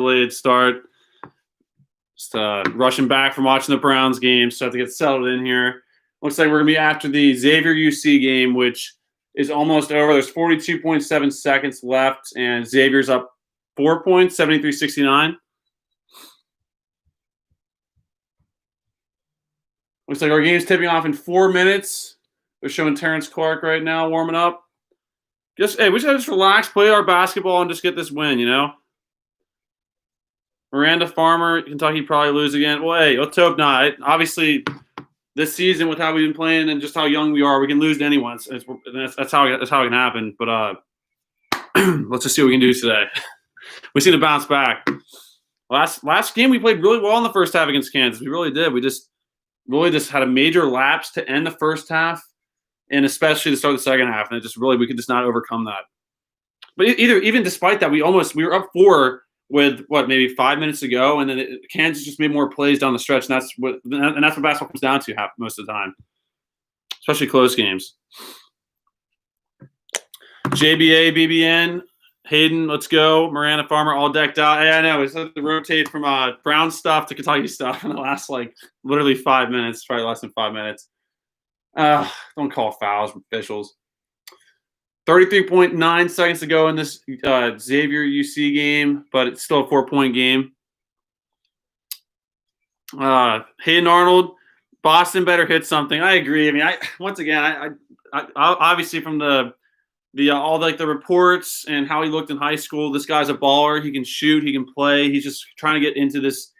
delayed start. Just rushing back from watching the Browns game, so I have to get settled in here. Looks like we're going to be after the Xavier UC game, which is almost over. There's 42.7 seconds left, and Xavier's up 4 points, 73-69. Looks like our game's tipping off in 4 minutes. They're showing Terrence Clark right now warming up. We just gotta relax, play our basketball, and just get this win, you know? Miranda Farmer, Kentucky probably lose again. Well, hey, let's hope not. Obviously, this season with how we've been playing and just how young we are, we can lose to anyone. That's how it can happen. But let's just see what we can do today. We seem to bounce back. Last game we played really well in the first half against Kansas. We really did. We just had a major lapse to end the first half, and especially to start the second half. And we could just not overcome that. But even despite that, we were up 4 with maybe 5 minutes to go, and then Kansas just made more plays down the stretch, and that's what basketball comes down to most of the time, especially close games. JBA, BBN, Hayden, let's go. Miranda Farmer, all decked out. Hey, I know, we have to rotate from Brown stuff to Kentucky stuff in the last, literally 5 minutes, probably less than 5 minutes. Don't call fouls from officials. 33.9 seconds to go in this Xavier UC game, but it's still a 4-point game. Hayden Arnold, Boston better hit something. I agree. I mean, I obviously from the reports and how he looked in high school, this guy's a baller. He can shoot. He can play. He's just trying to get into his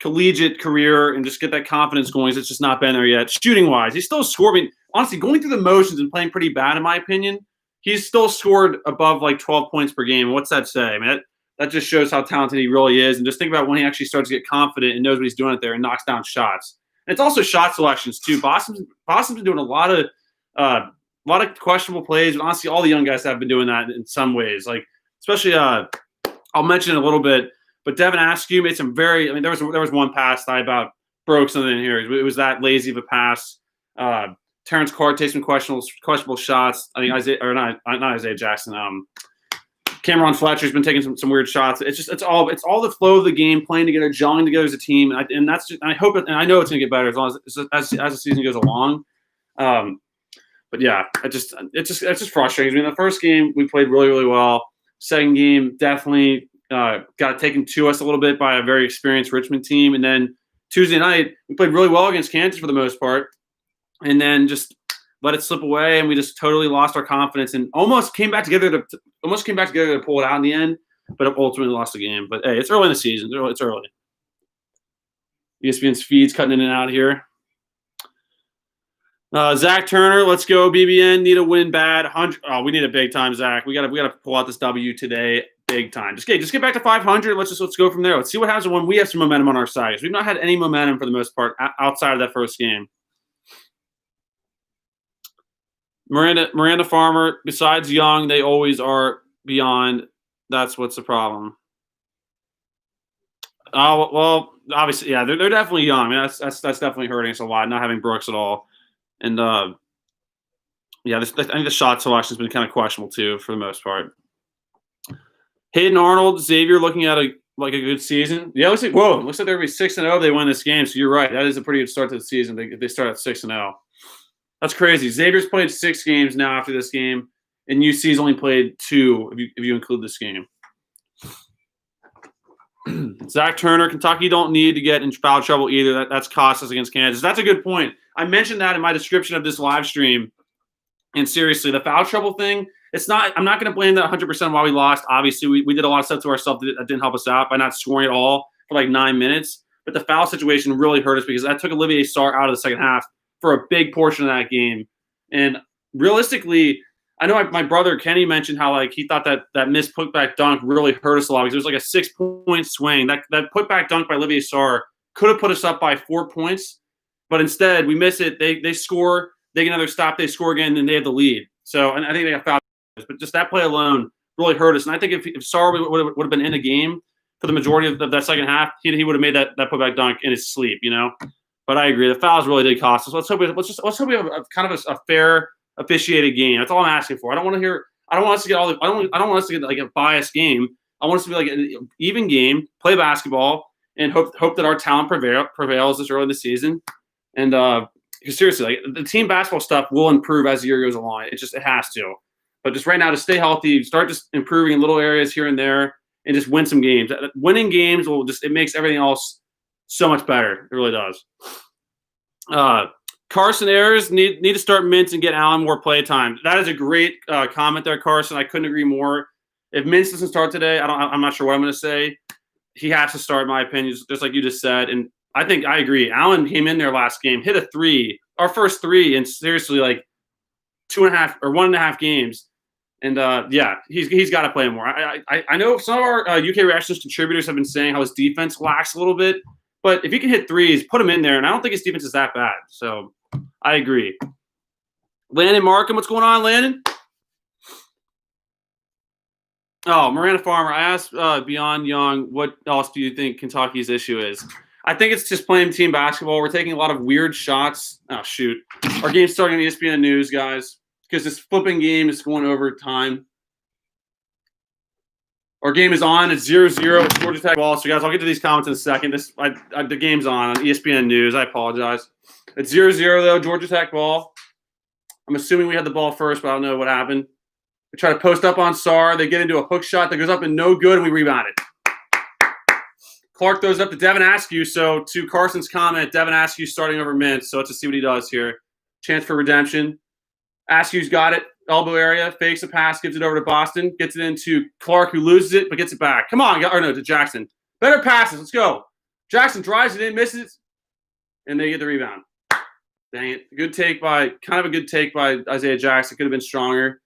collegiate career and just get that confidence going. It's just not been there yet. Shooting wise, he's still scoring. Honestly, going through the motions and playing pretty bad, in my opinion, he's still scored above 12 points per game. What's that say? I mean, that just shows how talented he really is. And just think about when he actually starts to get confident and knows what he's doing out there and knocks down shots. And it's also shot selections too. Boston's been doing a lot of questionable plays. And honestly, all the young guys have been doing that in some ways. Especially, I'll mention it a little bit. But Devin Askew made some there was one pass that I about broke something in here. It was that lazy of a pass. Terrence Clark takes some questionable shots. I mean, not Isaiah Jackson. Cameron Fletcher's been taking some weird shots. It's all the flow of the game, playing together, gelling together as a team, and I hope and I know it's gonna get better as the season goes along. But yeah, it's just frustrating. I mean, the first game we played really, really well. Second game definitely got taken to us a little bit by a very experienced Richmond team, and then Tuesday night we played really well against Kansas for the most part. And then just let it slip away, and we just totally lost our confidence and almost came back together to pull it out in the end, but ultimately lost the game. But hey, it's early in the season. It's early. ESPN's feed's cutting in and out here. Zach Turner, let's go. BBN, need a win bad. 100. Oh, we need a big time, Zach. We gotta pull out this W today, big time. Just get back to 500. Let's go from there. Let's see what happens when we have some momentum on our side. We've not had any momentum for the most part outside of that first game. Miranda Farmer, besides young, they always are beyond. That's what's the problem. Oh, well, obviously, yeah, they're definitely young. I mean, that's definitely hurting us a lot, not having Brooks at all. And, yeah, I think the shot selection has been kind of questionable, too, for the most part. Hayden Arnold, Xavier looking at a good season. Yeah, looks like they're going to be 6-0 if they win this game, so you're right. That is a pretty good start to the season if they start at 6-0. That's crazy. Xavier's played 6 games now after this game, and UC's only played 2 if you include this game. Zach Turner, Kentucky don't need to get in foul trouble either. That's cost us against Kansas. That's a good point. I mentioned that in my description of this live stream. And seriously, the foul trouble thing, I'm not going to blame that 100% why we lost. Obviously, we did a lot of stuff to ourselves that didn't help us out by not scoring at all for 9 minutes. But the foul situation really hurt us because that took Olivier Sarr out of the second half for a big portion of that game. And realistically, I know my brother Kenny mentioned how he thought that missed putback dunk really hurt us a lot because it was a 6-point swing. That putback dunk by Olivier Sarr could have put us up by 4 points, but instead we miss it. They score, they get another stop, they score again, and they have the lead. So, and I think they got fouled. But just that play alone really hurt us. And I think if Sarr would have been in the game for the majority of that second half, he would have made that putback dunk in his sleep, you know. But I agree, the fouls really did cost us. Let's hope we have a kind of a fair officiated game. That's all I'm asking for. I don't want us to get a biased game. I want us to be like an even game, play basketball, and hope that our talent prevails this early in the season. And seriously, like the team basketball stuff will improve as the year goes along. It has to. But just right now, to stay healthy, start just improving in little areas here and there, and just win some games. Winning games it makes everything else so much better. It really does. Carson Ayers need to start Mintz and get Allen more play time. That is a great comment there, Carson. I couldn't agree more. If Mintz doesn't start today, I'm not sure what I'm going to say. He has to start, in my opinion, just like you just said. And I think I agree. Allen came in there last game, hit a three, our first three, and seriously, like 2.5 or 1.5 games. And he's got to play more. I know some of our UK Reactions contributors have been saying how his defense lacks a little bit, but if he can hit threes, put him in there. And I don't think his defense is that bad. So I agree. Landon Markham, what's going on, Landon? Oh, Miranda Farmer, I asked Beyond Young, what else do you think Kentucky's issue is? I think it's just playing team basketball. We're taking a lot of weird shots. Oh, shoot. Our game's starting on ESPN News, guys, because this flipping game is going over time. Our game is on. It's 0-0. It's Georgia Tech ball. So, guys, I'll get to these comments in a second. The game's on ESPN News. I apologize. It's 0-0, though, Georgia Tech ball. I'm assuming we had the ball first, but I don't know what happened. They try to post up on Sarr. They get into a hook shot that goes up and no good, and we rebound it. Clark throws up to Devin Askew. So to Carson's comment, Devin Askew starting over Mintz. So let's just see what he does here. Chance for redemption. Askew's got it. Elbow area. Fakes a pass. Gives it over to Boston. Gets it into Clark, who loses it, but gets it back. Come on. Or no, to Jackson. Better passes. Let's go. Jackson drives it in, misses, and they get the rebound. Dang it. Kind of a good take by Isaiah Jackson. Could have been stronger.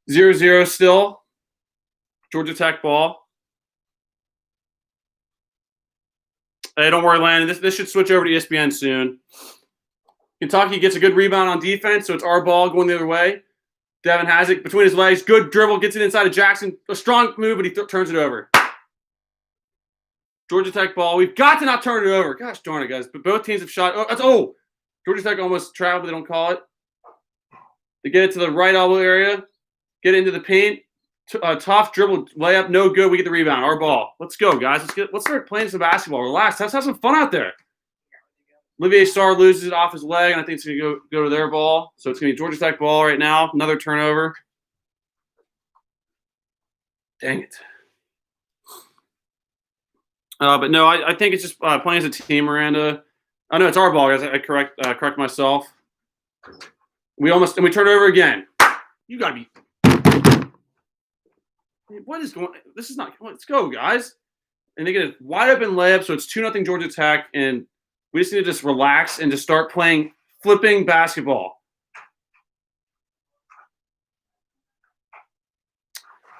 0-0 still. Georgia Tech ball. Hey, don't worry, Landon. This should switch over to ESPN soon. Kentucky gets a good rebound on defense, so it's our ball going the other way. Devin has it between his legs. Good dribble. Gets it inside of Jackson. A strong move, but he turns it over. Georgia Tech ball. We've got to not turn it over. Gosh darn it, guys. But both teams have shot. Georgia Tech almost traveled, but they don't call it. They get it to the right elbow area. Get into the paint. Tough dribble layup. No good. We get the rebound. Our ball. Let's go, guys. Let's start playing some basketball. Relax. Let's have some fun out there. Olivier Sarr loses it off his leg, and I think it's going to go to their ball. So it's going to be Georgia Tech ball right now. Another turnover. Dang it. But no, I think it's just playing as a team, Miranda. Oh, no, it's our ball, guys. I correct myself. We turn it over again. You got to be. What is going on? This is not. Let's go, guys. And they get a wide open layup, so it's 2-0 Georgia Tech, and we just need to just relax and just start playing flipping basketball.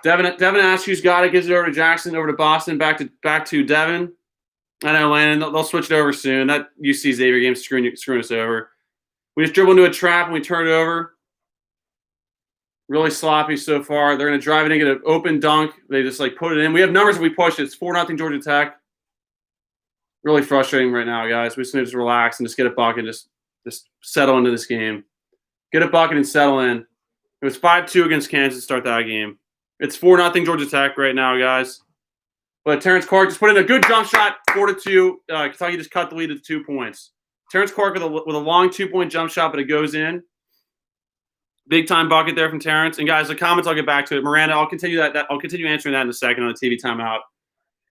Devin Askew's got it, gives it over to Jackson, over to Boston, back to Devin. I know, Landon. They'll switch it over soon. That UC Xavier game's screwing us over. We just dribble into a trap and we turn it over. Really sloppy so far. They're going to drive it in, get an open dunk. They just put it in. We have numbers if we push it. It's 4-0 Georgia Tech. Really frustrating right now, guys. We just need to just relax and just get a bucket and just settle into this game. Get a bucket and settle in. It was 5-2 against Kansas to start that game. It's 4-0 Georgia Tech right now, guys. But Terrence Clark just put in a good jump shot, 4-2. Kentucky just cut the lead to 2 points. Terrence Clark with a long 2-point jump shot, but it goes in. Big time bucket there from Terrence. And guys, the comments, I'll get back to it. Miranda, I'll continue that. I'll continue answering that in a second on the TV timeout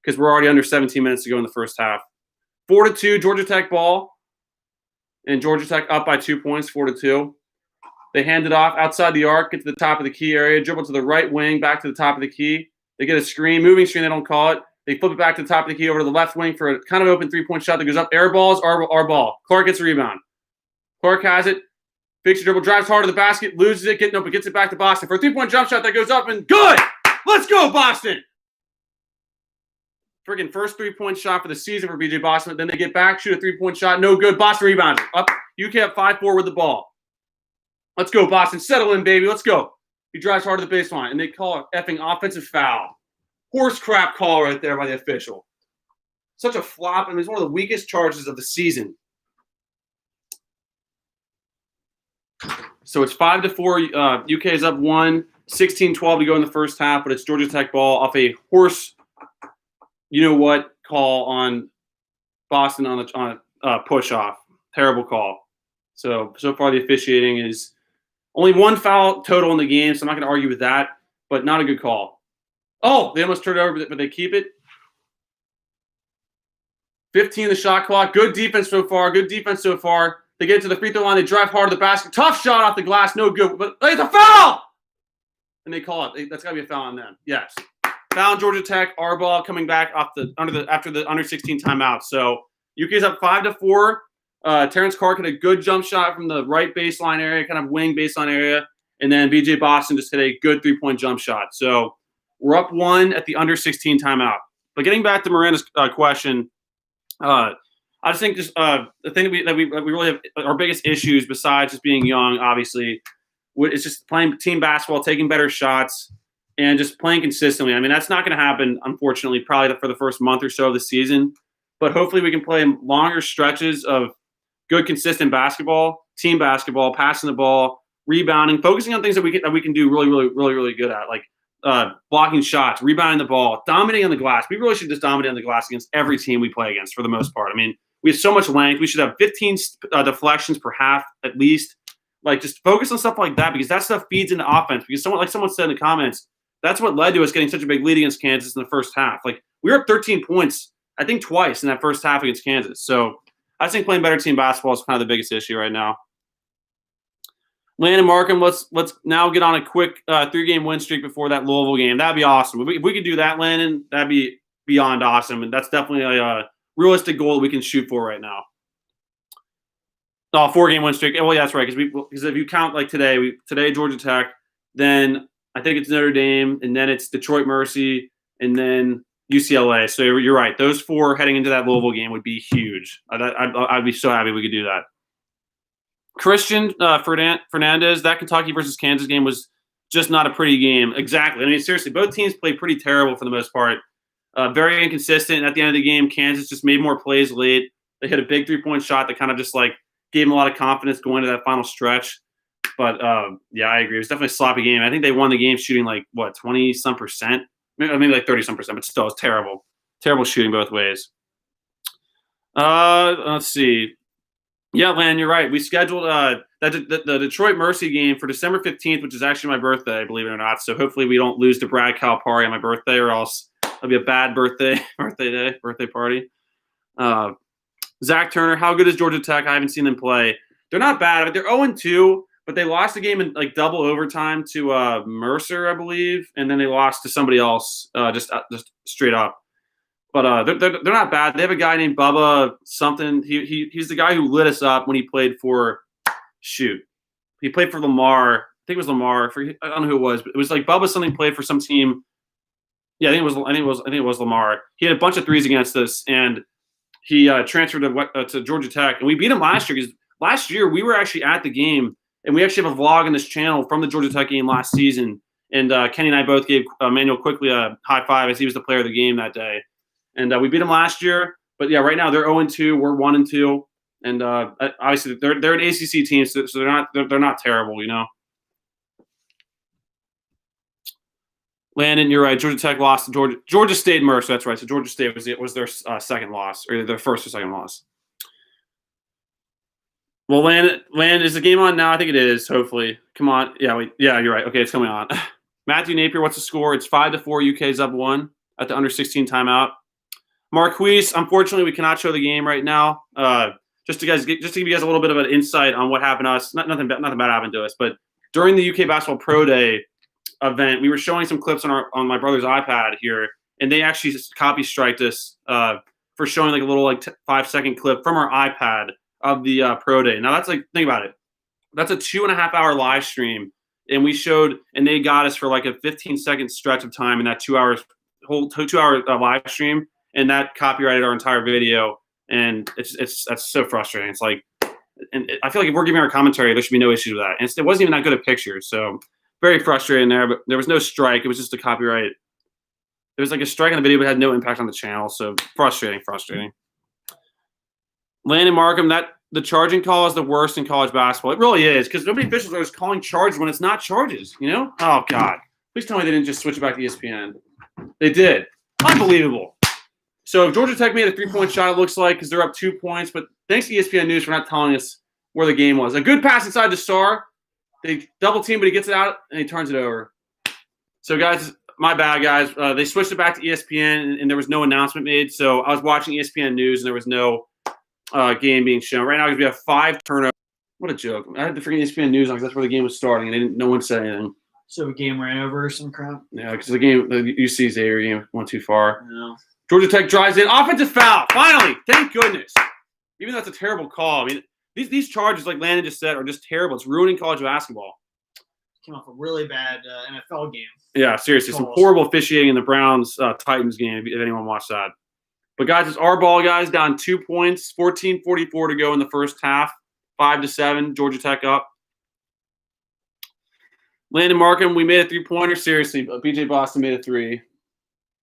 because we're already under 17 minutes to go in the first half. 4-2 Georgia Tech ball, and Georgia Tech up by 2 points, 4-2. They hand it off outside the arc, get to the top of the key area, dribble to the right wing, back to the top of the key. They get a screen, moving screen. They don't call it. They flip it back to the top of the key over to the left wing for a kind of open 3-point shot that goes up. Air balls, our ball. Clark gets a rebound. Clark has it. Fakes a dribble, drives hard to the basket, loses it, but gets it back to Boston for a 3-point jump shot that goes up and good. Let's go, Boston. Friggin' first 3-point shot for the season for BJ Boston. Then they get back, shoot a 3-point shot, no good. Boston rebounds it. Up, UK up 5-4 with the ball. Let's go, Boston. Settle in, baby. Let's go. He drives hard to the baseline, and they call an effing offensive foul. Horse crap call right there by the official. Such a flop, and it's one of the weakest charges of the season. So it's 5-4. UK is up 1. 16-12 to go in the first half, but it's Georgia Tech ball off a horse, you-know-what call on Boston on a push-off. Terrible call. So far the officiating is only one foul total in the game, so I'm not going to argue with that, but not a good call. Oh, they almost turned it over, but they keep it. 15 the shot clock. Good defense so far. They get to the free throw line. They drive hard to the basket. Tough shot off the glass. No good. But it's a foul! And they call it. That's got to be a foul on them. Yes. Foul on Georgia Tech. Our ball coming back after the under 16 timeout. So UK's up 5-4. Terrence Clark had a good jump shot from the right baseline area, kind of wing baseline area. And then BJ Boston just hit a good 3-point jump shot. So we're up 1 at the under 16 timeout. But getting back to Miranda's question, I just think the thing that we really have our biggest issues besides just being young, obviously, is just playing team basketball, taking better shots, and just playing consistently. I mean, that's not going to happen, unfortunately, probably for the first month or so of the season. But hopefully we can play longer stretches of good, consistent basketball, team basketball, passing the ball, rebounding, focusing on things that we can do really good at, like blocking shots, rebounding the ball, dominating on the glass. We really should just dominate on the glass against every team we play against for the most part. I mean, we have so much length. We should have 15 deflections per half at least. Like, just focus on stuff like that because that stuff feeds into offense. Because someone said in the comments, that's what led to us getting such a big lead against Kansas in the first half. Like, we were up 13 points, I think, twice in that first half against Kansas. So I think playing better team basketball is kind of the biggest issue right now. Landon Markham, let's now get on a quick 3-game win streak before that Louisville game. That'd be awesome. If we could do that, Landon, that'd be beyond awesome. And that's definitely a realistic goal that we can shoot for right now. Oh, 4-game win streak. Well, yeah, that's right. Because if you count like today Georgia Tech, then I think it's Notre Dame, and then it's Detroit Mercy, and then UCLA. So you're right. Those 4 heading into that Louisville game would be huge. I'd be so happy we could do that. Christian Fernandez, that Kentucky versus Kansas game was just not a pretty game. Exactly. I mean, seriously, both teams played pretty terrible for the most part. Very inconsistent. And at the end of the game, Kansas just made more plays late. They hit a big 3-point shot that kind of just like gave them a lot of confidence going to that final stretch. But yeah, I agree. It was definitely a sloppy game. I think they won the game shooting like 20-some%, maybe like 30-some%, but still, it's terrible. Terrible shooting both ways. Let's see. Yeah, Lan, you're right. We scheduled the Detroit Mercy game for December 15th, which is actually my birthday, believe it or not. So hopefully we don't lose to Brad Calipari on my birthday, or else it'll be a bad birthday party. Zach Turner, how good is Georgia Tech? I haven't seen them play. They're not bad. They're 0-2, but they lost the game in like double overtime to Mercer, I believe, and then they lost to somebody else just straight up. But they're not bad. They have a guy named Bubba something. He's the guy who lit us up when he played for He played for Lamar. I think it was Lamar. I don't know who it was, but it was like Bubba something played for some team. Yeah, I think it was Lamar. He had a bunch of threes against us, and he transferred to Georgia Tech, and we beat him last year because last year we were actually at the game, and we actually have a vlog on this channel from the Georgia Tech game last season. And Kenny and I both gave Manuel quickly a high five as he was the player of the game that day. And we beat them last year, but yeah, right now they're 0-2. We're 1-2, and obviously they're an ACC team, so they're not terrible, you know. Landon, you're right. Georgia Tech lost to Georgia State Mercer. That's right. So Georgia State was their second loss, or their first or second loss. Well, Landon, is the game on now? I think it is. Hopefully, come on. Yeah, you're right. Okay, it's coming on. Matthew Napier, what's the score? It's 5-4. UK's up 1 at the under 16 timeout. Marquise, unfortunately, we cannot show the game right now. Just to give you guys a little bit of an insight on what happened to us. Nothing bad happened to us, but during the UK Basketball Pro Day event, we were showing some clips on my brother's iPad here, and they actually just copy striked us for showing like a little 5-second clip from our iPad of the Pro Day. Now that's like, think about it. That's a 2.5-hour live stream, and they got us for like a 15-second stretch of time in that 2 hours, whole 2 hour live stream. And that copyrighted our entire video, and that's so frustrating. It's like, and I feel like if we're giving our commentary, there should be no issues with that. And it wasn't even that good of pictures, so very frustrating there. But there was no strike; it was just a copyright. There was like a strike on the video, but had no impact on the channel. So frustrating. Landon Markham, that the charging call is the worst in college basketball. It really is, because nobody officials are just calling charges when it's not charges, you know? Oh, God. Please tell me they didn't just switch it back to ESPN. They did. Unbelievable. So Georgia Tech made a three-point shot, it looks like, because they're up 2 points. But thanks to ESPN News for not telling us where the game was. A good pass inside to Sarr. They double team, but he gets it out, and he turns it over. So, guys, my bad, guys. They switched it back to ESPN, and there was no announcement made. So I was watching ESPN News, and there was no game being shown. Right now, because we have 5 turnovers. What a joke. I had the freaking ESPN News on because that's where the game was starting, and no one said anything. So the game ran over or some crap? Yeah, because the UC Xavier game went too far. No. Georgia Tech drives in. Offensive foul. Finally. Thank goodness. Even though that's a terrible call. I mean, these charges, like Landon just said, are just terrible. It's ruining college basketball. Came off a really bad NFL game. Yeah, seriously. Some horrible officiating in the Browns-Titans game, if anyone watched that. But, guys, it's our ball, guys, down 2 points. 14:44 to go in the first half. 5-7. Georgia Tech up. Landon Markham, we made a three-pointer. Seriously, BJ Boston made a 3.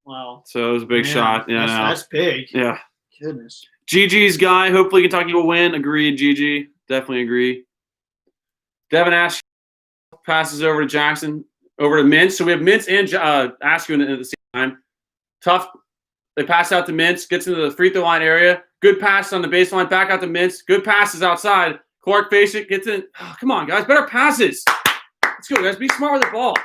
Wow. So it was a big shot. Yeah, that's big. Yeah. Goodness. GG's guy. Hopefully Kentucky will win. Agreed, GG. Definitely agree. Devin Askew passes over to Jackson. Over to Mintz. So we have Mintz and Askew at the same time. Tough. They pass out to Mintz. Gets into the free throw line area. Good pass on the baseline. Back out to Mintz. Good passes outside. Clark face it. Gets in. Oh, come on, guys. Better passes. Let's go, guys. Be smart with the ball.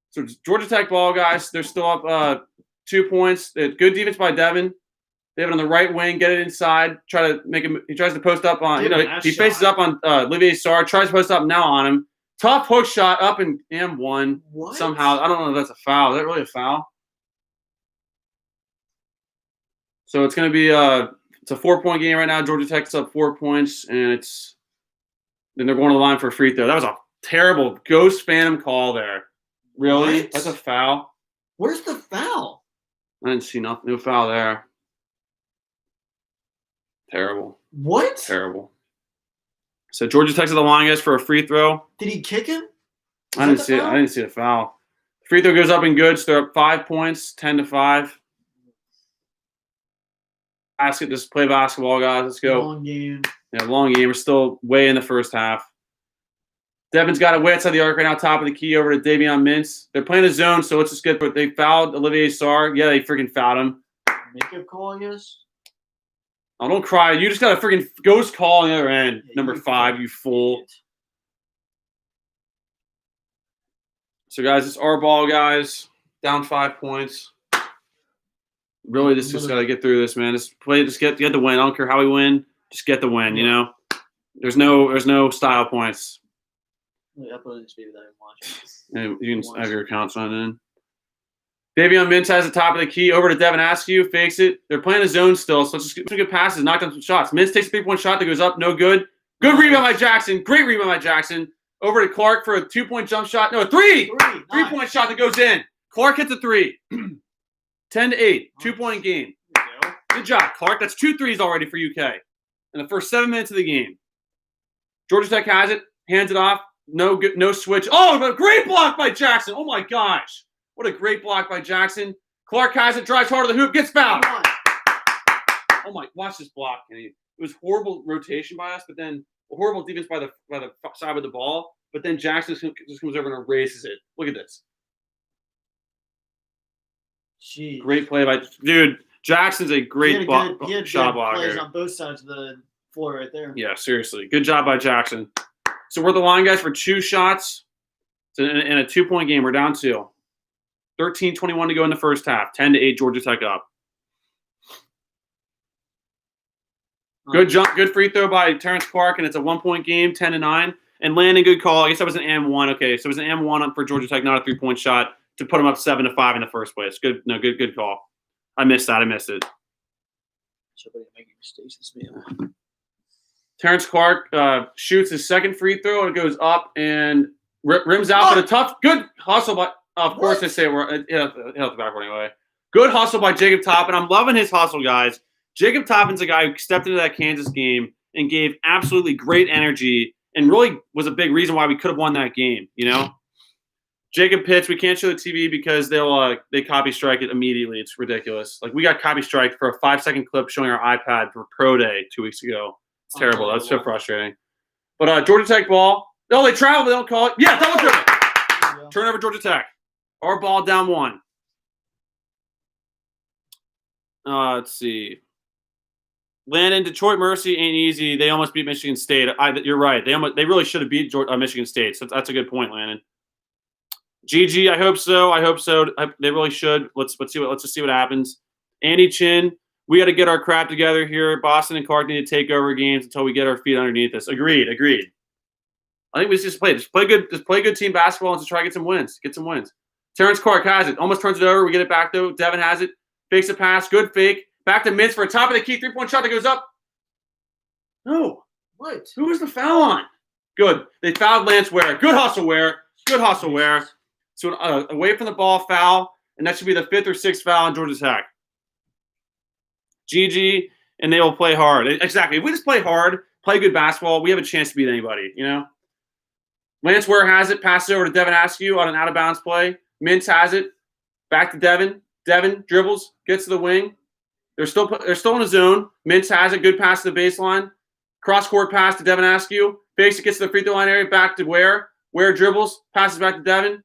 So Georgia Tech ball, guys. They're still up 2 points. Good defense by Devin. They have it on the right wing. Get it inside. Try to make him. He tries to post up on. He faces up on Olivier Sarr. Tries to post up now on him. Tough hook shot up and one. What? Somehow. I don't know if that's a foul. Is that really a foul? So it's going to be it's a 4-point game right now. Georgia Tech's up 4 points, and then they're going to the line for a free throw. That was a terrible ghost phantom call there. Really? What? That's a foul? Where's the foul? I didn't see nothing. No foul there. Terrible. What? Terrible. So Georgia Tech's at the line, guys, for a free throw. Did he kick him? I didn't see it. I didn't see the foul. Free throw goes up and good. So they're up 5 points, 10-5. Basket, just play basketball, guys. Let's go. Long game. Yeah, long game. We're still way in the first half. Devin's got it way outside the arc right now, top of the key over to Davion Mintz. They're playing a zone, so let's just get – but they fouled Olivier Sarr. Yeah, they freaking fouled him. Make-up call, I guess? Oh, don't cry. You just got a freaking ghost call on the other end. Yeah, Number 5, you fool. So, guys, it's our ball, guys. Down 5 points. Really, just got to get through this, man. Just play. Just get the win. I don't care how we win. Just get the win. You know, there's no style points. Upload this video that I'm watching. And you can have your account signed in. Davion Mintz has the top of the key over to Devin Askew. Fakes it. They're playing a zone still, so let's just get some good passes. Knock down some shots. Mintz takes a 3-point shot that goes up. No good. Good rebound by Jackson. Great rebound by Jackson. Over to Clark for a 2-point jump shot. No, a 3. Three-point shot that goes in. Clark hits a 3. 10-8. 2-point game. Good job, Clark. That's 2 threes already for UK in the first 7 minutes of the game. Georgia Tech has it. Hands it off. No switch. Oh, but a great block by Jackson. Oh, my gosh. What a great block by Jackson. Clark has it. Drives hard to the hoop. Gets fouled. Oh, my. Watch this block, Kenny. It was horrible rotation by us, but then horrible defense by the side of the ball. But then Jackson just comes over and erases it. Look at this. Jeez. Great play by dude. Jackson's a great shot blocker. Plays on both sides of the floor right there. Yeah, seriously. Good job by Jackson. So we're at the line, guys, for 2 shots. So in a 2-point game, we're down 2. 13-21 to go in the first half. 10-8, Georgia Tech up. Good jump, good free throw by Terrence Clark, and it's a 1-point game, 10-9. And Landon, good call. I guess that was an M1. Okay, so it was an M1 for Georgia Tech, not a 3-point shot to put them up 7-5 in the first place. Good call. I missed that. I missed it. Somebody making mistakes this man. Terrence Clark shoots his second free throw, and it goes up and rims out for the tough. Good hustle by. Of course, they say we're hit the backboard anyway. Good hustle by Jacob Toppin. I'm loving his hustle, guys. Jacob Toppin's a guy who stepped into that Kansas game and gave absolutely great energy, and really was a big reason why we could have won that game. You know. Jacob Pitts, we can't show the TV because they copy strike it immediately. It's ridiculous. Like, we got copy striked for a 5-second clip showing our iPad for Pro Day 2 weeks ago. It's terrible. That's so frustrating. But Georgia Tech ball. No, they travel. They don't call it. Yeah, double dribble. Turnover, Georgia Tech. Our ball down 1. Let's see. Landon, Detroit Mercy ain't easy. They almost beat Michigan State. You're right. They really should have beat Michigan State. So that's a good point, Landon. GG, I hope so. They really should. Let's just see what happens. Andy Chin, we got to get our crap together here. Boston and Clark need to take over games until we get our feet underneath us. Agreed. I think we just play good team basketball and just try to get some wins. Terrence Clark has it. Almost turns it over. We get it back though. Devin has it. Fakes a pass. Good fake. Back to Mintz for a top of the key 3-point shot that goes up. No. What? Who was the foul on? Good. They fouled Lance Ware. Good hustle Ware. So away from the ball foul, and that should be the 5th or 6th foul on Georgia Tech. GG, and they will play hard. Exactly. If we just play hard, play good basketball, we have a chance to beat anybody, Lance Ware has it, passes over to Devin Askew on an out-of-bounds play. Mintz has it, back to Devin. Devin dribbles, gets to the wing. They're still in a zone. Mintz has it, good pass to the baseline. Cross-court pass to Devin Askew. Fakes it, gets to the free throw line area, back to Ware. Ware dribbles, passes back to Devin.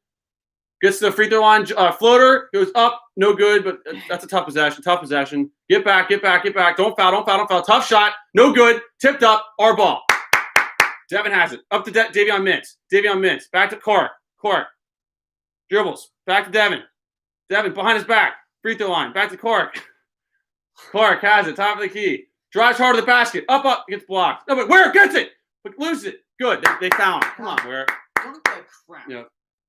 Gets to the free throw line, floater, goes up, no good, but that's a tough possession. Get back. Don't foul. Tough shot, no good, tipped up, our ball. Devin has it, up to Davion Mintz, back to Clark. Dribbles, back to Devin behind his back, free throw line, back to Clark. Clark has it, top of the key, drives hard to the basket, up, gets blocked. No, but Ware gets it, but loses it. Good, they found him. Come on, Ware. Don't look like crap. Yeah.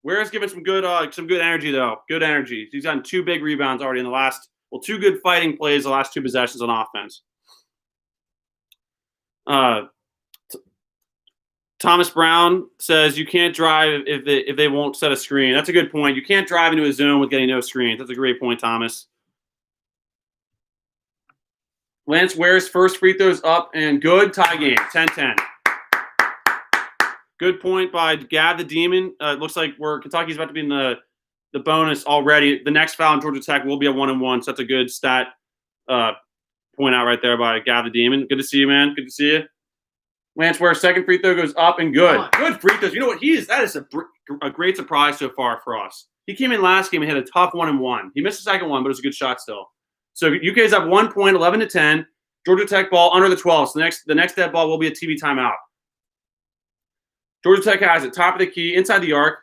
Ware's giving some good energy though. Good energy. He's gotten 2 big rebounds already in the last. 2 good fighting plays the last 2 possessions on offense. Thomas Brown says you can't drive if they won't set a screen. That's a good point. You can't drive into a zone with getting no screens. That's a great point, Thomas. Lance Ware's first free throws up and good. Tie game, 10-10. Good point by Gav the Demon. It looks like Kentucky's about to be in the bonus already. The next foul in Georgia Tech will be a 1-and-1. So that's a good stat point out right there by Gav the Demon. Good to see you, man. Good to see you. Lance Ware's second free throw goes up and good. Good free throws. You know what? That is a great surprise so far for us. He came in last game and hit a tough 1-and-1. He missed the second one, but it was a good shot still. So UK's up 1 point, 11-10. Georgia Tech ball under the 12. So the next dead ball will be a TV timeout. Georgia Tech has it. Top of the key, inside the arc.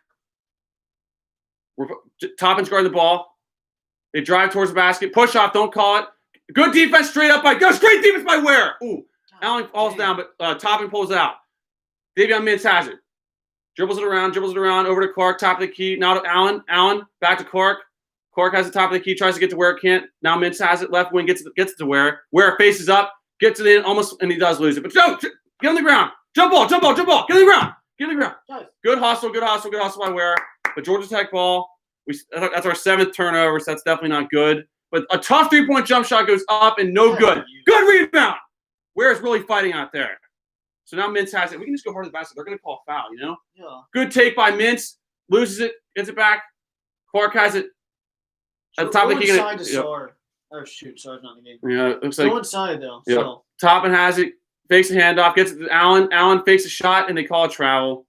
Toppin's guarding the ball. They drive towards the basket. Push off, don't call it. Good defense straight up by – great defense by Ware. Ooh. Allen falls down, but Toppin pulls it out. Davion Mintz has it. Dribbles it around, over to Clark, top of the key. Now to Allen. Allen, back to Clark. Clark has the top of the key, tries to get to Ware, can't. Now Mintz has it, left wing, gets it to Ware. Ware faces up, gets it in, almost, and he does lose it. But get on the ground. Jump ball. Get on the ground. Good hustle by Ware. But Georgia Tech ball, that's our 7th turnover, so that's definitely not good. But a tough 3-point jump shot goes up and no good. Good rebound. Ware's really fighting out there. So now Mintz has it. We can just go hard to the basket. They're going to call a foul, Yeah. Good take by Mintz. Loses it. Gets it back. Clark has it. At the top of the key. Inside to Sarr. Oh, shoot. Sarr's not in the game. Yeah, it looks like. Go inside, though. Yeah. So. Toppin has it. Fakes a handoff. Gets it to Allen. Allen fakes a shot, and they call a travel.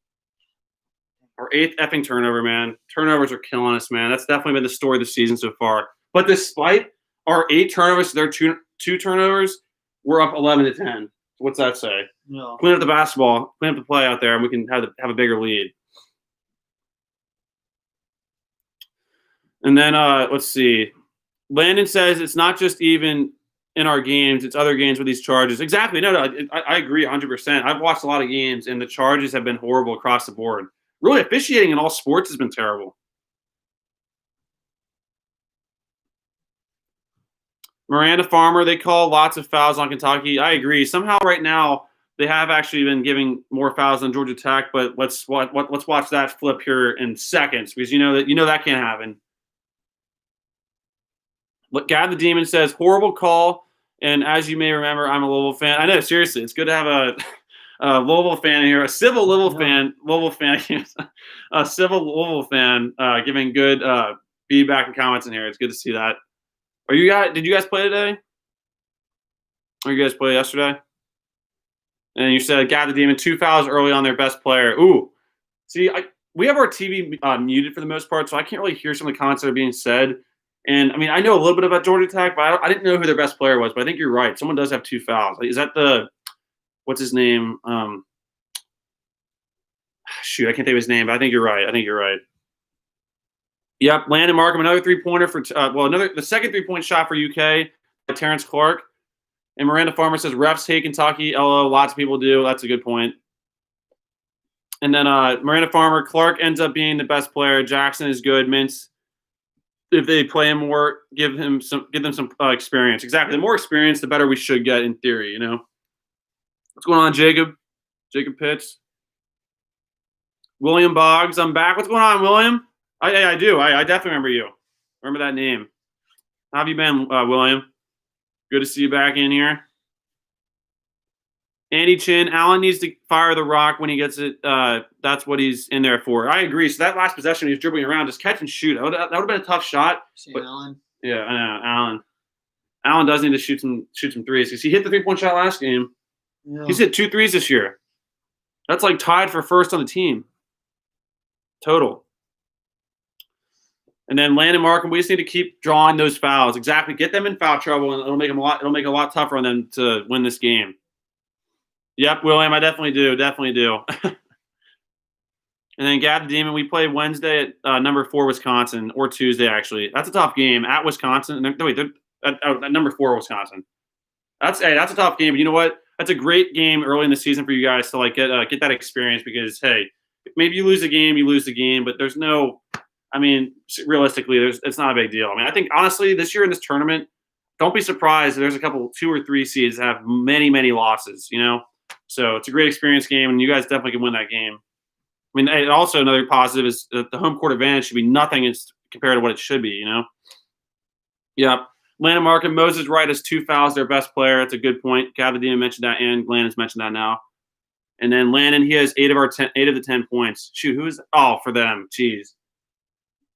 Our 8th effing turnover, man. Turnovers are killing us, man. That's definitely been the story of the season so far. But despite our 8 turnovers, their two turnovers, we're up 11-10. What's that say? No. Clean up the basketball, clean up the play out there, and we can have a bigger lead. And then let's see. Landon says it's not just even in our games; it's other games with these charges. Exactly. No, I agree 100%. I've watched a lot of games, and the charges have been horrible across the board. Really, officiating in all sports has been terrible. Miranda Farmer, they call lots of fouls on Kentucky. I agree. Somehow right now they have actually been giving more fouls than Georgia Tech, but let's watch that flip here in seconds because you know that can't happen. But Gad the Demon says horrible call, and as you may remember, I'm a Louisville fan. I know, seriously, it's good to have a Louisville fan in here, a civil Louisville fan, a civil Louisville fan giving good feedback and comments in here. It's good to see that. Did you guys play today? Or you guys play yesterday? And you said Gab the Demon, 2 fouls early on their best player. Ooh. See, we have our TV muted for the most part, so I can't really hear some of the comments that are being said. And, I mean, I know a little bit about Georgia Tech, but I didn't know who their best player was. But I think you're right. Someone does have 2 fouls. Is that what's his name? Shoot, I can't think of his name, but I think you're right. Yep, Landon Markham, another 3-pointer for the second 3-point shot for UK by Terrence Clark. And Miranda Farmer says refs hate Kentucky. LO, lots of people do. That's a good point. And then Miranda Farmer, Clark ends up being the best player. Jackson is good. Mintz, if they play him more, give them some experience. Exactly. The more experience, the better we should get in theory. What's going on, Jacob? Jacob Pitts. William Boggs, I'm back. What's going on, William? I do. I definitely remember you. Remember that name. How have you been, William? Good to see you back in here. Andy Chin, Allen needs to fire the rock when he gets it. That's what he's in there for. I agree. So that last possession, he was dribbling around, just catch and shoot. That would have been a tough shot. But, Allen. Yeah, I know. Allen. Allen does need to shoot some threes because he hit the 3-point shot last game. Yeah. He's hit 2 threes this year. That's like tied for first on the team. Total. And then Landon Markham, we just need to keep drawing those fouls. Exactly. Get them in foul trouble, and it'll make it a lot tougher on them to win this game. Yep, William, I definitely do. And then Gab the Demon, we play Wednesday at number 4 Wisconsin, or Tuesday actually. That's a tough game at Wisconsin. They're at number 4 Wisconsin. That's a tough game. But you know what? That's a great game early in the season for you guys to get that experience because hey, maybe you lose the game, but there's no. I mean, realistically, it's not a big deal. I mean, I think honestly, this year in this tournament, don't be surprised if there's a couple 2 or 3 seeds that have many losses. So it's a great experience game, and you guys definitely can win that game. I mean, and also another positive is that the home court advantage should be nothing compared to what it should be. Yep. Landon Markham, Moses Wright has 2 fouls. Their best player. That's a good point. Cavadina mentioned that, and Glenn has mentioned that now. And then Landon, he has 8 of the 10 points. Shoot, who is? Oh, for them. Jeez.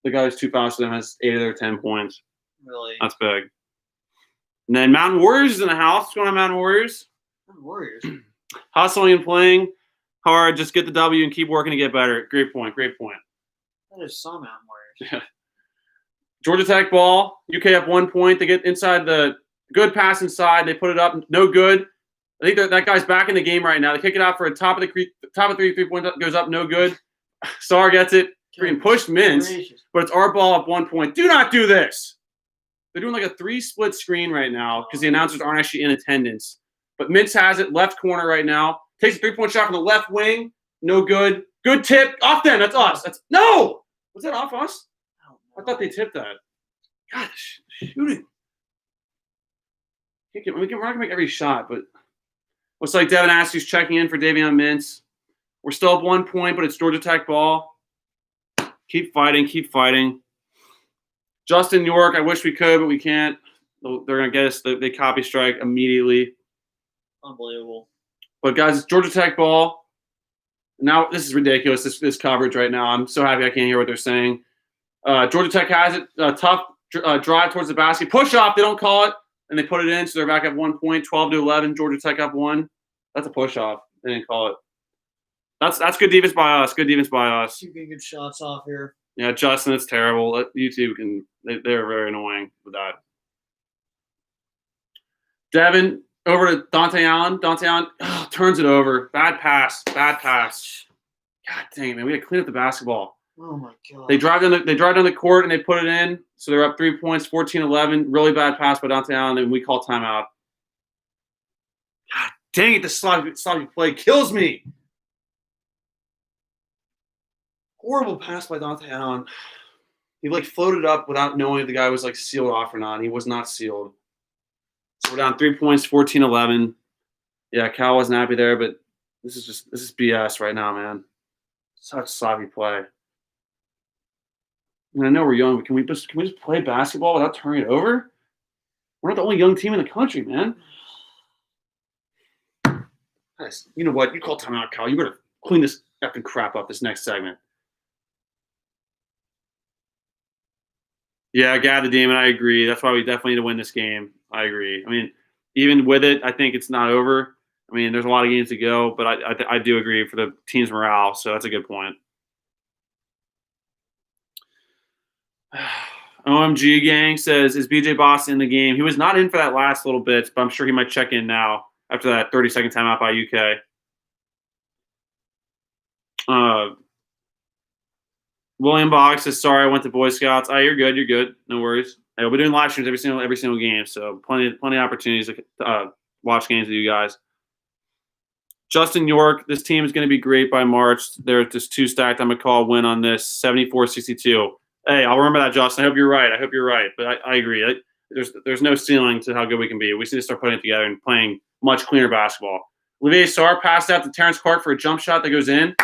The guy who's 2 fouls for them has 8 of their 10 points. Really? That's big. And then Mountain Warriors is in the house. What's going on, Mountain Warriors? Warriors. Hustling and playing hard. Just get the W and keep working to get better. Great point. That is some Mountain Warriors. Yeah. Georgia Tech ball. UK up 1 point. They get inside the good pass inside. They put it up. No good. I think that guy's back in the game right now. They kick it out for a top of 3-point goes up. No good. Sarr gets it. Freaking pushed Mintz, but it's our ball up 1 point. Do not do this. They're doing like a 3-split screen right now because the announcers aren't actually in attendance. But Mintz has it left corner right now. Takes a 3-point shot from the left wing. No good. Good tip. Off them. That's us. No. Was that off us? I thought they tipped that. Gosh, shooting. We're not going to make every shot, but looks like Devin Askews checking in for Davion Mintz. We're still up 1 point, but it's Georgia Tech ball. Keep fighting. Justin York, I wish we could, but we can't. They're going to get us. They copy strike immediately. Unbelievable. But, guys, it's Georgia Tech ball. Now, this is ridiculous, this coverage right now. I'm so happy I can't hear what they're saying. Georgia Tech has it. Tough drive towards the basket. Push off. They don't call it, and they put it in, so they're back at 1 point, 12-11. Georgia Tech up 1. That's a push off. They didn't call it. That's good defense by us. Two good shots off here. Yeah, Justin, it's terrible. YouTube they're very annoying with that. Devin over to Dante Allen. Turns it over. Bad pass. God dang it, man. We got to clean up the basketball. Oh my god. They drive down the court and they put it in. So they're up 3 points, 14-11. Really bad pass by Dante Allen, and we call timeout. God dang it, this sloppy play kills me. Horrible pass by Dante Allen. He floated up without knowing if the guy was sealed off or not. He was not sealed. So we're down 3 points, 14-11. Yeah, Cal wasn't happy there, but this is BS right now, man. Such sloppy play. And I know we're young, but can we just play basketball without turning it over? We're not the only young team in the country, man. Guys, you know what? You call timeout, Cal. You better clean this effing crap up this next segment. Yeah, Gab the Demon, I agree. That's why we definitely need to win this game. I agree. I mean, even with it, I think it's not over. I mean, there's a lot of games to go, but I do agree for the team's morale. So that's a good point. OMG gang says, is BJ Boston in the game? He was not in for that last little bit, but I'm sure he might check in now after that 30-second timeout by UK. William Boggs says, sorry, I went to Boy Scouts. You're good. You're good. No worries. Hey, we'll be doing live streams every single game, so plenty of opportunities to watch games with you guys. Justin York, this team is going to be great by March. They're just too stacked. I'm going to call a win on this, 74-62. Hey, I'll remember that, Justin. I hope you're right. But I agree. There's no ceiling to how good we can be. We just need to start putting it together and playing much cleaner basketball. Olivier Sarr passed out to Terrence Clark for a jump shot that goes in.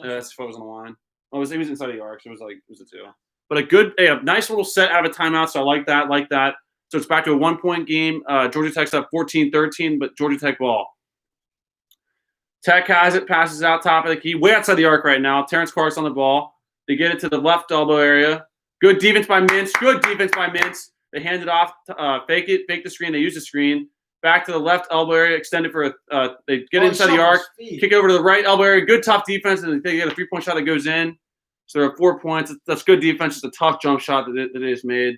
That's what was on the line. Oh, he was inside the arc, so it was a 2. But a nice little set out of a timeout, so I like that. So it's back to a 1-point game. Georgia Tech's up 14-13, but Georgia Tech ball. Tech has it, passes out top of the key, way outside the arc right now. Terrence Clark's on the ball. They get it to the left elbow area. Good defense by Mintz. They hand it off, fake the screen. They use the screen. Back to the left elbow area, extend it for they get inside the arc, kick over to the right elbow area. Good tough defense, and they get a 3-point shot that goes in. So there are 4 points. That's good defense. It's a tough jump shot that it is made.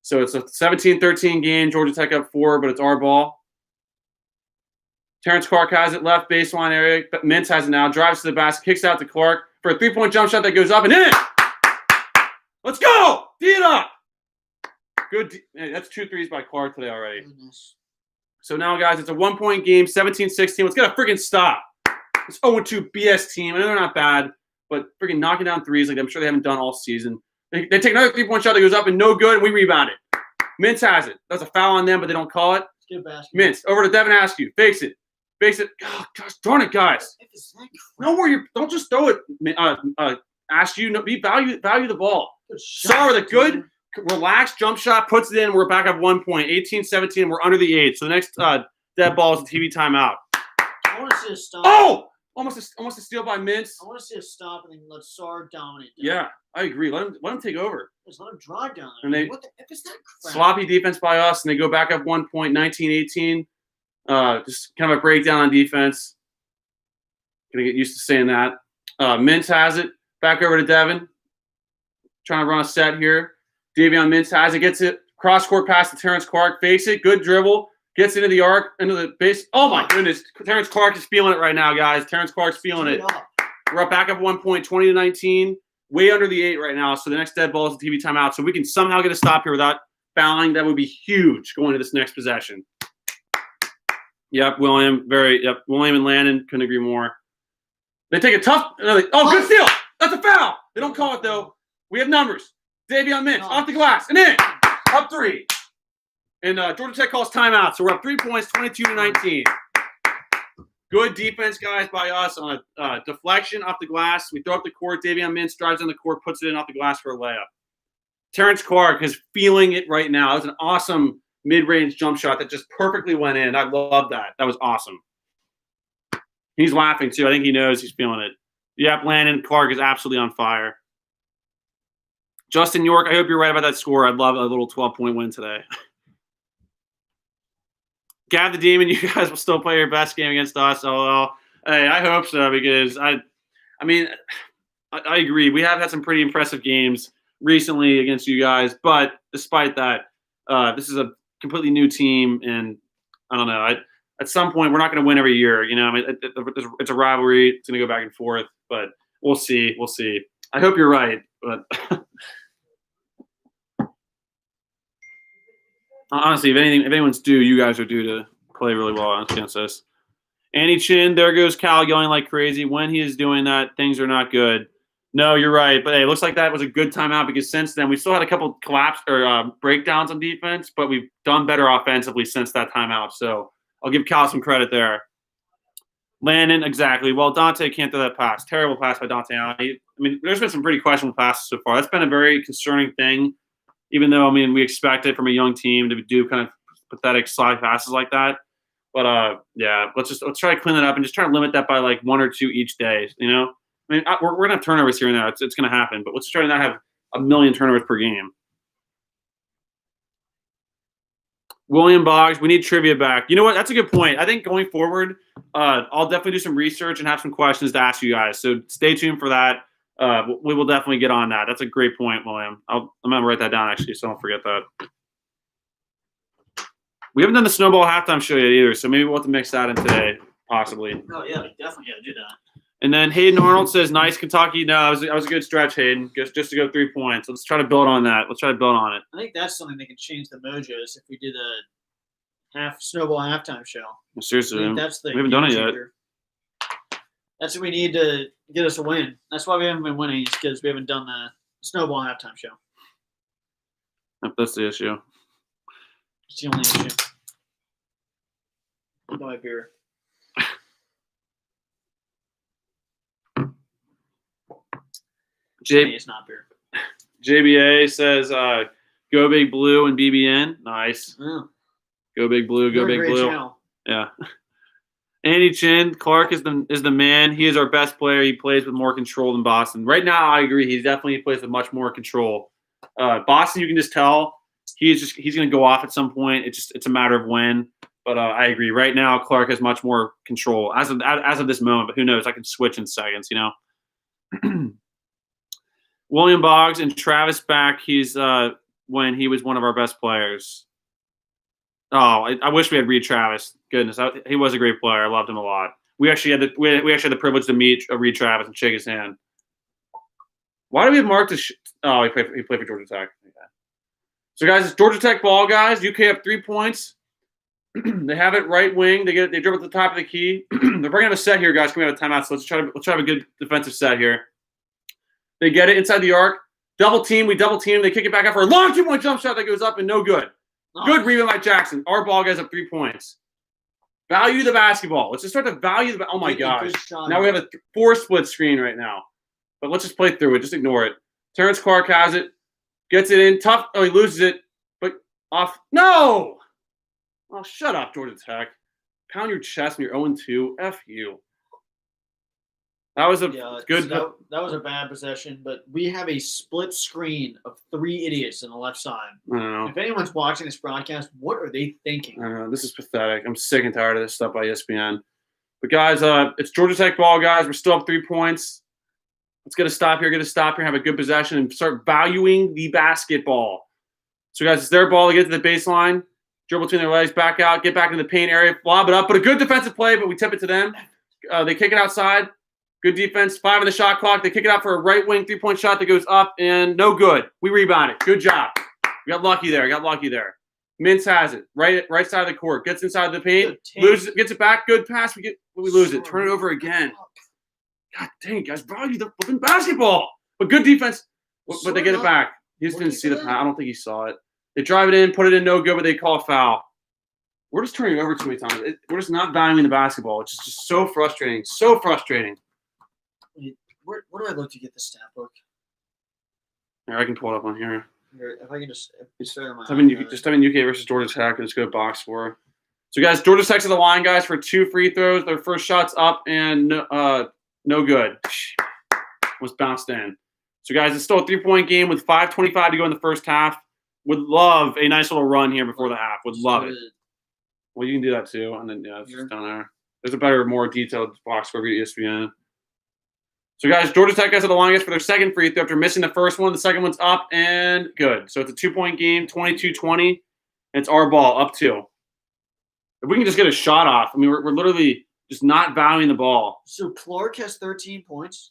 So it's a 17-13 game. Georgia Tech up 4, but it's our ball. Terrence Clark has it left baseline area. Mintz has it now. Drives to the basket, kicks out to Clark for a 3-point jump shot that goes up and in. Let's go. D it up. Good. That's 2 threes by Clark today already. Goodness. So now, guys, it's a 1-point game, 17-16. Let's get a freaking stop. It's 0-2 BS team. I know they're not bad, but freaking knocking down threes like I'm sure they haven't done all season. They take another 3-point shot that goes up and no good, and we rebound it. Mintz has it. That's a foul on them, but they don't call it. Good basket. Mintz over to Devin Askew. Fakes it. Oh, gosh darn it, guys. Know where you don't just throw it. Askew. No, value the ball. Sorry, the good. Relaxed jump shot, puts it in. We're back up 1 point, 18-17. We're under the 8. So the next dead ball is a TV timeout. I want to see a stop. Oh, almost a steal by Mintz. I want to see a stop and then let Sarr dominate. Yeah, I agree. Let him take over. Just let him drive down there. And they what the heck is that crap? Sloppy defense by us, and they go back up 1 point, 19-18. Just kind of a breakdown on defense. Gonna get used to saying that. Mintz has it. Back over to Devin. Trying to run a set here. Davion Mintz has it. Gets it. Cross-court pass to Terrence Clark. Fakes it. Good dribble. Gets into the arc. Into the base. Oh, my goodness. Terrence Clark is feeling it right now, guys. Terrence Clark's feeling it. We're up back up 1 point, 20-19. Way under the 8 right now. So the next dead ball is a TV timeout. So we can somehow get a stop here without fouling. That would be huge going to this next possession. Yep, William. William and Landon couldn't agree more. They take a tough. Good steal. That's a foul. They don't call it, though. We have numbers. Davion Mintz off the glass and in. Up 3. And Georgia Tech calls timeout. So we're up 3 points, 22-19. Good defense, guys, by us on a deflection off the glass. We throw up the court. Davion Mintz drives on the court, puts it in off the glass for a layup. Terrence Clark is feeling it right now. It was an awesome mid-range jump shot that just perfectly went in. I love that. That was awesome. He's laughing, too. I think he knows he's feeling it. Yep, Landon Clark is absolutely on fire. Justin York, I hope you're right about that score. I'd love a little 12-point win today. Gav the Demon, you guys will still play your best game against us. LOL. Hey, I hope so because I agree. We have had some pretty impressive games recently against you guys, but despite that, this is a completely new team, and I don't know. At some point, we're not going to win every year. You know, I mean, it's a rivalry. It's going to go back and forth, but we'll see. We'll see. I hope you're right, but honestly, if anyone's due, you guys are due to play really well against us. Annie Chin, there goes Cal yelling like crazy. When he is doing that, things are not good. No, you're right. But hey, it looks like that was a good timeout because since then we still had a couple collapse or breakdowns on defense, but we've done better offensively since that timeout. So I'll give Cal some credit there. Landon, exactly. Well, Dante can't throw that pass. Terrible pass by Dante Allen. I mean, there's been some pretty questionable passes so far. That's been a very concerning thing, even though, I mean, we expect it from a young team to do kind of pathetic slide passes like that. But, yeah, let's try to clean that up and just try to limit that by like 1 or 2 each day, you know? I mean, we're going to have turnovers here and there. It's going to happen. But let's try to not have a million turnovers per game. William Boggs, we need trivia back. You know what? That's a good point. I think going forward, I'll definitely do some research and have some questions to ask you guys. So stay tuned for that. We will definitely get on that. That's a great point, William. I'm going to write that down, actually, so don't forget that. We haven't done the snowball halftime show yet either, so maybe we'll have to mix that in today, possibly. Oh, yeah, we definitely got to do that. And then Hayden Arnold says, nice Kentucky. No, that was a good stretch, Hayden, just to go 3 points. Let's try to build on that. Let's try to build on it. I think that's something that can change the mojos if we do the snowball halftime show. Seriously, That's the we haven't done it yet. That's what we need to get us a win. That's why we haven't been winning, is because we haven't done the snowball halftime show. That's the issue. It's the only issue. My beer. It's not beer. JBA says, go Big Blue and BBN. Nice. Oh. Go Big Blue, go Big Blue. Channel. Yeah. Andy Chin, Clark is the man. He is our best player. He plays with more control than Boston. Right now, I agree. He definitely plays with much more control. Boston, you can just tell he's going to go off at some point. It's a matter of when. But I agree. Right now, Clark has much more control as of this moment. But who knows? I can switch in seconds. You know. William Boggs and Travis back. He's when he was one of our best players. Oh, I wish we had Reed Travis. Goodness, he was a great player. I loved him a lot. We actually had the privilege to meet Reed Travis and shake his hand. Why do we have Mark to? He played for Georgia Tech. Okay. So guys, it's Georgia Tech ball, guys. UK have 3 points. They have it right wing. They dribble at the top of the key. They're bringing up a set here, guys. Can we have a timeout? So let's try to have a good defensive set here. They get it inside the arc. Double team. We double team. They kick it back out for a long 2-point jump shot that goes up and no good. Oh. Good rebound by Jackson. Our ball guys have 3 points. Value the basketball. Let's just start to value the. Oh my gosh! Now we have a 4 split screen right now. But let's just play through it. Just ignore it. Terrence Clark has it. Gets it in. Tough. Oh, he loses it. But off. No! Oh, shut up, Georgia Tech. Pound your chest when you're 0-2. F you. That was good. That was a bad possession, but we have a split screen of 3 idiots on the left side. I don't know. If anyone's watching this broadcast, what are they thinking? I don't know. This is pathetic. I'm sick and tired of this stuff by ESPN. But, guys, it's Georgia Tech ball, guys. We're still up 3 points. Let's get a stop here, have a good possession, and start valuing the basketball. So, guys, it's their ball. They get to the baseline, dribble between their legs, back out, get back into the paint area, lob it up. But a good defensive play, but we tip it to them. They kick it outside. Good defense. 5 on the shot clock. They kick it out for a right wing 3-point shot that goes up and no good. We rebound it. Good job. We got lucky there. Mintz has it. Right side of the court. Gets inside the paint. Loses it. Gets it back. Good pass. We lose it. Turn it over again. God dang it, guys. Value the flipping basketball. But good defense. But they get it back. He just didn't see the pass. I don't think he saw it. They drive it in, put it in, no good, but they call a foul. We're just turning it over too many times. We're just not valuing the basketball, which is just so frustrating. So frustrating. Where do I look to get the stat book? Here, I can pull it up on here. If I can just type in UK versus Georgia Tech and just go box score. So, guys, Georgia Tech's at the line, guys, for 2 free throws. Their first shot's up and no good. Was bounced in. So, guys, it's still a 3-point game with 5:25 to go in the first half. Would love a nice little run here before the half. Would love it. Well, you can do that too. And then, it's just down there. There's a better, more detailed box score via ESPN. So, guys, Georgia Tech has the longest for their second free throw after missing the first one. The second one's up and good. So, it's a 2-point game, 22-20. And it's our ball, up 2. If we can just get a shot off, I mean, we're literally just not valuing the ball. So, Clark has 13 points?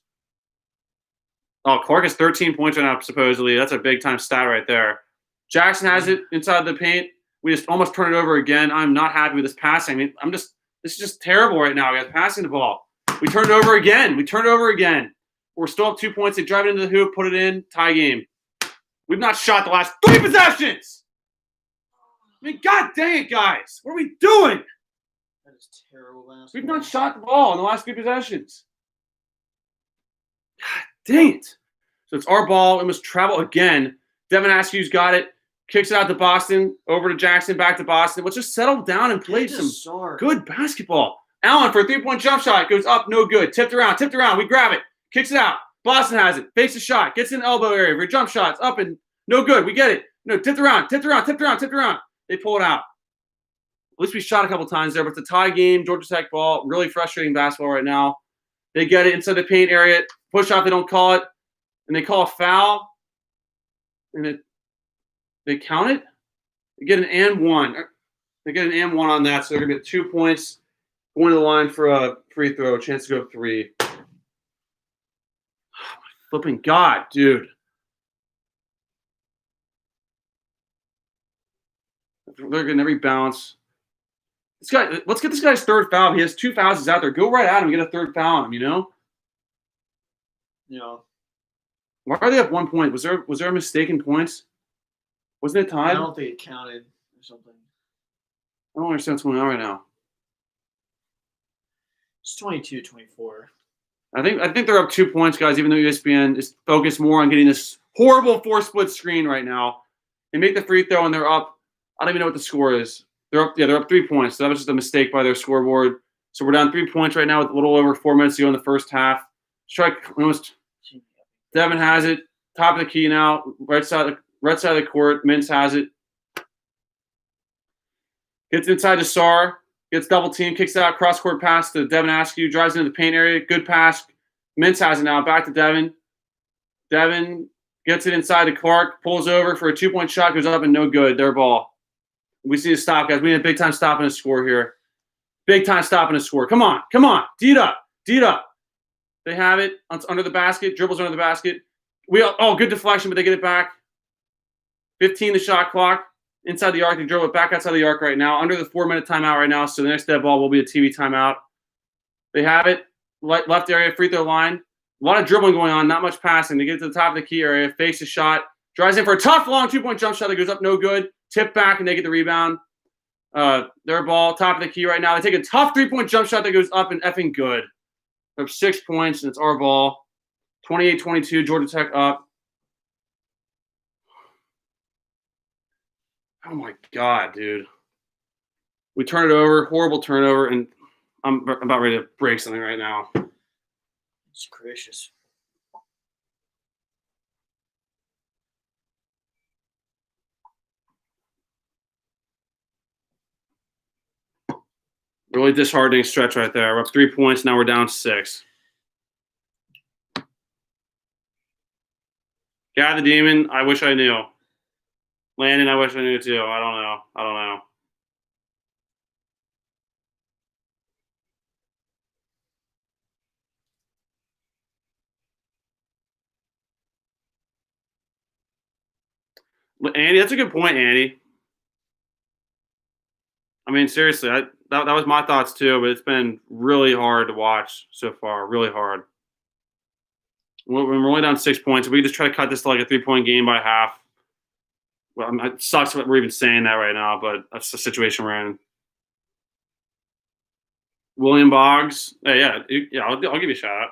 Oh, Clark has 13 points right now, supposedly. That's a big-time stat right there. Jackson has it inside the paint. We just almost turn it over again. I'm not happy with this passing. I mean, this is just terrible right now, guys, passing the ball. We turned it over again. We're still up 2 points. They drive it into the hoop, put it in, tie game. We've not shot the last 3 possessions. I mean, God dang it, guys. What are we doing? That is terrible basketball. We've not shot the ball in the last 3 possessions. God dang it. So it's our ball. We must travel again. Devin Askew's got it. Kicks it out to Boston, over to Jackson, back to Boston. Let's just settle down and play some good basketball. Allen for a 3-point jump shot. Goes up, no good. Tipped around. We grab it. Kicks it out. Boston has it. Fakes a shot. Gets in the elbow area for jump shots. Up and no good. We get it. No, tipped around. They pull it out. least we shot a couple times there, but it's a tie game. Georgia Tech ball, really frustrating basketball right now. They get it inside the paint area, push off, they don't call it, and they call a foul, and they count it. They get an and one. They get an and one on that, so they're gonna get 2 points. Going to the line for a free throw, chance to go 3. Oh, my flipping God, dude. They're getting every bounce. This guy, let's get this guy's third foul. He has 2 fouls. He's out there. Go right at him. Get a third foul on him. Yeah. Why are they up 1 point? Was there a mistake in points? Wasn't it tied? I don't think it counted or something. I don't understand what's going on right now. It's 22-24. I think they're up 2 points, guys. Even though ESPN is focused more on getting this horrible 4-split screen right now. They make the free throw and they're up. I don't even know what the score is. They're up 3 points. So that was just a mistake by their scoreboard. So we're down 3 points right now with a little over 4 minutes to go in the first half. Strike almost. Devin has it. Top of the key now. Right side of the court. Mintz has it. Gets inside to Sarr. Gets double team. Kicks out. Cross court pass to Devin Askew. Drives into the paint area. Good pass. Mintz has it now. Back to Devin. Devin gets it inside to Clark. Pulls over for a 2-point shot. Goes up and no good. Their ball. We see a stop, guys. We need a big time stop and a score here. Big time stop and a score. Come on. Come on. D it up. D it up. They have it under the basket. Dribbles under the basket. Good deflection, but they get it back. 15 the shot clock. Inside the arc. They dribble it back outside the arc right now. Under the 4-minute timeout right now. So the next dead ball will be a TV timeout. They have it. Left area, free throw line. A lot of dribbling going on. Not much passing. They get to the top of the key area. Fakes a shot. Drives in for a tough, long 2-point jump shot that goes up no good. Tip back, and they get the rebound. Their ball, top of the key right now. They take a tough 3-point jump shot that goes up and effing good. They're 6 points, and it's our ball. 28-22, Georgia Tech up. Oh, my God, dude. We turn it over. Horrible turnover, and I'm about ready to break something right now. It's gracious. Really disheartening stretch right there. We're up 3 points. Now we're down 6. Guy the Demon, I wish I knew. Landon, I wish I knew too. I don't know. Andy, that's a good point, Andy. I mean, seriously, that was my thoughts too, but it's been really hard to watch so far. Really hard. We're only down 6 points. We just try to cut this to like a 3-point game by half. Well, it sucks that we're even saying that right now, but that's the situation we're in. William Boggs. Hey, yeah, I'll give you a shout out.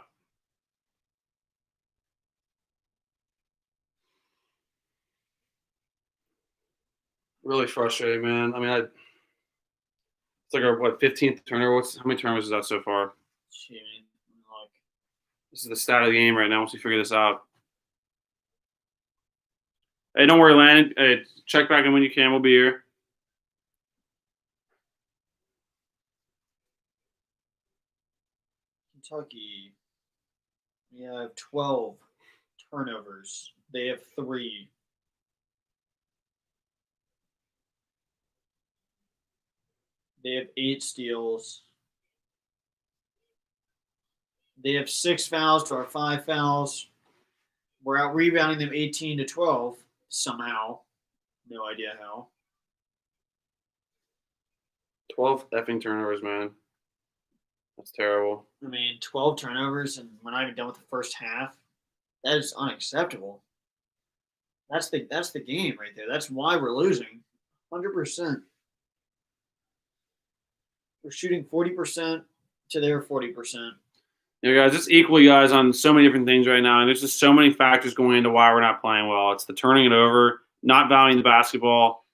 Really frustrating, man. I mean, it's like our 15th turnover. How many turnovers is that so far? This is the stat of the game right now. Once we figure this out. Hey, don't worry, Landon. Hey, check back in when you can. We'll be here. Kentucky. We have 12 turnovers. They have 3. They have 8 steals. They have 6 fouls to our 5 fouls. We're out rebounding them 18-12 somehow. No idea how. 12 effing turnovers, man. That's terrible. I mean, 12 turnovers and we're not even done with the first half. That is unacceptable. That's the game right there. That's why we're losing. 100%. We're shooting 40% to their 40%. Guys, it's equally, guys, on so many different things right now. And there's just so many factors going into why we're not playing well. It's the turning it over, not valuing the basketball,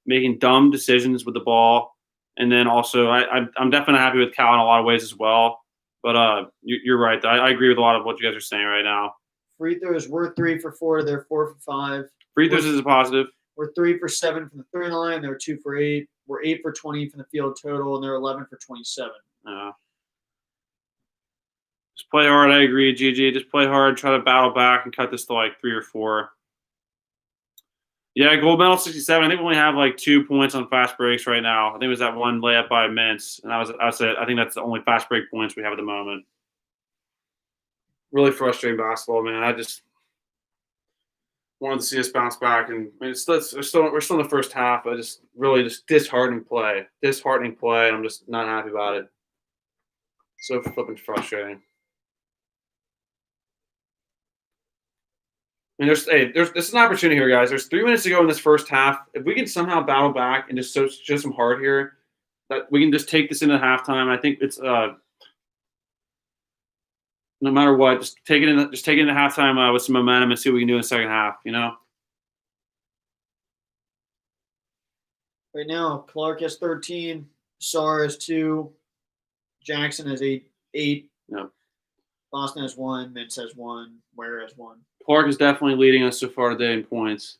making dumb decisions with the ball. And then also, I'm definitely happy with Cal in a lot of ways as well. But you're right. I agree with a lot of what you guys are saying right now. Free throws, we're 3 for 4. They're 4 for 5. Free throws is a positive. We're 3 for 7 from the 3 line. They're 2 for 8. We're 8 for 20 from the field total, and they're 11 for 27. Just play hard. I agree, GG. Just play hard. Try to battle back and cut this to like 3 or 4. Yeah, gold medal 67. I think we only have like 2 points on fast breaks right now. I think it was that one layup by Mintz, and I said I think that's the only fast break points we have at the moment. Really frustrating basketball, man. I just wanted to see us bounce back, and I mean, we're still in the first half. I just really disheartening play, and I'm just not happy about it. So flipping frustrating. I mean, this is an opportunity here, guys. There's 3 minutes to go in this first half. If we can somehow battle back and just show some heart here, that we can just take this into halftime. I think it's no matter what, just take it into halftime with some momentum and see what we can do in the second half. You know. Right now, Clark has 13, Sarr has 2, Jackson has 8. Yeah. Boston has 1, Mintz has 1, Ware has 1. Clark is definitely leading us so far today in points.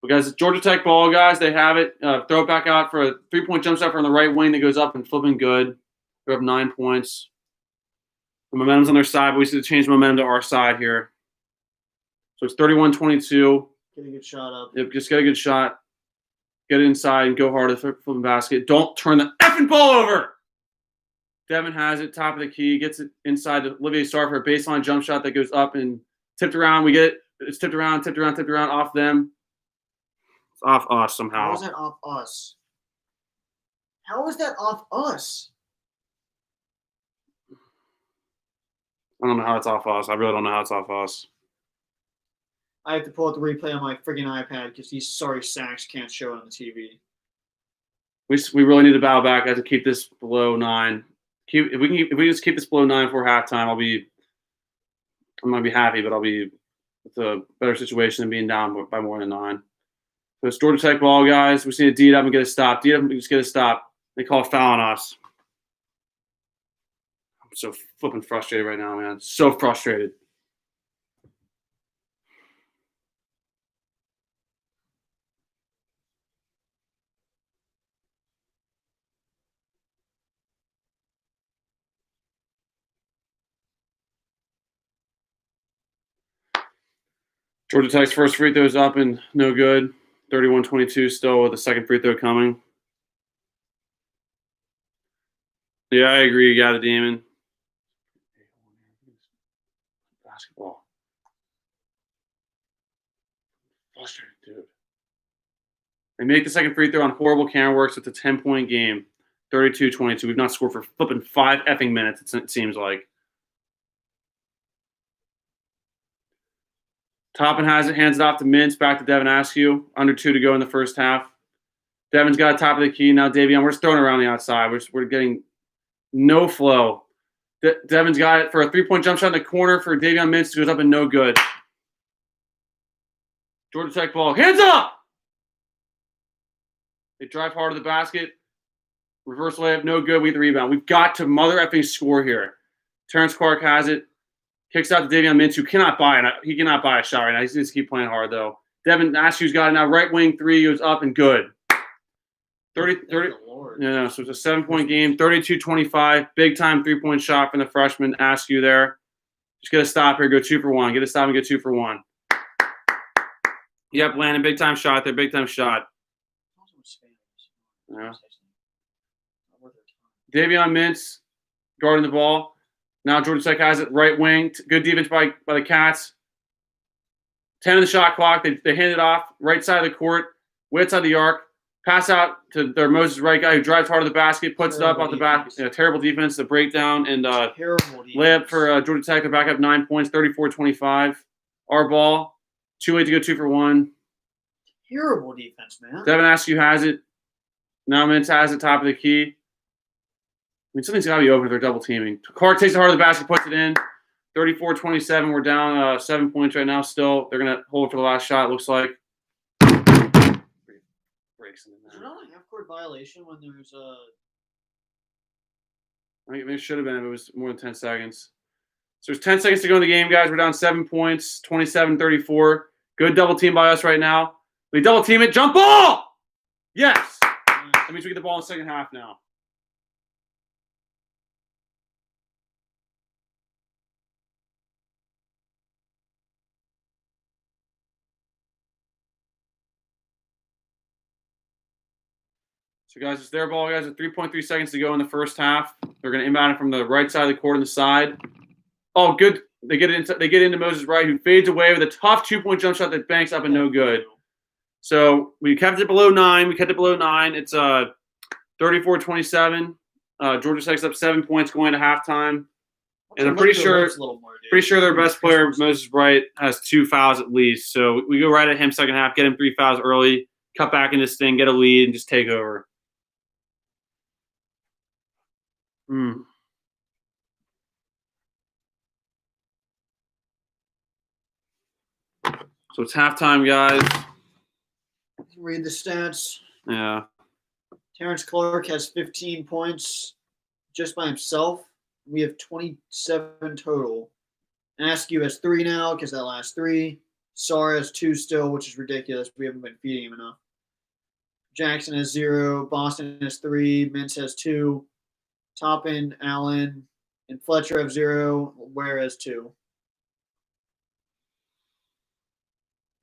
But guys, Georgia Tech ball, guys, they have it. Throw it back out for a 3-point jump shot from the right wing that goes up and flipping good. They're up 9 points. The momentum's on their side, but we need to change momentum to our side here. So it's 31-22. Get a good shot up. Yep, just get a good shot. Get it inside and go hard at the flipping basket. Don't turn the effing ball over. Devin has it, top of the key, gets it inside to Olivier Sarr for a baseline jump shot that goes up and tipped around. We get it. It's tipped around off them. It's off us somehow. How is that off us? How is that off us? I don't know how it's off us. I really don't know how it's off us. I have to pull out the replay on my friggin' iPad because these sorry sacks can't show it on the TV. We really need to battle back. I have to keep this below 9. If we just keep this below 9 before halftime, I'm gonna be happy, but I'll be with a better situation than being down by more than 9. So it's Georgia Tech ball, guys. We just need to D up and get a stop. D up and just get a stop. They call a foul on us. I'm so flipping frustrated right now, man. So frustrated. Georgia Tech's first free throw is up and no good. 31-22 still with the second free throw coming. Yeah, I agree. You got it, Demon. Basketball. Frustrating, dude. They make the second free throw on horrible camera work, so it's a 10-point game. 32-22. We've not scored for flipping 5 effing minutes, it seems like. Toppin has it, hands it off to Mintz, back to Devin Askew. Under 2 to go in the first half. Devin's got top of the key. Now Davion, we're just throwing it around the outside. We're getting no flow. Devin's got it for a 3-point jump shot in the corner for Davion Mintz. Goes up and no good. Georgia Tech ball. Hands up! They drive hard to the basket. Reverse layup, no good. We get the rebound. We've got to mother effing score here. Terrence Clark has it. Kicks out to Davion Mintz, who cannot buy it. He cannot buy a shot right now. He needs to keep playing hard, though. Devin Askew's got it now. Right wing 3 goes up and good. 30. Yeah, so it's a 7-point game. 32-25. Big time 3-point shot from the freshman Askew there. Just get a stop here. Go 2 for 1. Get a stop and get 2 for 1. Yep, Landon. Big time shot there. Big time shot. Yeah. Davion Mintz guarding the ball. Now Georgia Tech has it right wing. Good defense by the Cats. 10 in the shot clock. They hand it off. Right side of the court. Way outside the arc. Pass out to their Moses Wright guy who drives hard to the basket. Puts terrible it up off the back. Yeah, terrible defense. The breakdown. And layup for Georgia Tech. They're back up 9 points. 34-25. Our ball. 2-8 to go 2 for 1. Terrible defense, man. Devin Askew has it. Now Mintz has it. Top of the key. I mean, something's got to be open if they're double teaming. Clark takes it hard to the basket, puts it in. 34-27. We're down 7 points right now still. They're going to hold for the last shot, it looks like. Breaks in Is there not a half-court violation when there's a... I mean, it should have been if it was more than 10 seconds. So there's 10 seconds to go in the game, guys. We're down 7 points, 27-34. Good double team by us right now. We double team it. Jump ball! Yes! That means we get the ball in the second half now. So, guys, it's their ball, guys. With 3.3 seconds to go in the first half. They're going to inbound it from the right side of the court on the side. Oh, good. They get into Moses Wright, who fades away with a tough 2-point jump shot that banks up and no good. So we kept it below 9. It's 34-27. Georgia Tech's up 7 points going to halftime. And I'm pretty sure their best player, Moses Wright, has 2 fouls at least. So we go right at him second half, get him 3 fouls early, cut back in this thing, get a lead, and just take over. So it's halftime, guys. Read the stats. Yeah. Terrence Clark has 15 points just by himself. We have 27 total. Askew has 3 now because that last 3. Sarr has 2 still, which is ridiculous. We haven't been feeding him enough. Jackson has 0. Boston has 3. Mintz has 2. Toppin, Allen, and Fletcher have 0. Ware has 2.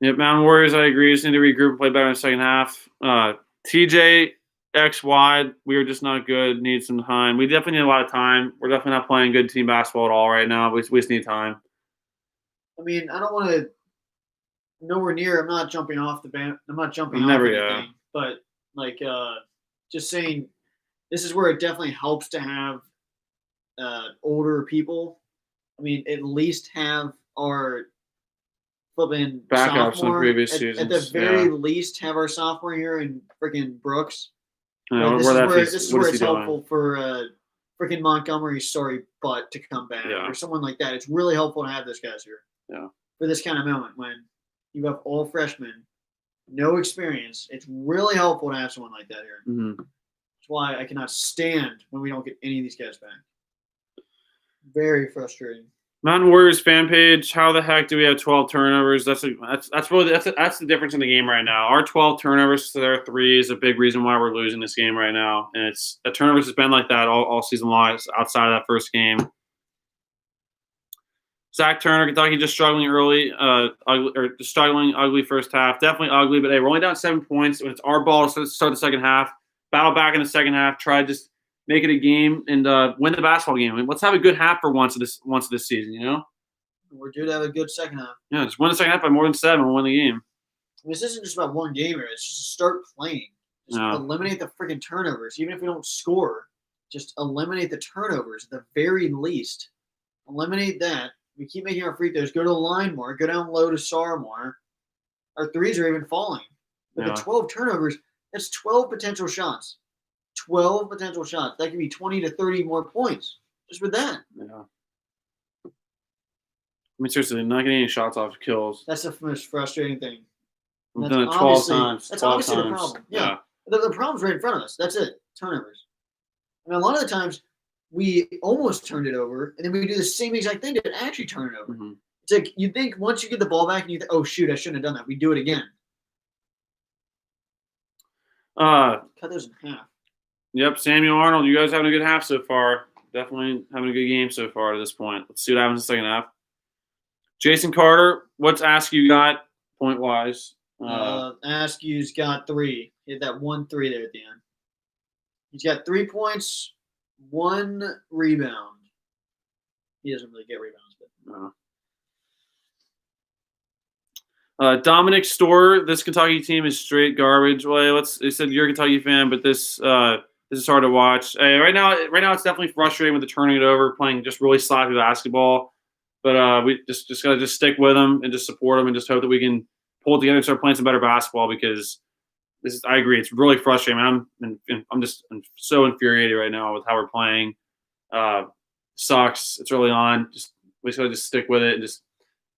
Yep, Mountain Warriors, I agree. Just need to regroup and play better in the second half. TJ, X wide, we are just not good. Need some time. We definitely need a lot of time. We're definitely not playing good team basketball at all right now. We just need time. I mean, I don't want to nowhere near. I'm not jumping off the band. I'm not jumping off anything. But like, just saying, this is where it definitely helps to have older people. I mean, at least have our flipping backups sophomore in previous seasons. At the very least, have our sophomore here in freaking Brooks. Yeah, this is where it's helpful for freaking Montgomery's sorry butt to come back or someone like that. It's really helpful to have those guys here. Yeah. For this kind of moment when you have all freshmen, no experience, it's really helpful to have someone like that here. Mm-hmm. That's why I cannot stand when we don't get any of these guys back. Very frustrating. Mountain Warriors fan page. How the heck do we have 12 turnovers? That's the difference in the game right now. Our 12 turnovers to their 3 is a big reason why we're losing this game right now. And it's the turnovers has been like that all season long outside of that first game. Zach Turner, Kentucky just struggling early, struggling ugly first half. Definitely ugly, but hey, we're only down 7 points. It's our ball to start the second half. Battle back in the second half. Try to just make it a game and win the basketball game. I mean, let's have a good half for once of this season, you know? We're due to have a good second half. Yeah, just win the second half by more than 7. We'll win the game. I mean, this isn't just about one game here. It's just to start playing. Just eliminate the freaking turnovers. Even if we don't score, just eliminate the turnovers at the very least. Eliminate that. We keep making our free throws. Go to the line more. Go down low to Sarr more. Our threes are even falling. But the 12 turnovers, that's 12 potential shots. 12 potential shots. That could be 20 to 30 more points just with that. Yeah. I mean, seriously, not getting any shots off kills. That's the most frustrating thing. We've done it 12 times. That's obviously the problem. Yeah. The problem's right in front of us. That's it. Turnovers. I mean, a lot of the times we almost turned it over, and then we do the same exact thing to actually turn it over. Mm-hmm. It's like you think once you get the ball back and you think, oh, shoot, I shouldn't have done that. We do it again. Cut those in half. Yep, Samuel Arnold, you guys having a good half so far. Definitely having a good game so far to this point. Let's see what happens in the second half. Jason Carter, what's Askew got point-wise? Askew's got 3. He had that 1-3 there at the end. He's got 3 points, 1 rebound. He doesn't really get rebounds, but no. Dominic Storer, this Kentucky team is straight garbage. Well, they said you're a Kentucky fan, but this is hard to watch. Right now it's definitely frustrating with the turning it over, playing just really sloppy basketball. But we just gotta stick with them and just support them and just hope that we can pull it together and start playing some better basketball because I agree, it's really frustrating. I'm so infuriated right now with how we're playing. Sucks. It's early on. We just gotta stick with it and just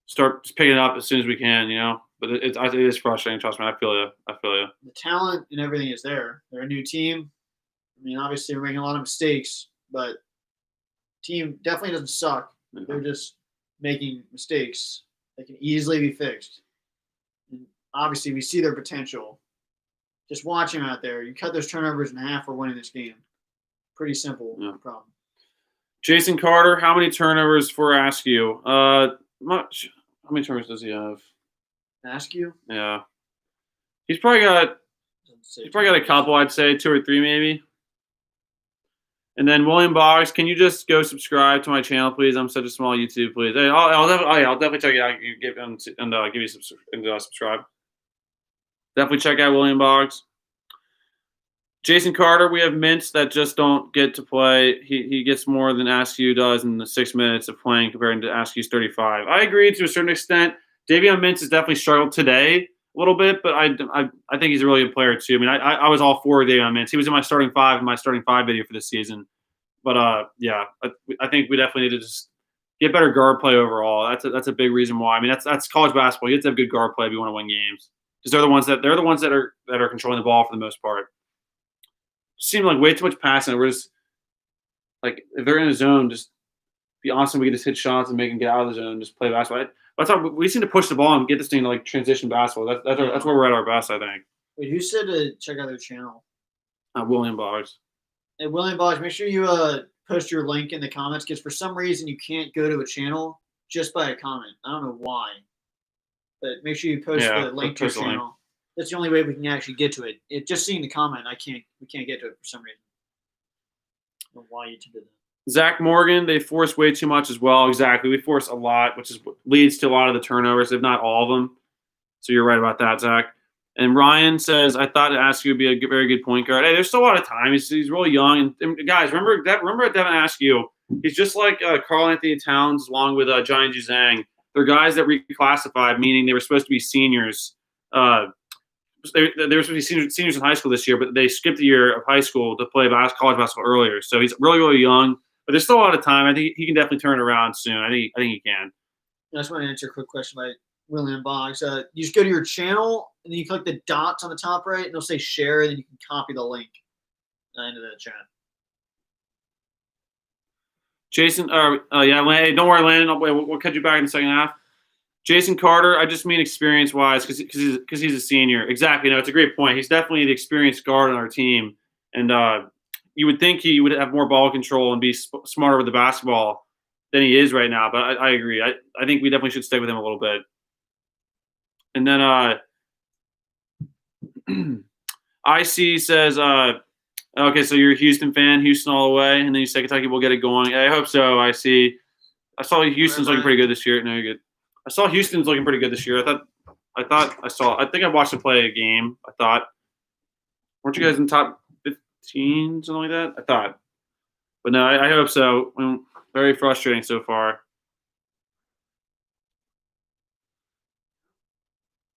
start picking it up as soon as we can, you know. But it is frustrating. Trust me, I feel you. The talent and everything is there. They're a new team. I mean, obviously, we're making a lot of mistakes, but team definitely doesn't suck. Mm-hmm. They're just making mistakes that can easily be fixed. And obviously we see their potential. Just watching out there, you cut those turnovers in half, we're winning this game. Pretty simple problem. Jason Carter, how many turnovers for Askew? Much. How many turnovers does he have? Askew? Yeah, he's probably got a couple. I'd say 2 or 3 maybe. And then William Boggs, can you just go subscribe to my channel, please? I'm such a small YouTube, please. Hey, I'll definitely check it out and give you subscribe. Definitely check out William Boggs. Jason Carter, we have mints that just don't get to play. He gets more than Askew does in the 6 minutes of playing compared to Askew's 35. I agree to a certain extent. Davion Mintz has definitely struggled today a little bit, but I think he's a really good player too. I mean, I was all for Davion Mintz. He was in my starting five video for this season. But yeah, I think we definitely need to just get better guard play overall. That's a big reason why. I mean, that's college basketball. You have to have good guard play if you want to win games, because they're the ones that are controlling the ball for the most part. It seemed like way too much passing. We're just like, if they're in a zone, just be awesome. We can just hit shots and make them get out of the zone, just play basketball. That's how we seem to push the ball and get this thing to like transition basketball. That's where we're at our best, I think. Wait, who said to check out their channel? William Boggs. Hey, William Boggs, make sure you post your link in the comments, because for some reason you can't go to a channel just by a comment. I don't know why, but make sure you post the link to your channel. That's the only way we can actually get to it. Just seeing the comment, we can't get to it for some reason. I don't know why you did that. Zach Morgan, they force way too much as well. Exactly. We force a lot, which is what leads to a lot of the turnovers, if not all of them. So you're right about that, Zach. And Ryan says, I thought Askew would be a very good point guard. Hey, there's still a lot of time. He's really young. And guys, remember Devin Askew. He's just like Karl Anthony Towns along with Johnny Juzang. They're guys that reclassified, meaning they were supposed to be seniors. They were supposed to be seniors in high school this year, but they skipped a year of high school to play college basketball earlier. So he's really, really young. But there's still a lot of time. I think he can definitely turn it around soon. I think he can. I just want to answer a quick question by William Boggs. You just go to your channel, and then you click the dots on the top right, and it'll say share, and then you can copy the link into the chat. Jason, hey, don't worry, Landon. We'll catch you back in the second half. Jason Carter, I just mean experience-wise because he's a senior. Exactly. No, it's a great point. He's definitely the experienced guard on our team. And you would think he would have more ball control and be smarter with the basketball than he is right now. But I agree. I think we definitely should stay with him a little bit. And then IC says, okay, so you're a Houston fan, Houston all the way. And then you say Kentucky will get it going. I hope so, IC. I saw Houston's looking pretty good this year. No, you're good. I saw Houston's looking pretty good this year. I think I watched them play a game. I thought, weren't you guys in top 15, something like that? I thought. But no, I hope so. Very frustrating so far.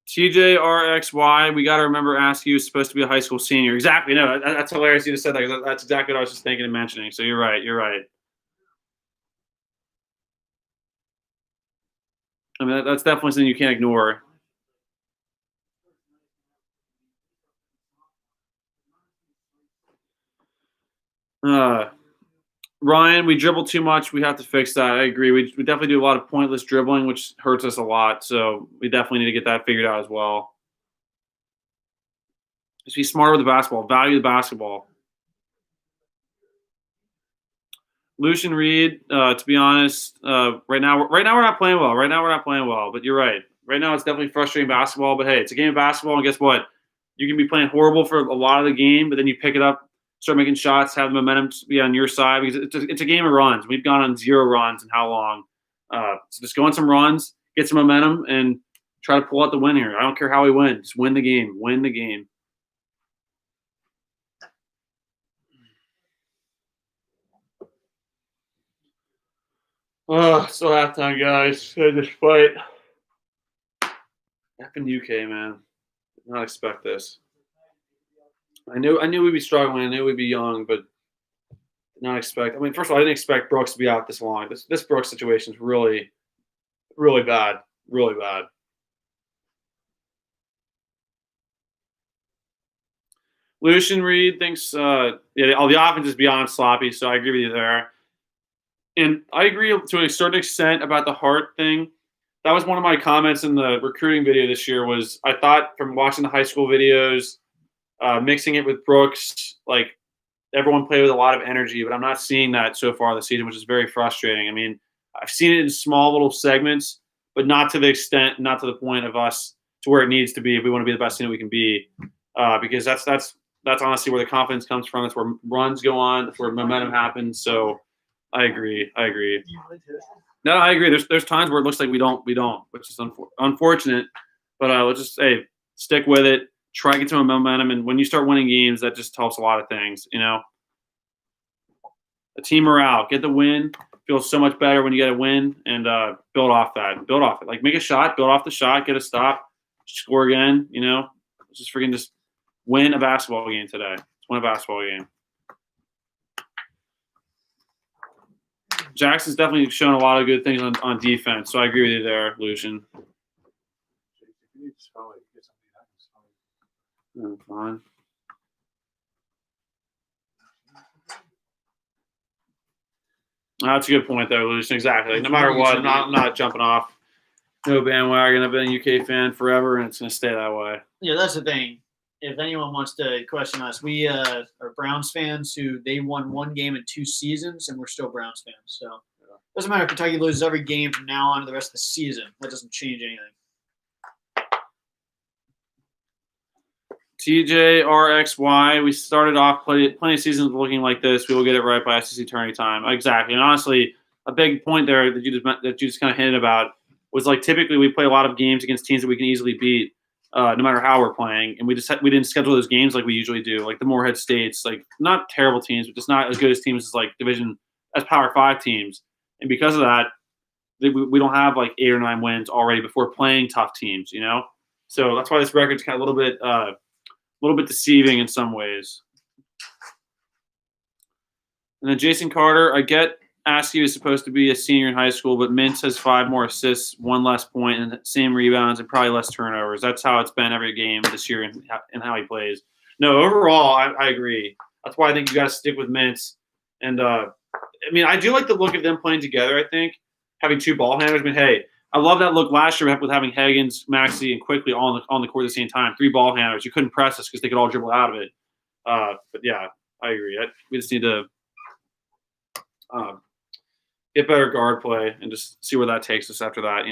TJRXY, we got to remember Askew is supposed to be a high school senior. Exactly. No, that's hilarious you just said that, because that's exactly what I was just thinking and mentioning. So you're right. I mean, that's definitely something you can't ignore. Ryan, we dribble too much. We have to fix that. I agree. We definitely do a lot of pointless dribbling, which hurts us a lot. So we definitely need to get that figured out as well. Just be smarter with the basketball. Value the basketball. Lucian Reed, to be honest, right now we're not playing well. But you're right. Right now it's definitely frustrating basketball. But hey, it's a game of basketball, and guess what? You can be playing horrible for a lot of the game, but then you pick it up, start making shots, have the momentum be on your side, because it's a game of runs. We've gone on 0 runs in how long? So just go on some runs, get some momentum, and try to pull out the win here. I don't care how we win. Just win the game. Win the game. Oh, still halftime, guys. This fight. Effing UK, man. Did not expect this. I knew we'd be struggling. I knew we'd be young, but did not expect. I mean, first of all, I didn't expect Brooks to be out this long. This Brooks situation is really, really bad. Really bad. Lucian Reed thinks, all the offense is beyond sloppy, so I agree with you there. And I agree to a certain extent about the Hart thing. that was one of my comments in the recruiting video this year. Was I thought from watching the high school videos, mixing it with Brooks, like everyone played with a lot of energy, but I'm not seeing that so far this season, which is very frustrating. I mean, I've seen it in small little segments, but not to the extent, not to the point of us to where it needs to be if we want to be the best team that we can be. Because that's honestly where the confidence comes from. That's where runs go on. That's where momentum happens. So I agree. No, I agree. There's times where it looks like we don't, which is unfortunate. But let's just stick with it. Try to get some momentum, and when you start winning games, that just helps a lot of things. The team morale, get the win. Feels so much better when you get a win, and build off that. Build off it. Like make a shot, build off the shot, get a stop, score again. Just freaking just win a basketball game today. Let's win a basketball game. Jackson's definitely shown a lot of good things on defense, so I agree with you there, Lucian. Fine. That's a good point, though, Lucian. Exactly. Like, no matter what, I'm not jumping off. No bandwagon. I've been a UK fan forever, and it's going to stay that way. Yeah, that's the thing. If anyone wants to question us, we are Browns fans who they won one game in 2 seasons, and we're still Browns fans. So it doesn't matter if Kentucky loses every game from now on to the rest of the season. That doesn't change anything. TJRXY, we started off plenty of seasons looking like this. We will get it right by SEC tourney time. Exactly. And honestly, a big point there that you just kind of hinted about was like typically we play a lot of games against teams that we can easily beat no matter how we're playing. And we didn't schedule those games like we usually do, like the Morehead States, like not terrible teams, but just not as good as teams as like as Power 5 teams. And because of that, we don't have like 8 or 9 wins already before playing tough teams, So that's why this record's kind of a little bit deceiving in some ways. And then Jason Carter, I get Askew is supposed to be a senior in high school, but Mintz has 5 more assists, 1 less point, and same rebounds, and probably less turnovers. That's how it's been every game this year and how he plays. No, overall, I agree. That's why I think you got to stick with Mintz. And, I do like the look of them playing together, I think, having 2 ball handlers. Hey, I love that look last year with having Higgins, Maxey, and Quickly all on the court at the same time. 3 ball handlers. You couldn't press us because they could all dribble out of it. But, yeah, I agree. We just need to get better guard play and just see where that takes us after that,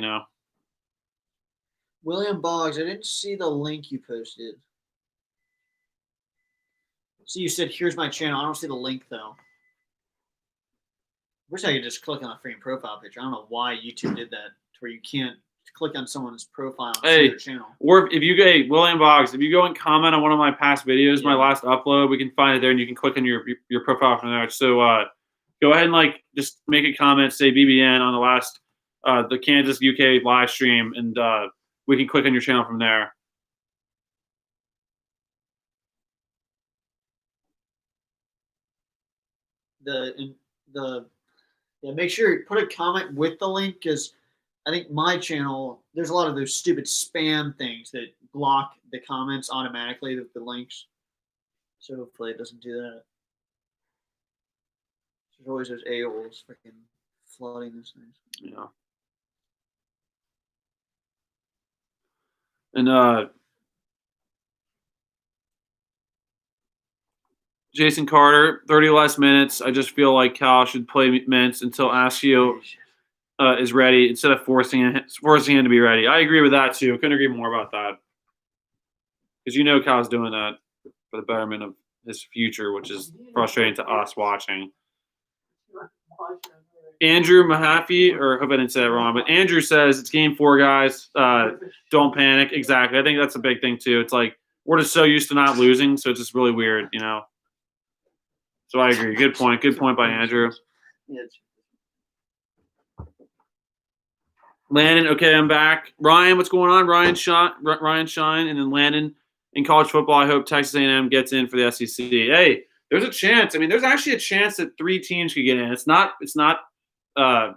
William Boggs, I didn't see the link you posted. So you said, here's my channel. I don't see the link, though. I wish I could just click on a freaking profile picture. I don't know why YouTube did that, to where you can't click on someone's profile and see their channel. Or if you William Boggs, if you go and comment on one of my past videos, my last upload, we can find it there, and you can click on your profile from there. So go ahead and just make a comment, say BBN on the last the Kansas UK live stream, and we can click on your channel from there. Make sure you put a comment with the link, because I think my channel, there's a lot of those stupid spam things that block the comments automatically with the links. So hopefully it doesn't do that. There's always those a-holes freaking flooding those things. Yeah. And Jason Carter, 30 less minutes. I just feel like Cal should play Mintz until Askew is ready instead of forcing him to be ready. I agree with that too. Couldn't agree more about that. Because Cal's doing that for the betterment of his future, which is frustrating to us watching. Andrew Mahaffey, or I hope I didn't say that wrong, but Andrew says it's game 4, guys. Don't panic. Exactly. I think that's a big thing too. It's like we're just so used to not losing, so it's just really weird, So I agree. Good point. Good point by Andrew. Landon, okay, I'm back. Ryan, what's going on? Ryan Shine, and then Landon in college football. I hope Texas A&M gets in for the SEC. Hey, there's a chance. There's actually a chance that 3 teams could get in. It's not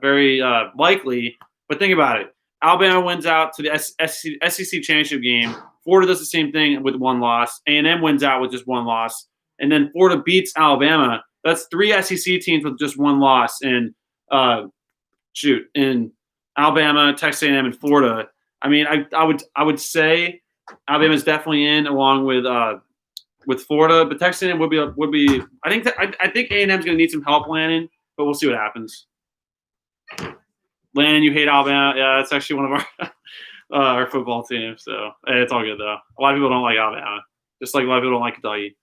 very likely, but think about it. Alabama wins out to the SEC championship game. Florida does the same thing with 1 loss. A&M wins out with just 1 loss. And then Florida beats Alabama. That's 3 SEC teams with just 1 loss. And Alabama, Texas A&M, and Florida. I mean, I would say Alabama's definitely in along with Florida, but Texas A&M would be. I think A&M's going to need some help, Landon, but we'll see what happens. Landon, you hate Alabama? Yeah, that's actually one of our football teams. So hey, it's all good though. A lot of people don't like Alabama, just like a lot of people don't like Kentucky.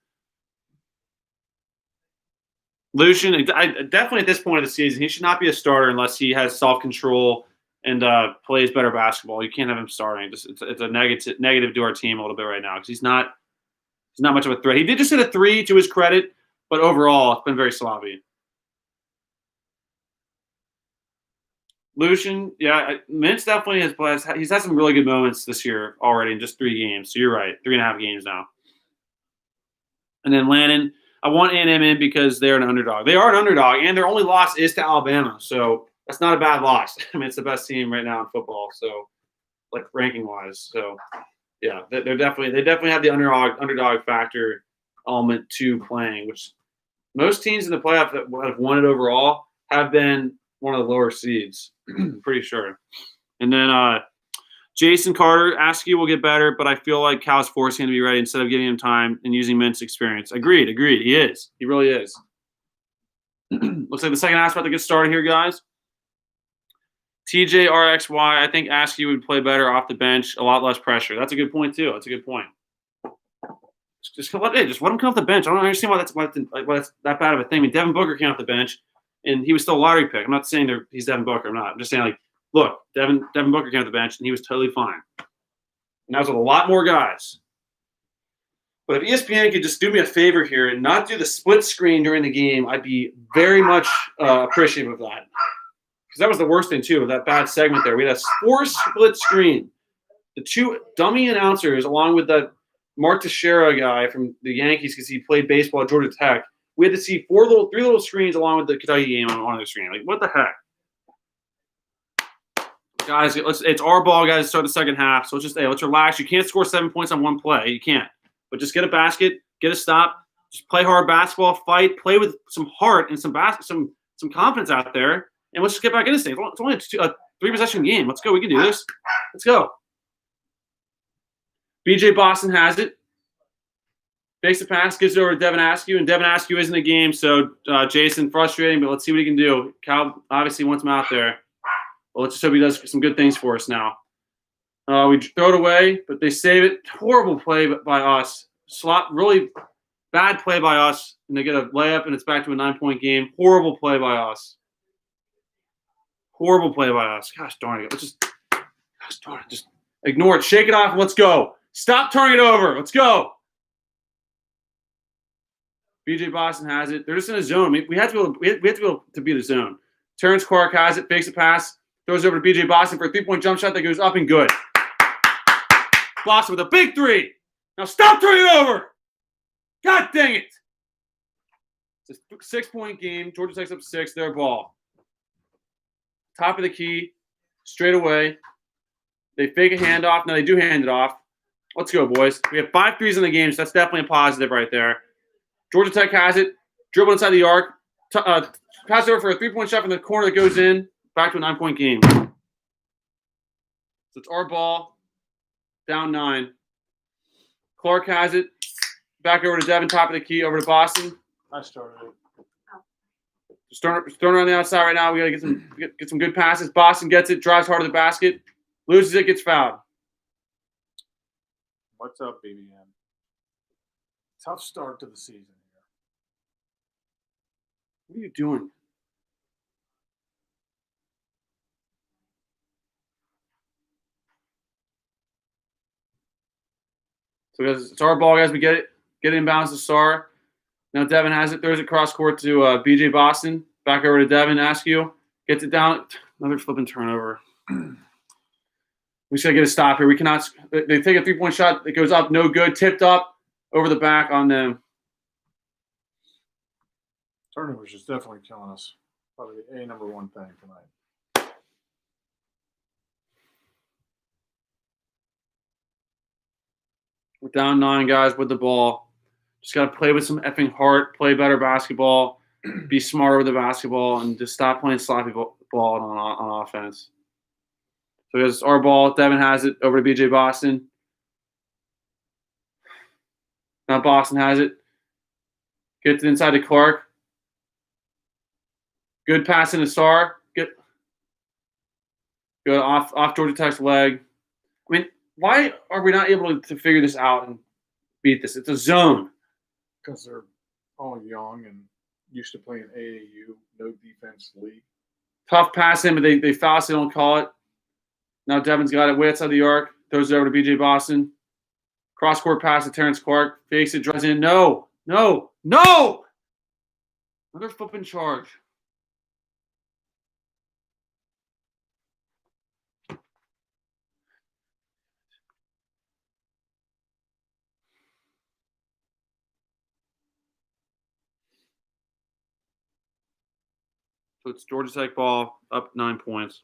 Lucian, definitely at this point of the season, he should not be a starter unless he has self-control and plays better basketball. You can't have him starting. It's a negative to our team a little bit right now because he's not much of a threat. He did just hit a 3 to his credit, but overall, it's been very sloppy. Lucian, yeah, Mintz definitely he's had some really good moments this year already in just 3 games. So you're right, 3.5 games now. And then Landon, I want A&M in because they're an underdog. They are an underdog, and their only loss is to Alabama. So that's not a bad loss. I mean, it's the best team right now in football. So, like ranking wise. So, yeah, they definitely have the underdog factor element to playing, which most teams in the playoff that have won it overall have been one of the lower seeds. Pretty sure. And then Jason Carter, Askew will get better, but I feel like Cal's forcing him to be ready instead of giving him time and using Mint's experience. Agreed. He is. He really is. Looks like the second half's about to get started here, guys. TJRXY, I think Askew would play better off the bench, a lot less pressure. That's a good point, too. That's a good point. Just let him come off the bench. I don't understand why that's that bad of a thing. I mean, Devin Booker came off the bench, and he was still a lottery pick. I'm not saying he's Devin Booker. I'm not. I'm just saying, like, look, Devin Booker came off the bench, and he was totally fine. And that was with a lot more guys. But if ESPN could just do me a favor here and not do the split screen during the game, I'd be very much appreciative of that. Because that was the worst thing, too, of that bad segment there. We had a forced split screen. The 2 dummy announcers, along with that Mark Teixeira guy from the Yankees because he played baseball at Georgia Tech, we had to see 3 little screens along with the Kentucky game on one of the screen. Like, what the heck? Guys, it's our ball, guys, to start the second half. So let's relax. You can't score 7 points on one play. You can't. But just get a basket, get a stop, just play hard basketball, fight, play with some heart and some confidence out there, and let's just get back in this thing. It's only a 3-possession game. Let's go. We can do this. Let's go. BJ Boston has it. Fakes the pass, gives it over to Devin Askew, and Devin Askew is in the game. So Jason, frustrating, but let's see what he can do. Cal obviously wants him out there. Well, let's just hope he does some good things for us now. We throw it away, but they save it. Horrible play by us. Really bad play by us, and they get a layup, and it's back to a 9-point game. Horrible play by us. Gosh darn it. Just ignore it. Shake it off, and let's go. Stop turning it over. Let's go. BJ Boston has it. They're just in a zone. We have to be able to beat a zone. Terrence Clark has it, fakes a pass, throws over to BJ Boston for a 3-point jump shot that goes up and good. Boston with a big 3. Now stop turning it over. God dang it. It's a 6-point game. Georgia takes up 6. Their ball. Top of the key. Straight away. They fake a handoff. Now they do hand it off. Let's go, boys. We have 5 threes in the game, so that's definitely a positive right there. Georgia Tech has it. Dribble inside the arc. Pass over for a 3-point shot from the corner that goes in. Back to a 9-point game. So it's our ball. Down 9. Clark has it. Back over to Devin, top of the key, over to Boston. I started it. Just throwing around the outside right now. We got to get some good passes. Boston gets it, drives hard to the basket, loses it, gets fouled. What's up, BBM? Tough start to the season here. What are you doing? So guys, it's our ball, guys. We get it inbounds to Sarr. Now Devin has it, throws it cross court to BJ Boston. Back over to Devin Askew. Gets it down. Another flipping turnover. We just got to get a stop here. We cannot – they take a 3-point shot that goes up, no good, tipped up over the back on them. Turnovers is definitely killing us. Probably the number one thing tonight. We're down 9 guys with the ball. Just got to play with some effing heart, play better basketball, be smarter with the basketball, and just stop playing sloppy ball on offense. So it's our ball. Devin has it over to BJ Boston. Now Boston has it. Gets it inside to Clark. Good pass into Sarr. Good off Georgia Tech's leg. I mean, why are we not able to figure this out and beat this? It's a zone. Because they're all young and used to playing AAU, no defense league. Tough pass in, but they foul, so they don't call it. Now Devin's got it way outside the arc. Throws it over to BJ Boston. Cross-court pass to Terrence Clark. Fakes it, drives in. No! Another flipping charge. So it's Georgia Tech ball, up 9 points.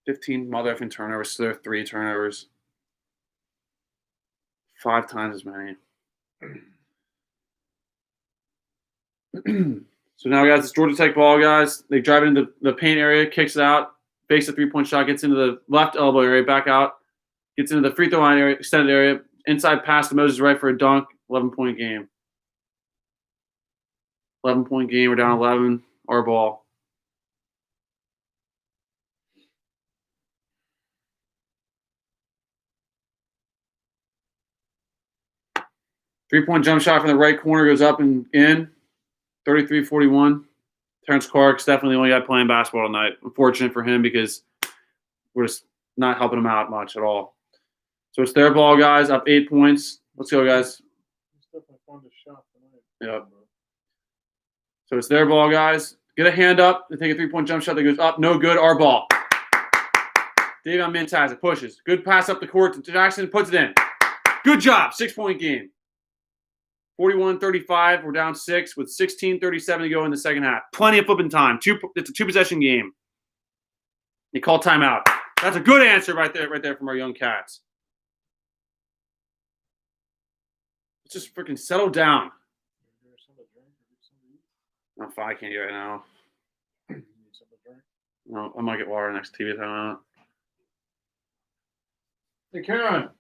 $15 motherfucking turnovers, so there are 3 turnovers. 5 times as many. So now, guys, it's Georgia Tech ball, guys. They drive it into the paint area, kicks it out, fakes a 3-point shot, gets into the left elbow area, back out, gets into the free throw line area, extended area, inside pass to Moses Wright for a dunk, 11-point game. 11-point game, we're down 11, our ball. Three-point jump shot from the right corner goes up and in, 33-41. Terrence Clark's definitely the only guy playing basketball tonight. Unfortunate for him because we're just not helping him out much at all. So it's their ball, guys, up 8 points. Let's go, guys. It's definitely fun to shot tonight. Yep. So it's their ball, guys. Get a hand up. They take a 3-point jump shot that goes up. No good. Our ball. Davion Mintz has it. Pushes. Good pass up the court to Jackson. Puts it in. Good job. 6-point game. 41-35. We're down 6 with 16:37 to go in the second half. Plenty of flipping time. It's a 2-possession game. They call timeout. That's a good answer right there from our young Cats. Let's just freaking settle down. I'm fine. I can't eat right now. No, I might get water next TV timeout. Hey, Karen.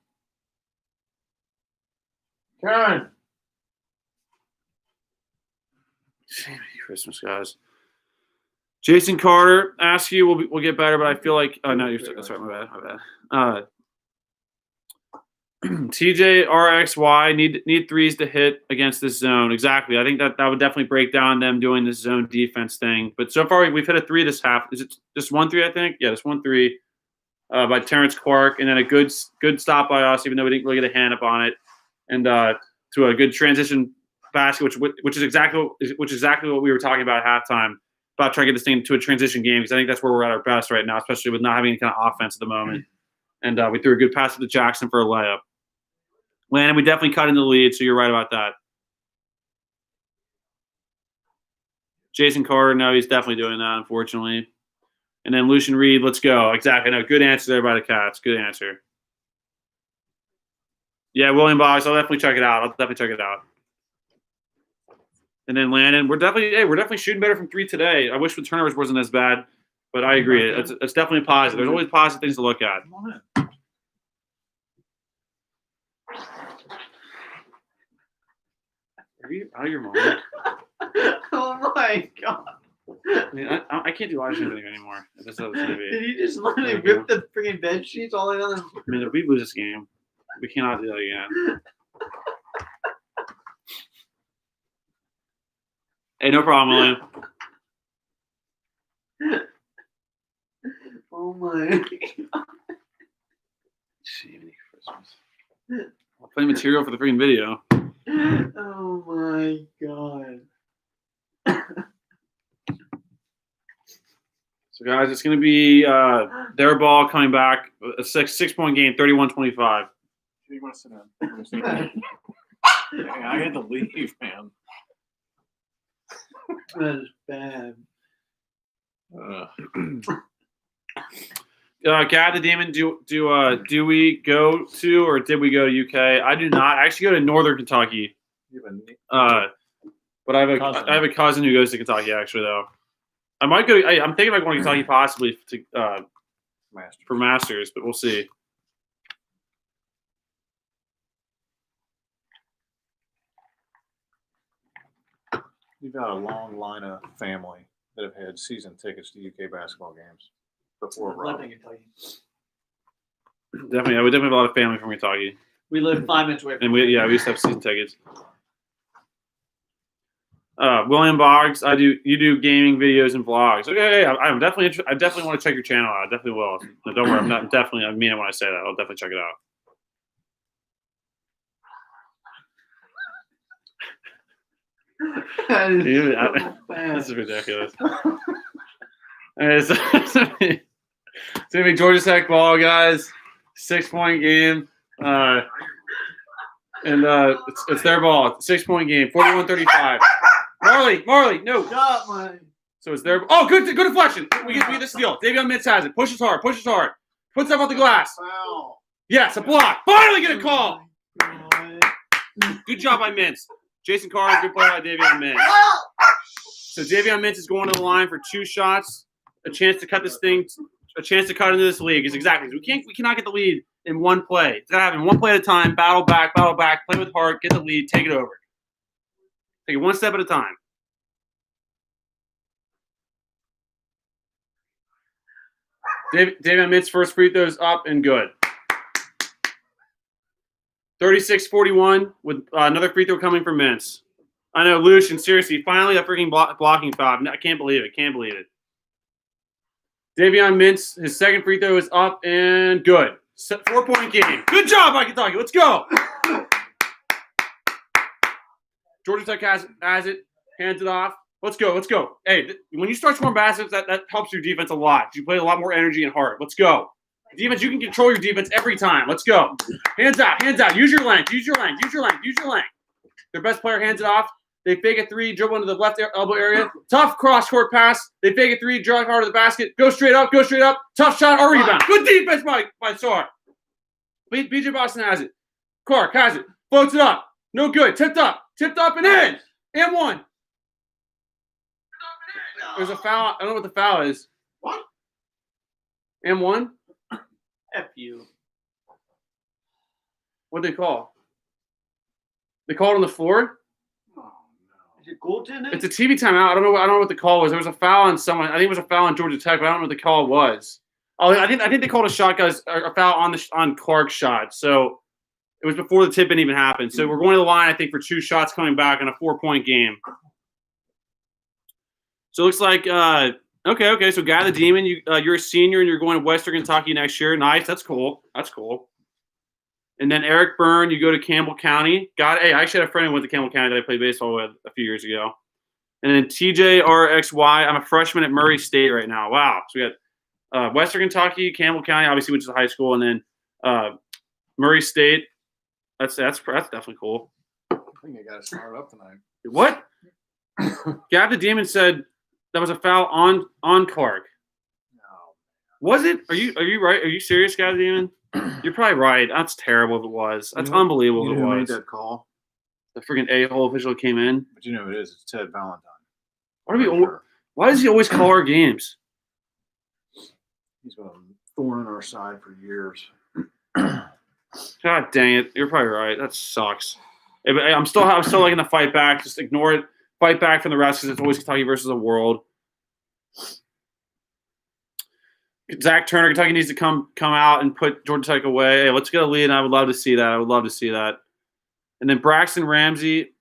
Karen. Christmas, guys. Jason Carter asks you, we'll get better, but I feel like no, you're still, sorry, my bad. TJRXY need threes to hit against this zone. Exactly. I think that would definitely break down them doing this zone defense thing. But so far we've hit a 3 this half. Is it just 1 3? I think. Yeah, just 1 3 by Terrence Clark, and then a good stop by us, even though we didn't really get a hand up on it, and to a good transition basket, which is exactly what we were talking about at halftime, about trying to get this thing to a transition game, because I think that's where we're at our best right now, especially with not having any kind of offense at the moment. And we threw a good pass to Jackson for a layup. Landon, we definitely cut into the lead, so you're right about that. Jason Carter, no, he's definitely doing that, unfortunately. And then Lucian Reed, let's go. Exactly. No, good answer there by the Cats. Good answer. Yeah, William Boggs, I'll definitely check it out. And then Landon, we're definitely shooting better from 3 today. I wish the turnovers wasn't as bad, but I agree. It's definitely positive. There's always positive things to look at. Come on in. Are you out of your mind? Oh my god! I mean, I can't do live streaming anymore. This is TV. Did you just literally rip the freaking bed sheets all the way down? I mean, if we lose this game, we cannot do that again. Hey, no problem, William. Oh my god! Christmas. I'll play material for the freaking video. Oh my god! So, guys, it's going to be their ball coming back. A 6-point game, 31-25. You want to sit down? Hey, I had to leave, man. That is bad. Gab the Demon, do we go to, or did we go to UK? I do not. I actually go to Northern Kentucky. But I have a cousin who goes to Kentucky actually though. I might go. I'm thinking about going to Kentucky possibly for Masters, but we'll see. You've got a long line of family that have had season tickets to UK basketball games before Rob. Definitely, we definitely have a lot of family from Kentucky. We live 5 minutes away from And we used to have season tickets. William Boggs, you do gaming videos and vlogs. Okay, I'm definitely I definitely want to check your channel out. I definitely will. No, don't worry, I mean it when I say that. I'll definitely check it out. This is ridiculous. It's gonna be Georgia Tech ball, guys. 6-point game. And it's their ball. 6-point game. 41-35. Marley, no. Stop, man. So it's their. Oh, good deflection. We get this deal. Davion Mintz has it. Pushes hard. Puts up on the glass. Foul. Yes, a block. Finally get a call. Good job by Mintz. Jason Carter, good play by Davion Mintz. So Davion Mintz is going to the line for 2 shots. A chance to cut this thing. A chance to cut into this league is exactly. We cannot get the lead in one play. It's gotta happen one play at a time. Battle back. Play with heart. Get the lead. Take it over. Take it one step at a time. Davion Mintz first free throw is up and good. 36-41 with another free throw coming from Mintz. I know, Lucian, seriously, finally a freaking blocking foul. I can't believe it. Davion Mintz, his second free throw is up and good. 4-point game. Good job by Kentucky. Let's go. Georgia Tech has it. Hands it off. Let's go. Hey, when you start scoring baskets, that helps your defense a lot. You play a lot more energy and heart. Let's go. Defense, you can control your defense every time. Let's go. Hands out. Use your length. Their best player hands it off. They fake a 3, dribble into the left elbow area. Tough cross-court pass. They fake a 3, drive hard to the basket. Go straight up. Tough shot or rebound. Good defense by Sarr. BJ Boston has it. Clark has it. Floats it up. No good. Tipped up and in. And one. There's a foul. I don't know what the foul is. What? And one. F you. What'd they call? They called on the floor? Oh, no. Is it goaltending? It's a TV timeout. I don't know what the call was. There was a foul on someone. I think it was a foul on Georgia Tech, but I don't know what the call was. Oh, I think they called a shot, guys, a foul on Clark's shot. So it was before the tip-in even happened. So we're going to the line, I think, for 2 shots coming back in a 4-point game. So it looks like okay. So Guy the Demon, you're a senior and you're going to Western Kentucky next year. Nice. That's cool. And then Eric Byrne, you go to Campbell County. I actually had a friend who went to Campbell County that I played baseball with a few years ago. And then TJRXY, I'm a freshman at Murray State right now. Wow. So we got Western Kentucky, Campbell County, obviously went to high school, and then Murray State. That's definitely cool. I think I got to start up tonight. What? Gab the Demon said that was a foul on Clark. No. Was it? Are you right? Are you serious, Gab the Demon? You're probably right. That's terrible if it was. That's unbelievable You if know it who made was. that call? The freaking a-hole official came in. But you know who it is. It's Ted Valentine. Why does he always call our games? He's been a thorn in our side for years. God dang it! You're probably right. That sucks. I'm still like in the fight back. Just ignore it. Fight back from the rest because it's always Kentucky versus the world. Zach Turner, Kentucky needs to come out and put Georgia Tech away. Hey, let's get a lead. I would love to see that. And then Braxton Ramsey,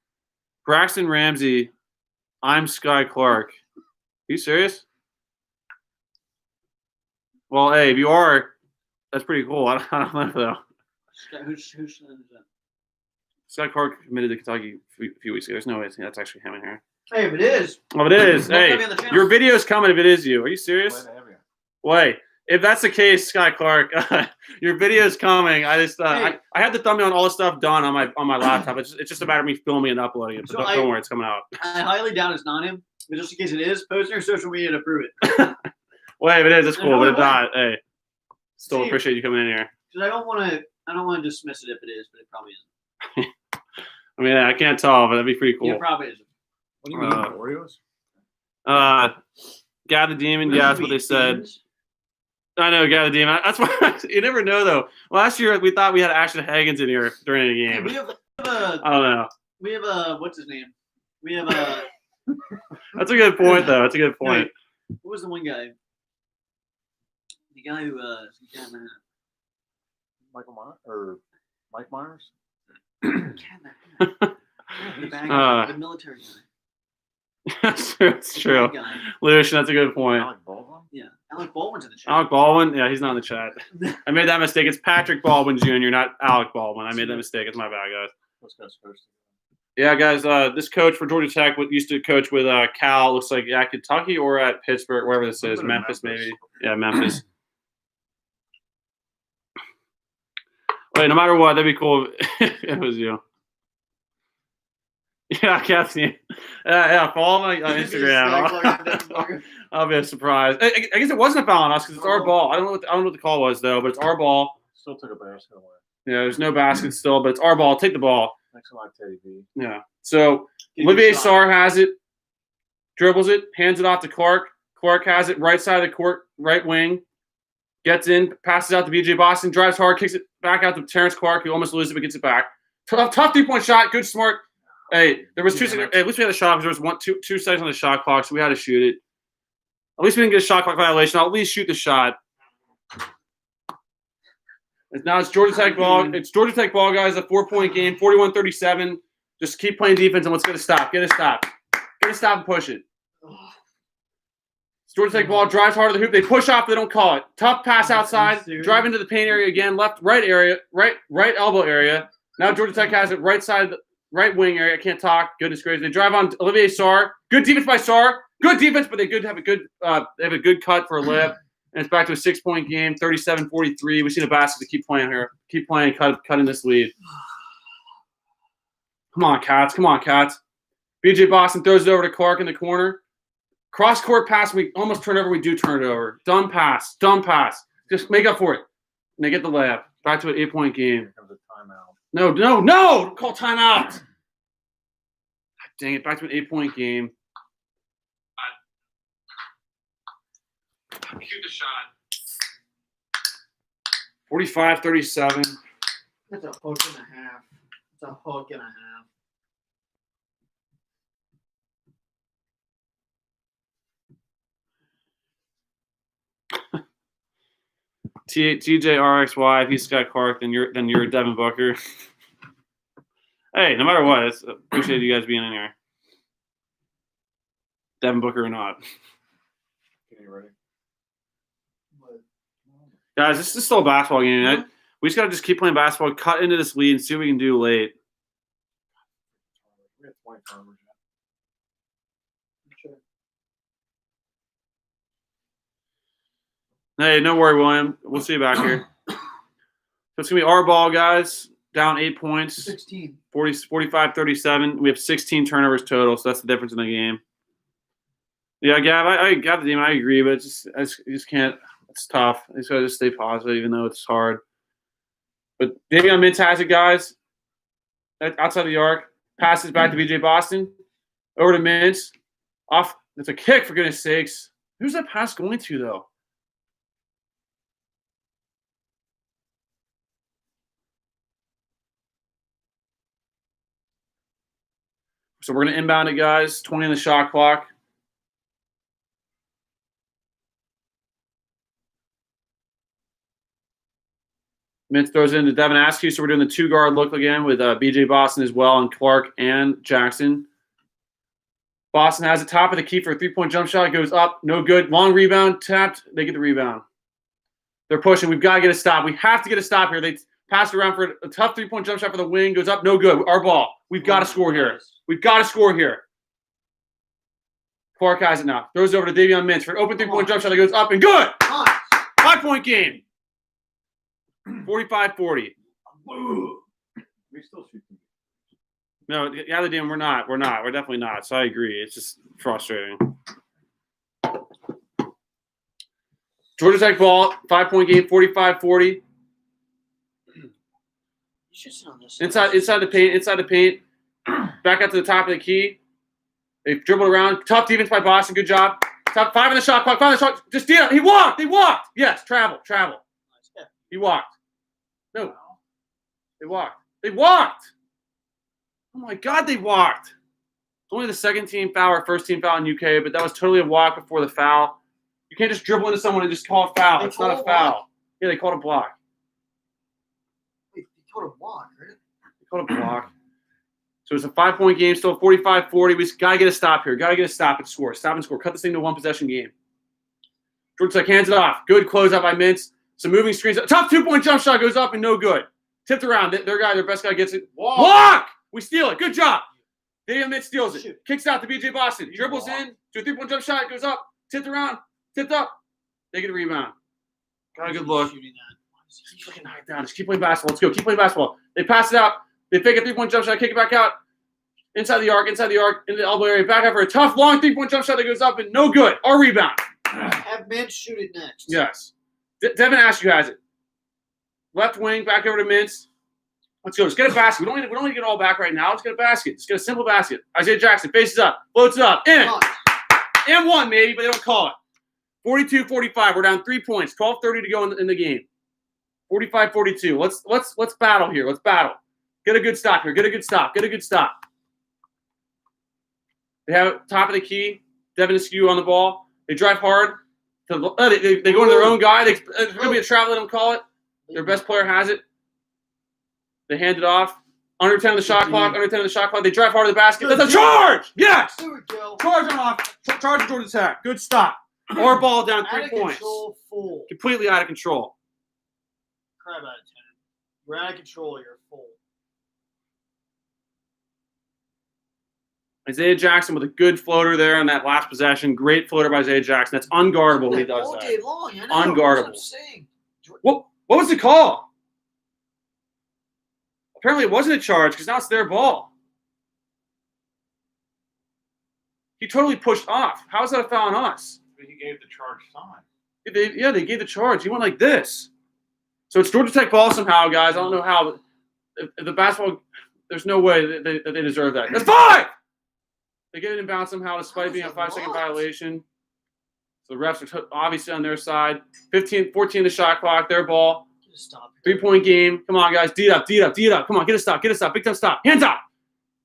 I'm Sky Clark. Are you serious? Well, hey, if you are, that's pretty cool. I don't know though. Who's that? Sky Clark committed to Kentucky a few weeks ago. There's no way that's actually him in here. Hey, if it is. Oh, it is. Don't Hey, come in the channel. your video's coming if it is you. Are you serious? Glad to have you. Wait, if that's the case, Sky Clark, your video's coming. I just I had the thumbnail and all the stuff done on my laptop. It's just a matter of me filming and uploading it. But So don't worry, it's coming out. I highly doubt it's not him, but just in case it is, post on your social media to prove it. Wait, if it is, it's cool. No, But it if not, hey, still See, appreciate you coming in here. Because I don't want to dismiss it if it is, but it probably isn't. I mean, I can't tell, but that'd be pretty cool. It probably isn't. What do you mean, Oreos? Guy the Demon. Yeah, that's what they said. I know, Guy the Demon. That's why you never know, though. Last year, we thought we had Ashton Hagens in here during the game. We have I don't know. We have a what's his name? We have a. That's a good point, though. That's a good point. No, what was the one guy? The guy who Michael Myers or Mike Myers? The bad guy, the military guy. That's true. Lucian, that's a good point. Alec Baldwin? Yeah, Alec Baldwin's in the chat. Alec Baldwin? Yeah, he's not in the chat. I made that mistake. It's Patrick Baldwin Jr., not Alec Baldwin. I made that mistake. It's my bad, guys. Those guys first. Yeah, guys, this coach for Georgia Tech used to coach with Cal, looks like at Kentucky or at Pittsburgh, wherever this is. Memphis, maybe. Yeah, Memphis. Wait, no matter what, that'd be cool if it was you. Yeah, Kathy. Yeah, follow me on Instagram. I'll be surprised. I guess it wasn't a foul on us because it's our ball. I don't know what the call was, though, but it's our ball. Still took a basket away. Yeah, there's no basket still, but it's our ball. Take the ball. Thanks a lot, Teddy B. Yeah. So Olivier Sarr has it, dribbles it, hands it off to Clark. Clark has it, right side of the court, right wing. Gets in, passes out to BJ Boston, drives hard, kicks it back out to Terrence Clark, who almost loses it but gets it back. Tough 3-point shot, good, smart. Hey, there was 2 seconds. At least we had a shot because there was 2 seconds on the shot clock, so we had to shoot it. At least we didn't get a shot clock violation. I'll at least shoot the shot. Now it's Georgia Tech ball. It's Georgia Tech ball, guys. A 4-point game, 41-37. Just keep playing defense and let's get a stop. Get a stop. Get a stop and push it. It's Georgia Tech ball. Drives hard to the hoop. They push off. They don't call it. Tough pass outside. Drive into the paint area again. Left, right area. Right elbow area. Now Georgia Tech has it right side, right wing area. I can't talk. Goodness gracious. They drive on Olivier Sarr. Good defense by Sarr. Good defense, but they have a good cut for a layup. And it's back to a 6-point game, 37-43. We see the basket to keep playing here. Keep playing, cutting this lead. Come on, Cats. Come on, Cats. BJ Boston throws it over to Clark in the corner. Cross-court pass. We almost turn it over. We do turn it over. Dumb pass. Dumb pass. Just make up for it. And they get the layup. Back to an 8-point game. Here comes a timeout. No. Call timeout. God dang it. Back to an 8-point game. Shoot the shot. 45-37. That's a hook and a half. It's a hook and a half. TJRXY, if he's Scott Clark, then you're Devin Booker. Hey, no matter what, I appreciate you guys being in here. Devin Booker or not. Getting ready. Guys, this is still a basketball game. We just got to just keep playing basketball, cut into this lead, and see what we can do late. We have 20 turnovers yet. Hey, no worry, William. We'll see you back here. So it's going to be our ball, guys. Down 8 points. 16. 45-37. We have 16 turnovers total, so that's the difference in the game. Yeah, Gav, I got the team. I agree, but I just can't. It's tough. I just got to stay positive, even though it's hard. But Davion Mintz has it, guys. Outside the arc. Passes back to BJ Boston. Over to Mintz. Off. It's a kick, for goodness sakes. Who's that pass going to, though? So we're going to inbound it, guys. 20 on the shot clock. Mintz throws it into Devin Askew, so we're doing the 2-guard look again with BJ Boston as well, and Clark and Jackson. Boston has the top of the key for a 3-point jump shot. It goes up, no good. Long rebound, tapped. They get the rebound. They're pushing. We've got to get a stop. We have to get a stop here. They pass it around for a tough 3-point jump shot for the wing. Goes up, no good. Our ball. We've got to score here. We've got to score here. Clark has it now. Throws it over to Davion Mintz for an open 3-point jump shot that goes up and good. 5-point game. 45-40. We still shoot. No, the other team, we're not. We're definitely not. So I agree. It's just frustrating. Georgia Tech ball, 5-point game, 45-40. Inside the paint. Back out to the top of the key. They dribbled around. Tough defense by Boston. Good job. Top 5 in the shot clock. 5 in the shot. Just did it. He walked. He walked. Yes. Travel. He walked. No. They walked. They walked. Oh my God, they walked. It's only the second team foul or first team foul in UK, but that was totally a walk before the foul. You can't just dribble into someone and just call a foul. It's not a foul. Yeah, they called a block. Wait, they called a block, right? They called a block. So it's a 5-point game, still 45-40. We got to get a stop here. Got to get a stop and score. Stop and score. Cut this thing to one possession game. Georgia Tech hands it off. Good closeout by Mintz. Some moving screens. Tough 2-point jump shot goes up and no good. Tipped around. Their best guy gets it. Walk! We steal it. Good job. David Mintz steals it. Kicks out to BJ Boston. Dribbles in to a 3-point jump shot. Goes up. Tipped around. Tipped up. They get a rebound. Got a good look. Just fucking knock it down. Just keep playing basketball. Let's go. Keep playing basketball. They pass it out. They fake a 3-point jump shot. Kick it back out. Inside the arc. Into the elbow area. Back out for a tough, long 3-point jump shot that goes up and no good. Our rebound. Have Mintz shoot it next. Yes. Devin Askew has it. Left wing. Back over to Mintz. Let's go. Let's get a basket. We don't need to get all back right now. Let's get a basket. Let's get a simple basket. Isaiah Jackson faces up. Floats it up. In. And one maybe, but they don't call it. 42-45. We're down 3 points. 12:30 to go in the game. 45-42. Let's battle here. Let's battle. Get a good stop here. Get a good stop. They have it top of the key. Devin Askew on the ball. They drive hard. They go into their own guy. There's going to be a travel. They don't call it. Their best player has it. They hand it off. Under 10 of the shot clock. They drive hard to the basket. That's a charge! Yes! There we go. Charge on off. Charge of Georgia Tech. Good stop. Our ball down 3 points. Control, full. Completely out of control. Crap out of 10. You're out of control. You're full. Isaiah Jackson with a good floater there on that last possession. Great floater by Isaiah Jackson. That's unguardable when he does all that. Day long. I know. Unguardable. That's what I'm saying. What was the call? Apparently it wasn't a charge because now it's their ball. He totally pushed off. How is that a foul on us? He gave the charge sign. They gave the charge. He went like this. So it's Georgia Tech ball somehow, guys. I don't know how. If the basketball, there's no way that they deserve that. That's 5! They get it in bounds somehow despite being a 5-second violation. So the refs are obviously on their side. 14 the shot clock, their ball. 3-point game. Come on, guys. D it up. Come on, get a stop. Big time stop. Hands up.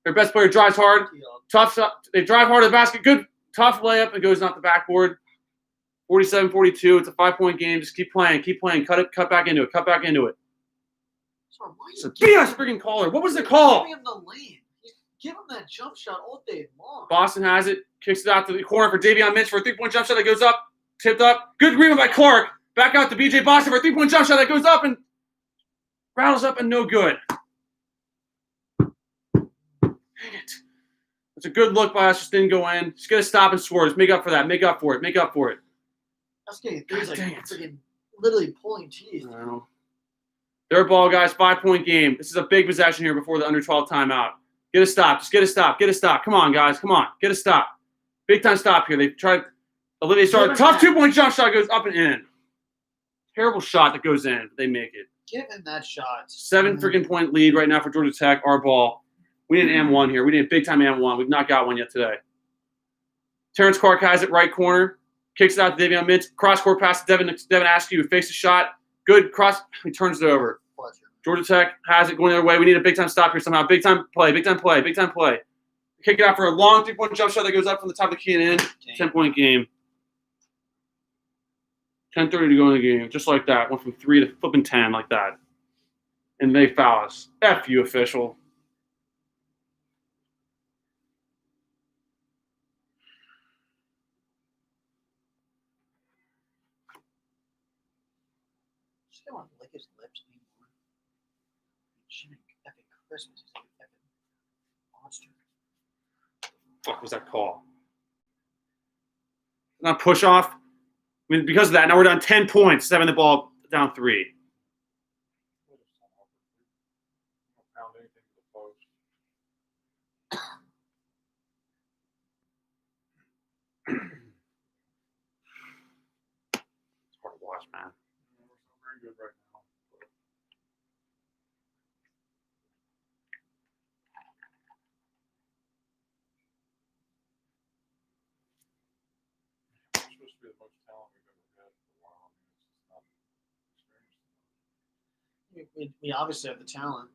Their best player drives hard. Tough shot. They drive hard to the basket. Good, tough layup. It goes off the backboard. 47-42. It's a 5-point game. Just keep playing. Cut back into it. So BS freaking caller. What was the call? Give him the lane. Give him that jump shot all day long. Boston has it. Kicks it out to the corner for Davion Mintz for a 3-point jump shot that goes up. Tipped up. Good rebound by Clark. Back out to BJ Boston for a 3-point jump shot that goes up and rattles up and no good. Dang it. It's a good look by us. Just didn't go in. Just get a stop and score. Just make up for that. Make up for it. That's getting threes like freaking literally pulling teeth. I know. Their ball, guys. 5-point game. This is a big possession here before the under 12 timeout. Get a stop. Just get a stop. Come on, guys. Come on. Get a stop. Big time stop here. They tried. Olivier Sarr. Tough 2-point jump shot goes up and in. Terrible shot that goes in. They make it. Give him that shot. 7 freaking point lead right now for Georgia Tech. Our ball. We need an M1 here. We need a big time M1. We've not got one yet today. Terrence Clark has it right corner. Kicks it out to Davion Mintz. Cross court pass to Devin Askew. Fakes the shot. Good cross. He turns it over. Georgia Tech has it going their way. We need a big time stop here somehow. Big time play. Kick it out for a long 3-point jump shot that goes up from the top of the key and in. 10-point game. 10:30 to go in the game. Just like that. Went from 3 to flipping 10 like that. And they foul us. F you, official. Just don't want to lick his lips anymore. Jimmy, epic Christmas is like an epic monster. Fuck was that call? Not push off. I mean, because of that, now we're down 10 points. 7 the ball, down 3. It's hard to watch, man. Very good right now. supposed to be the most talent we've ever had for a while. I mean, it's just not experienced. We obviously have the talent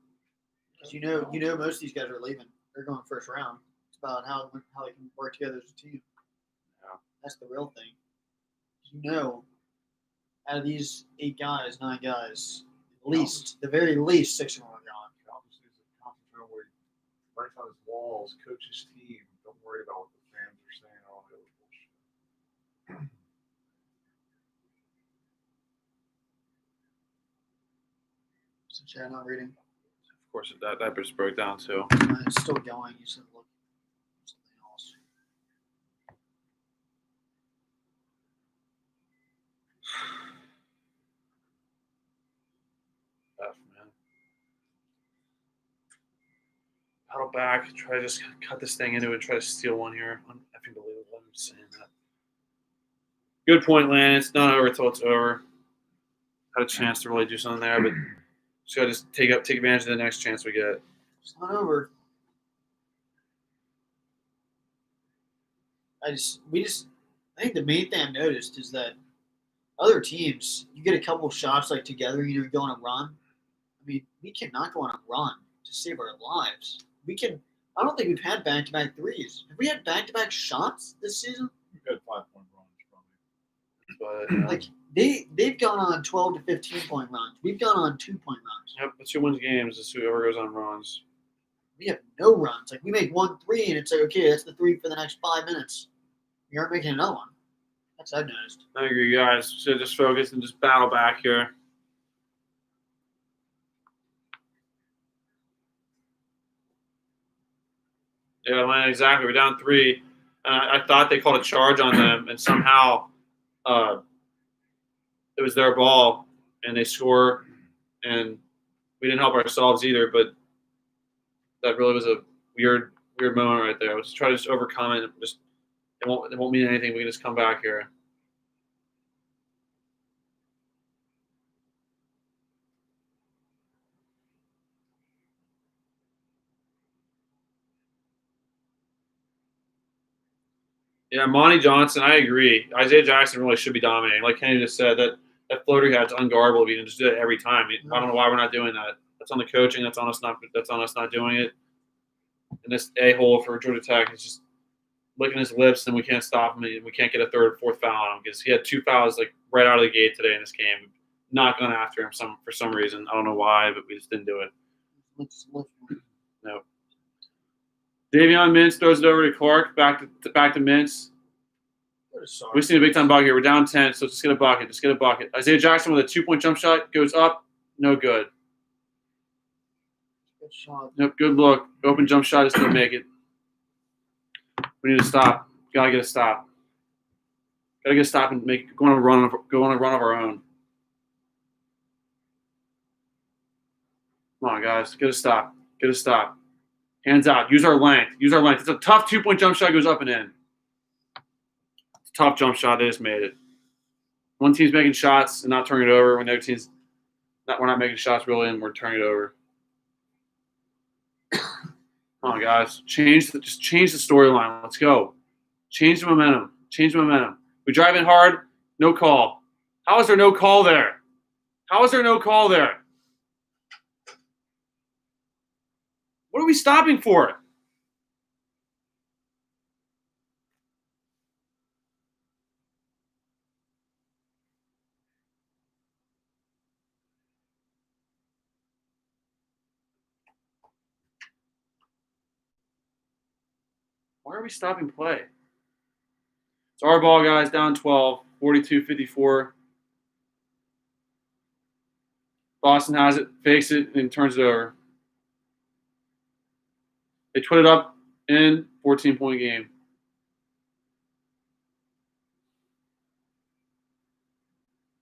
because you know most of these guys are leaving. They're going first round. It's about how they can work together as a team. Yeah. That's the real thing. You know, out of these 8 guys, 9 guys, at least the very least 6 of them are gone. Calvin's needs to concentrate on what he writes on his walls, coach his team. Don't worry about what the fans are saying and all the other bullshit. So Chad, not reading. Of course, that just broke down too. It's still going. You said look something else. Tough, man. Paddle back. Try to just cut this thing into it. Try to steal one here. Effing believable. I'm just saying that. Good point, Landon. It's not over until it's over. Had a chance to really do something there, but just gotta take advantage of the next chance we get. It's not over. I think the main thing I've noticed is that other teams, you get a couple shots like together, go on a run. I mean, we cannot go on a run to save our lives. I don't think we've had back-to-back threes. Have we had back-to-back shots this season? We've had 5-point runs, probably. But Like they've gone on 12 to 15-point runs. We've gone on 2-point runs. yep, that's who wins games. Is whoever goes on runs. We have no runs. Like we make 1 3 and it's like, okay, that's the 3 for the next 5 minutes. You aren't making another one. That's what I've noticed. I agree, guys. Should just focus and just battle back here. Yeah, Atlanta, exactly. We're down 3. I thought they called a charge on them, and somehow it was their ball, and they score, and we didn't help ourselves either. But that really was a weird moment right there. Let's try to just overcome it. It won't mean anything. We can just come back here. Yeah, Monty Johnson, I agree. Isaiah Jackson really should be dominating. Like Kenny just said, that floater guy's unguardable. If you can just do it every time. I don't know why we're not doing that. That's on the coaching. That's on us not doing it. And this a-hole for Georgia Tech is just licking his lips, and we can't stop him. We can't get a third or fourth foul on him because he had 2 fouls like right out of the gate today in this game. Not going after him for some reason. I don't know why, but we just didn't do it. No. Davion Mintz throws it over to Clark. Back to Mintz. We just need a big time bucket here. We're down 10, so just get a bucket. Just get a bucket. Isaiah Jackson with a 2-point jump shot goes up. No good. Good shot. Nope. Good look. Open jump shot. Just didn't make it. We need to stop. Gotta get a stop. Gotta get a stop and go on a run of our own. Come on, guys. Get a stop. Get a stop. Hands out. Use our length. It's a tough 2-point jump shot. Goes up and in. It's a tough jump shot. They just made it. One team's making shots and not turning it over. When the other team's we're not making shots really, and we're turning it over. Come on, guys. Just change the storyline. Let's go. Change the momentum. We drive in hard. No call. How is there no call there? What are we stopping for? Why are we stopping play? It's our ball, guys, down 12, 42-54. Boston has it, fakes it, and turns it over. They put it up in 14-point game.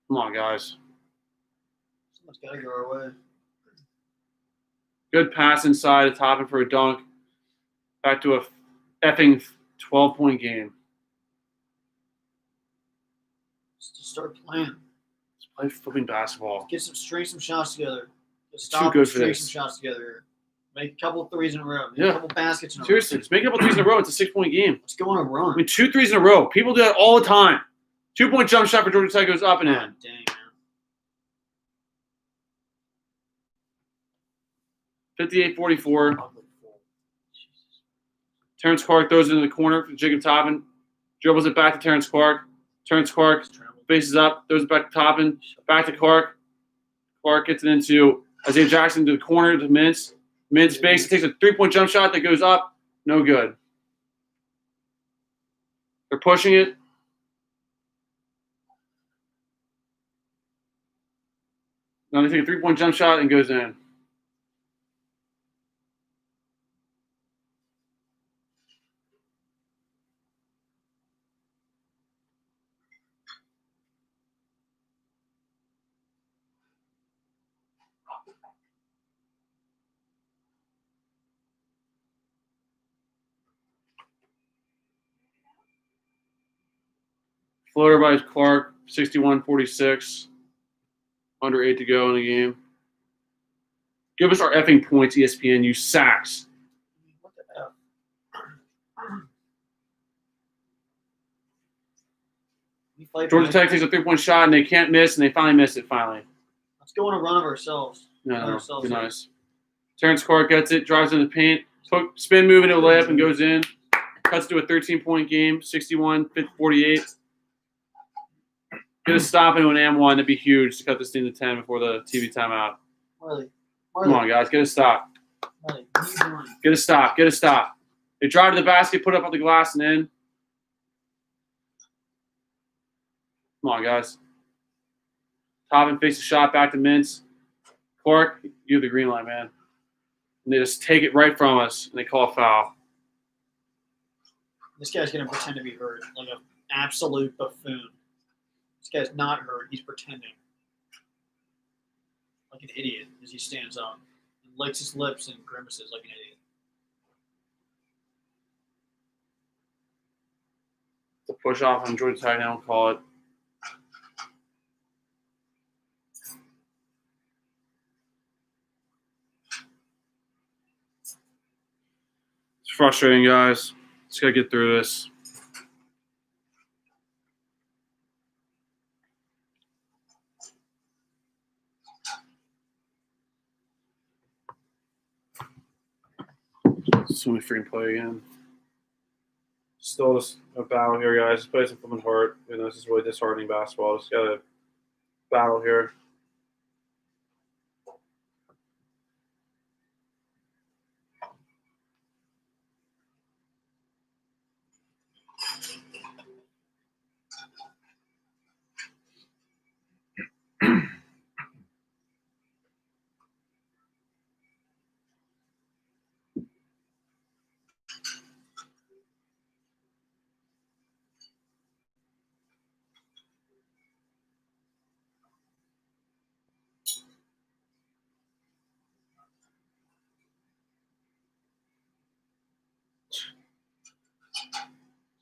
Come on, guys. Someone's got to go our way. Good pass inside, topping for a dunk. Back to a effing 12-point game. Just start playing. Let's play flipping basketball. String some shots together. Just Too good for string this. some shots together. Make a couple of threes in a row. Make Yeah. a couple baskets in a row. Seriously, just make a couple threes in a row. It's a 6-point game. Let's go on a run. 2 threes in a row. People do that all the time. 2-point jump shot for Georgia Tech goes up and in. God dang, man. 58-44. Ugly fool. Jesus. Terrence Clark throws it into the corner for Jacob Toppin. Dribbles it back to Terrence Clark. Terrence Clark faces up, throws it back to Toppin. Back to Clark. Clark gets it into Isaiah Jackson to the corner to Mintz. Mintz basically takes a 3-point jump shot that goes up. No good. They're pushing it. Now they take a 3-point jump shot and goes in. Floater by Clark, 61-46. Under 8 to go in the game. Give us our effing points, ESPN, you sacks. What the F? We fight Georgia for Tech it. takes a 3-point shot, and they can't miss, and they finally miss it, finally. Let's go on a run of ourselves. No, be nice. Terrence Clark gets it, drives in the paint, spin move into a layup, and goes in. Cuts to a 13-point game, 61-48. Get a stop into an M1. That'd be huge to cut this thing to 10 before the TV timeout. Marley. Come on, guys. Get a stop. Marley, what are you doing? Get a stop. Get a stop. They drive to the basket, put it up on the glass, and in. Come on, guys. Toppin fakes a shot back to Mintz. Clark, you have the green light, man. And they just take it right from us, and they call a foul. This guy's going to pretend to be hurt like an absolute buffoon. This guy's not hurt. He's pretending. Like an idiot as he stands up and licks his lips and grimaces like an idiot. The push off on Georgia Tech, I don't call it. It's frustrating, guys. Just got to get through this. So many freaking play again. Still just a battle here, guys. Just play some flipping heart. You know, this is really disheartening basketball. Just got to battle here.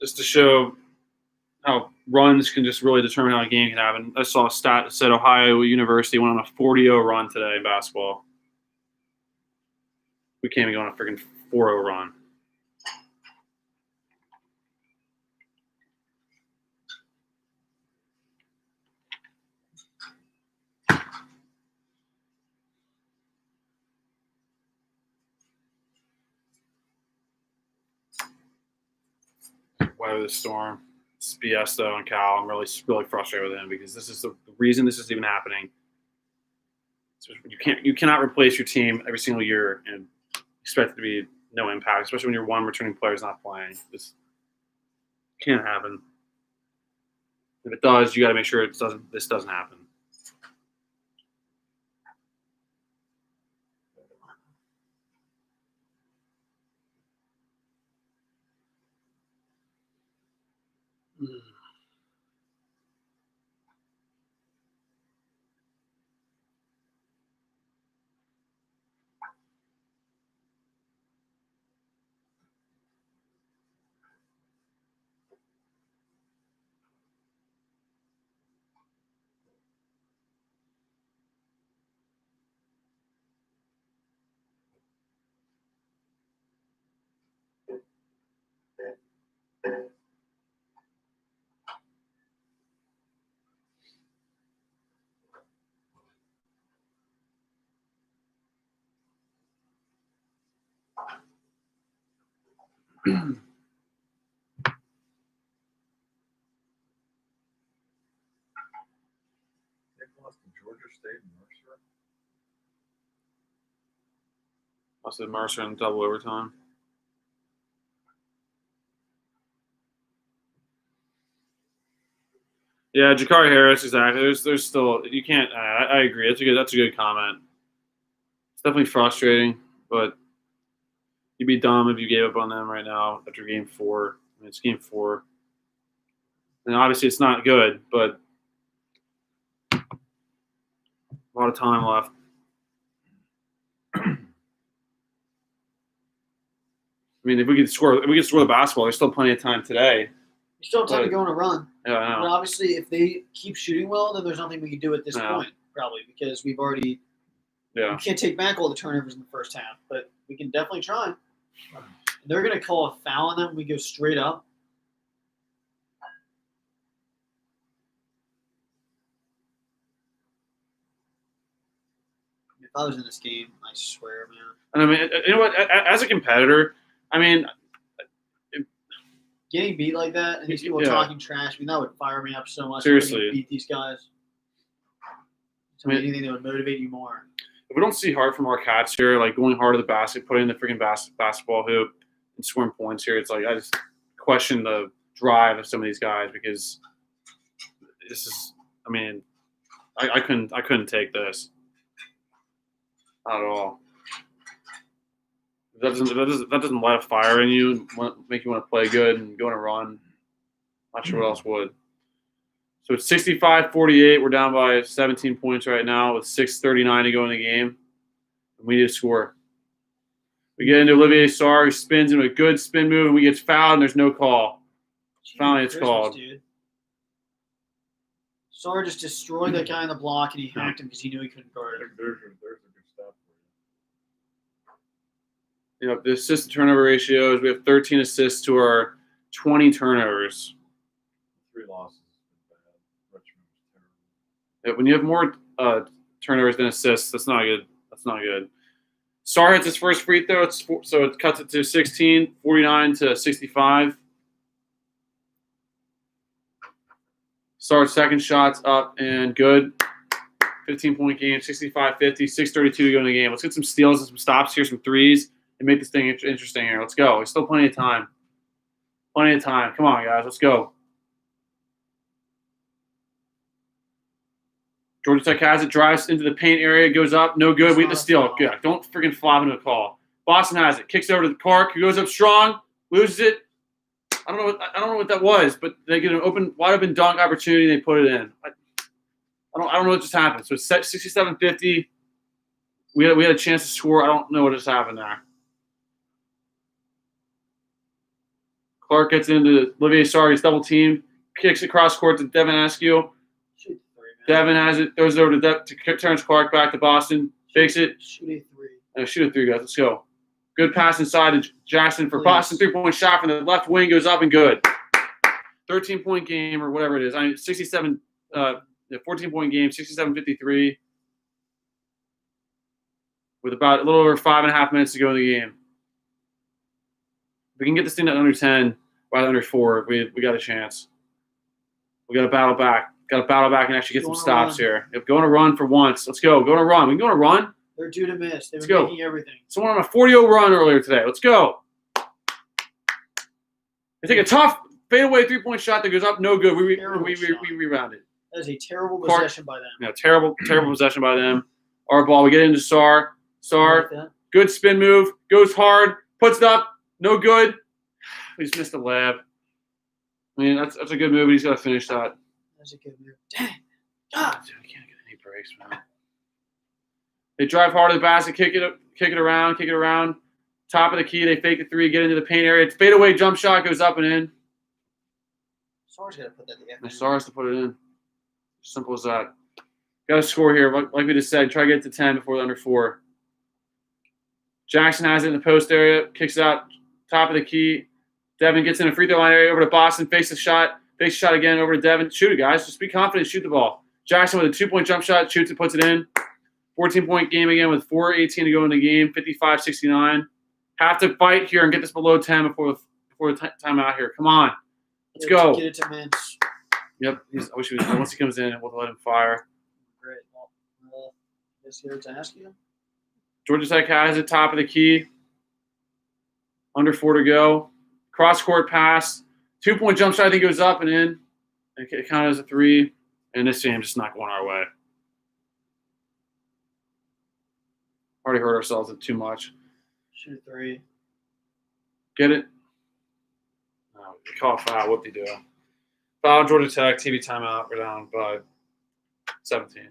Just to show how runs can just really determine how a game can happen. I saw a stat that said Ohio University went on a 40-0 run today in basketball. We can't even go on a freaking 4-0 run. Weather the storm. It's BS though on Cal. I'm really frustrated with him because this is the reason this is even happening. So you cannot replace your team every single year and expect it to be no impact, especially when your one returning player is not playing. This can't happen. If it does, you got to make sure this doesn't happen. Georgia State and Mercer. I said Mercer in double overtime. Yeah, Jakari Harris, exactly. There's still you can't. I agree. That's a good comment. It's definitely frustrating, but you'd be dumb if you gave up on them right now after game 4. I mean, it's game 4, and obviously it's not good, but a lot of time left. I mean, if we could score the basketball, there's still plenty of time today. You still have time to go on a run. Yeah, I know. But obviously, if they keep shooting well, then there's nothing we can do at this point, probably, because we've already. Yeah. We can't take back all the turnovers in the first half, but we can definitely try. They're going to call a foul on them when we go straight up. If I was in this game, I swear, man. And I mean, you know what? As a competitor, I mean, getting beat like that and these people talking trash, I mean, that would fire me up so much. Seriously. Beat these guys. Anything that would motivate you more. If we don't see hard from our cats here, like going hard to the basket, putting the freaking basketball hoop and scoring points here, it's like I just question the drive of some of these guys because this is. I mean, I couldn't take this. Not at all. That doesn't light a fire in you, make you want to play good and go on a run. Not sure what else would. So it's 65-48. We're down by 17 points right now with 6:39 to go in the game. And we need to score. We get into Olivier Sarr, who spins into a good spin move, and we get fouled, and there's no call. Finally, it's called. Dude. Sarr just destroyed that guy on the block, and he hacked him because he knew he couldn't guard him. There's a good stop for You know, the assist to turnover ratios, we have 13 assists to our 20 turnovers. 3 losses. Yeah, when you have more turnovers than assists, that's not good. That's not good. Sarr hits his first free throw, so it cuts it to 16, 49-65. Sarr's second shot's up and good. 15-point game, 65-50, 6:32 to go in the game. Let's get some steals and some stops here, some threes, and make this thing interesting here. Let's go. There's still plenty of time. Plenty of time. Come on, guys. Let's go. Georgia Tech has it, drives into the paint area, goes up, no good. We get the steal. Good. Don't freaking flop into a call. Boston has it, kicks it over to the Clark, who goes up strong, loses it. I don't know what that was, but they get an wide open dunk opportunity. And they put it in. I don't know what just happened. So it's 67-50. We had a chance to score. I don't know what just happened there. Clark gets into Olivier Sarr. He's double teamed, kicks across court to Devin Askew. Devin has it, throws it over to Terrence Clark, back to Boston, fakes it. Shoot a 3. Shoot a 3, guys. Let's go. Good pass inside to Jackson for Boston. 3-point shot from the left wing goes up and good. 13-point game or whatever it is. 14-point game, 67-53. With about a little over 5.5 minutes to go in the game. If we can get this thing to under 10 by under 4, we got a chance. We got to battle back. Got to battle back and actually get some stops here. If go on a run for once, let's go. Go on a run. We can go on a run. They're due to miss. They've been making everything. Someone on a 40-0 run earlier today. Let's go. They take a tough fadeaway 3-point shot that goes up. No good. We rebounded. That is a terrible possession by them. Yeah, terrible possession by them. Our ball. We get into Sarr. Sarr, good spin move. Goes hard. Puts it up. No good. We just missed the lab. I mean, that's a good move. He's got to finish that. That's a good move. Dang. God. Dude, I can't get any breaks, man. They drive hard to the basket, kick it around. Top of the key, they fake the 3, get into the paint area. It's fadeaway jump shot, goes up and in. Sarr's got to put that together. Sarr has to put it in. Simple as that. Got to score here. Like we just said, try to get to 10 before the under 4. Jackson has it in the post area, kicks it out, top of the key. Devin gets in a free throw line area over to Boston, fakes the shot again over to Devin. Shoot it, guys. Just be confident, shoot the ball. Jackson with a 2-point jump shot, shoots it, puts it in. 14-point game again with 4:18 to go in the game, 55-69. Have to fight here and get this below 10 before before the time out here. Come on. Let's go. Get it to Mintz. Yep. I wish he was. Once he comes in, we'll let him fire. Great. Well, is here to ask you? Georgia Tech has it top of the key. Under 4 to go. Cross-court pass. 2-point jump shot. I think it was up and in. It counted as a 3. And this game's just not going our way. Already hurt ourselves too much. Shoot 3. Get it? No, we call a foul. Whoop-de-doo. Foul, Georgia Tech. TV timeout. We're down by 17.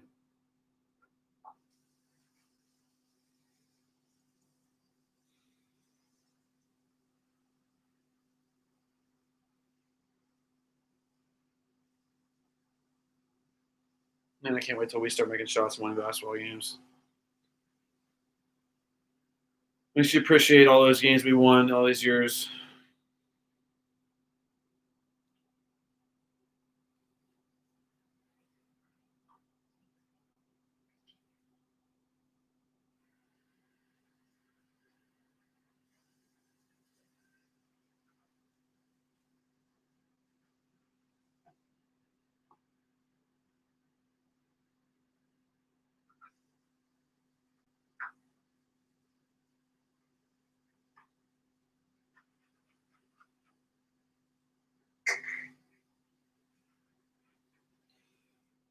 Man, I can't wait till we start making shots and winning basketball games. We should appreciate all those games we won all these years.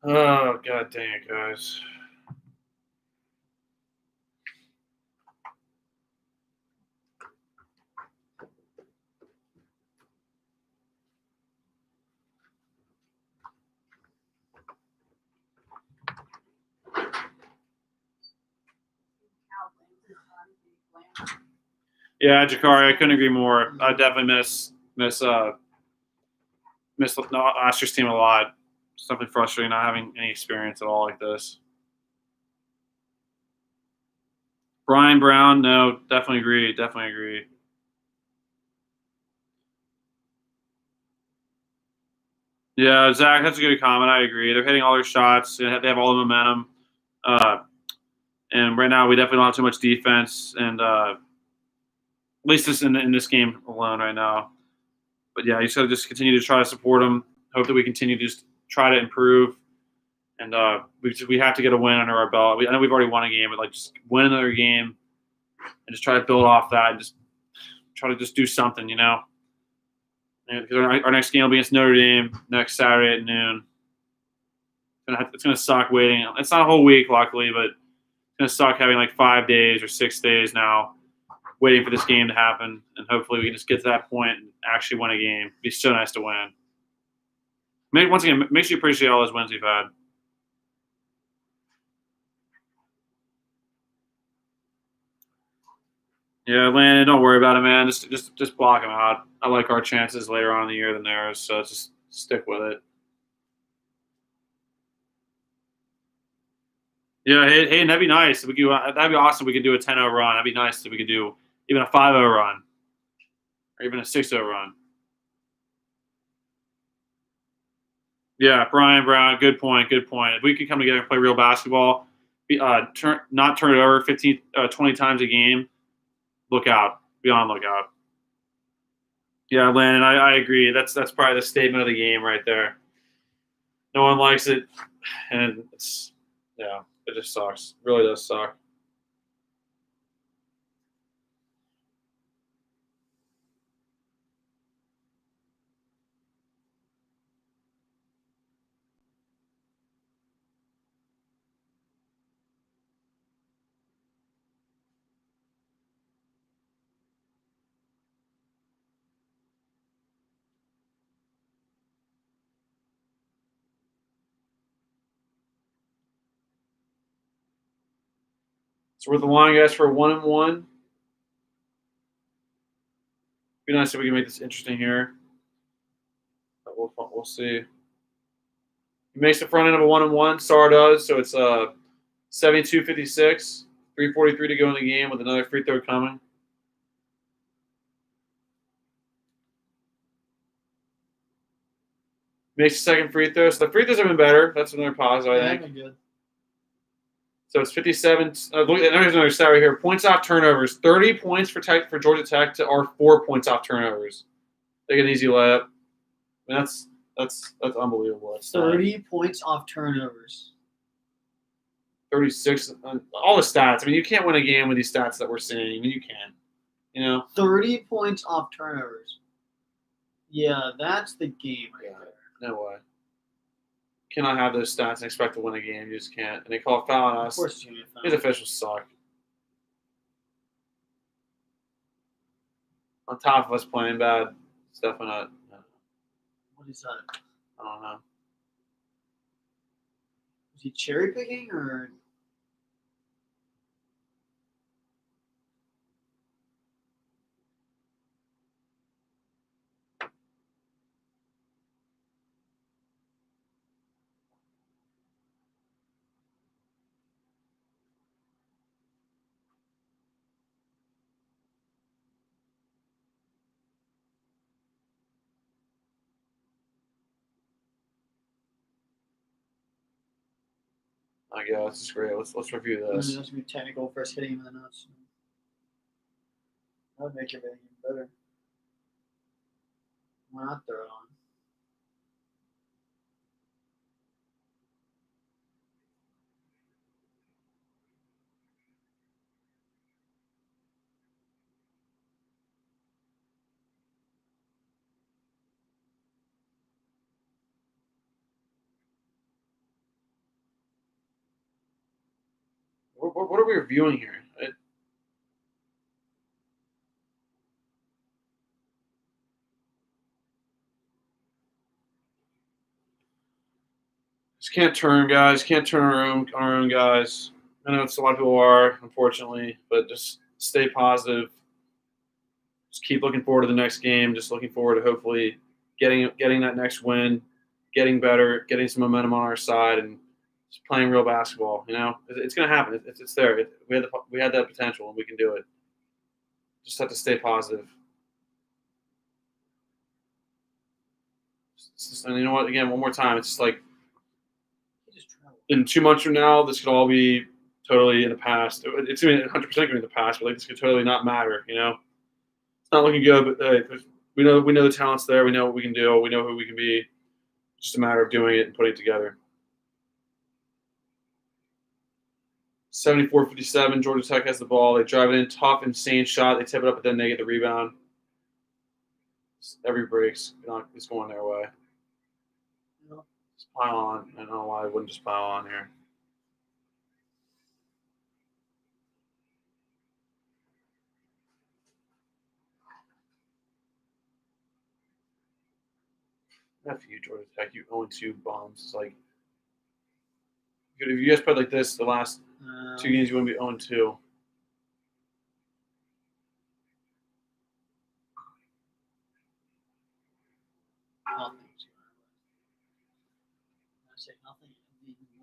Oh, god dang it, guys. Yeah, Jakari, I couldn't agree more. I definitely miss last year's team a lot. Something frustrating not having any experience at all like this. Brian Brown, no, definitely agree. Definitely agree. Yeah, Zach, that's a good comment. I agree. They're hitting all their shots. They have all the momentum. And right now, we definitely don't have too much defense. And at least in this game alone right now. But yeah, you just got to just continue to try to support them. Hope that we continue to just try to improve. And we have to get a win under our belt. I know we've already won a game, but like just win another game and just try to build off that and just try to just do something, you know. And our next game will be against Notre Dame next Saturday at noon. It's gonna suck waiting. It's not a whole week, luckily, but it's gonna suck having like 5 days or 6 days now waiting for this game to happen. And hopefully we can just get to that point and actually win a game. It'd be so nice to win. Once again, make sure you appreciate all those wins we've had. Yeah, Landon, don't worry about it, man. Just block them out. I like our chances later on in the year than theirs, so just stick with it. Yeah, hey, that'd be nice. That'd be awesome. We could do a 10-0 run. That'd be nice if we could do even a 5-0 run or even a 6-0 run. Yeah, Brian Brown, good point. If we could come together and play real basketball, not turn it over 20 times a game, look out. Be on lookout. Yeah, Landon, I agree. That's probably the statement of the game right there. No one likes it, and it just sucks. It really does suck. So we're the line, guys, for a 1-1. Be nice if we can make this interesting here. But we'll see. He makes the front end of a 1-1. Sarr does, so it's 72-56. 3:43 to go in the game with another free throw coming. Makes the second free throw. So the free throws have been better. That's another positive, I think. Good. So it's 57. Look, there's another stat right here. Points off turnovers. 30 points for Georgia Tech to our 4 points off turnovers. They get an easy layup. I mean, that's unbelievable. That's 30 points off turnovers. 36. All the stats. I mean, you can't win a game with these stats that we're seeing. I mean, you can. You know. 30 points off turnovers. Yeah, that's the game right there. No way. Cannot have those stats and expect to win a game. You just can't. And they call a foul on Of us. course, it's gonna be a foul. These officials suck. On top of us playing bad, it's definitely not. What is that? I don't know. Was he cherry picking or? I guess this is great. Let's review this. That's gonna be technical first hitting him in the nuts. That would make everything even better. Why not throw it on? What are we reviewing here? Just can't turn, guys. Can't turn our own guys. I know it's a lot of people are, unfortunately, but just stay positive. Just keep looking forward to the next game. Just looking forward to hopefully getting that next win, getting better, getting some momentum on our side, and just playing real basketball. You know, it's going to happen. It's there. We had that potential, and we can do it. Just have to stay positive. And you know what? Again, one more time. It's just like in 2 months from now, this could all be totally in the past. It's going to be 100% going to be in the past, but like this could totally not matter. You know, it's not looking good, but we know the talent's there. We know what we can do. We know who we can be. It's just a matter of doing it and putting it together. 74-57, Georgia Tech has the ball. They drive it in, tough, insane shot. They tip it up, but then they get the rebound. Every break's going their way. Just pile on. I don't know why I wouldn't just pile on here. F you, Georgia Tech. You 0-2 bombs. It's like, if you guys played like this the last 2 games, you wouldn't be 0-2. Nothing. I say nothing.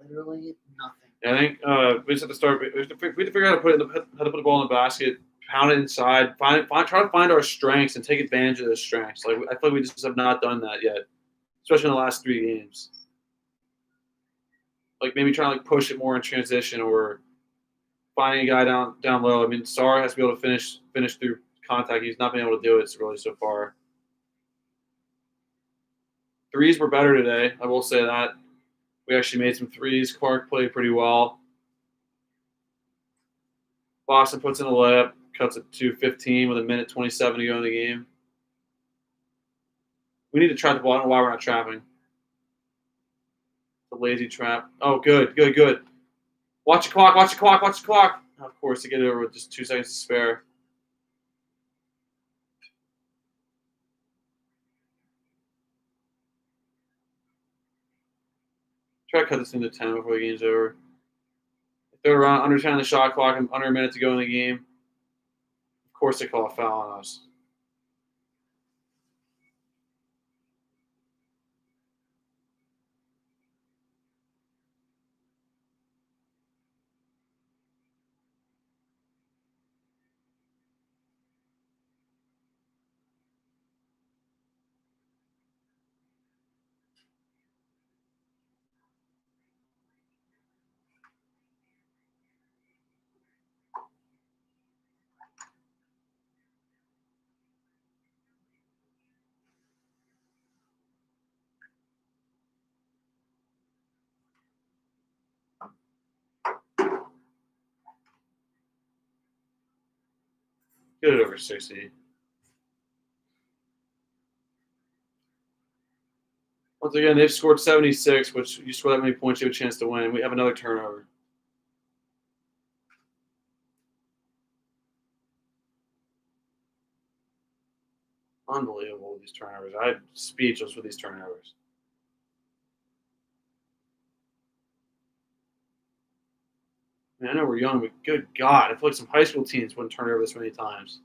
Literally nothing. Yeah, I think we just have to start. We have to figure out how to put the ball in the basket, pound it inside, try to find our strengths and take advantage of those strengths. Like I feel like we just have not done that yet, especially in the last 3 games. Like maybe trying to like push it more in transition or finding a guy down low. I mean, Sarr has to be able to finish through contact. He's not been able to do it really so far. Threes were better today. I will say that. We actually made some threes. Clark played pretty well. Boston puts in a layup, cuts it to 15 with 1:27 to go in the game. We need to trap the ball. I don't know why we're not trapping. The lazy trap. Oh, good. Watch the clock. Of course, to get it over with just 2 seconds to spare. Try to cut this into 10 before the game's over. If they're around under 10 on the shot clock and under a minute to go in the game, of course they call a foul on us. Get it over 60. Once again, they've scored 76, which you score that many points, you have a chance to win. We have another turnover. Unbelievable, these turnovers. I'm speechless with these turnovers. I know we're young, but good God, I feel like some high school teams wouldn't turn over this many times.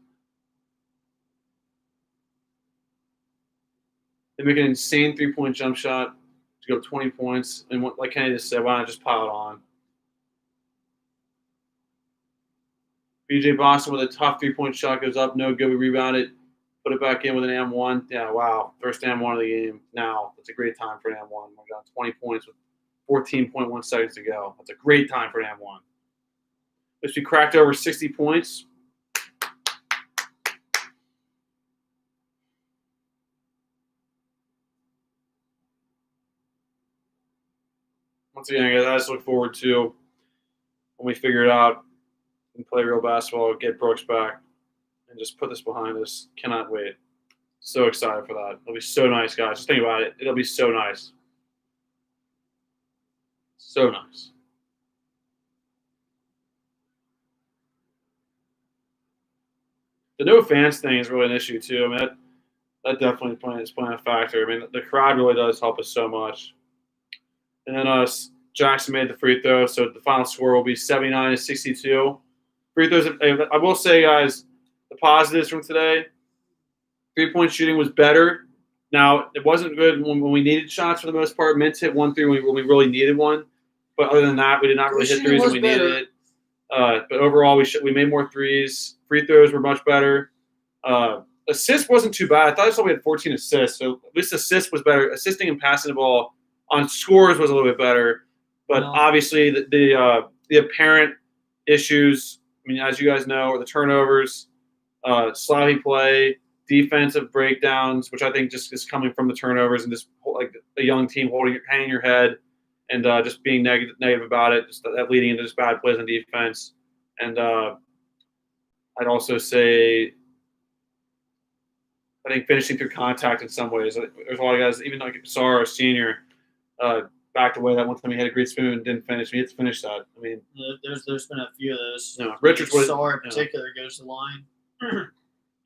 They make an insane three-point jump shot to go 20 points. And like Kenny just said, why not just pile it on? BJ Boston with a tough three-point shot goes up, no good. We rebound it, put it back in with an M1. Yeah, wow. First M1 of the game. Now, that's a great time for an M1. We're down 20 points with 14.1 seconds to go. That's a great time for an M1. If we cracked over 60 points, once again, guys, I just look forward to when we figure it out and play real basketball, get Brooks back, and just put this behind us. Cannot wait. So excited for that. It'll be so nice, guys. Just think about it. It'll be so nice. So nice. The no fans thing is really an issue too. I mean, that definitely is playing a factor. I mean, the crowd really does help us so much. And then Jackson made the free throw, so the final score will be 79-62. Free throws. I will say, guys, the positives from today: 3-point shooting was better. Now, it wasn't good when we needed shots for the most part. Mintz hit 1-3 when we really needed one, but other than that, we did not really hit threes when we needed it. But overall, we made more threes. Free throws were much better. Assist wasn't too bad. I thought we had 14 assists, so at least assist was better. Assisting and passing the ball on scores was a little bit better. But obviously, the apparent issues, I mean, as you guys know, are the turnovers, sloppy play, defensive breakdowns, which I think just is coming from the turnovers and just like a young team hanging your head and just being negative about it, just that leading into just bad plays on defense. And I'd also say I think finishing through contact in some ways. There's a lot of guys, even like Sarr, a senior, backed away that one time he had a great spoon and didn't finish. He had to finish that. I mean, there's been a few of those. No, Richards was Sarr in particular goes to the line,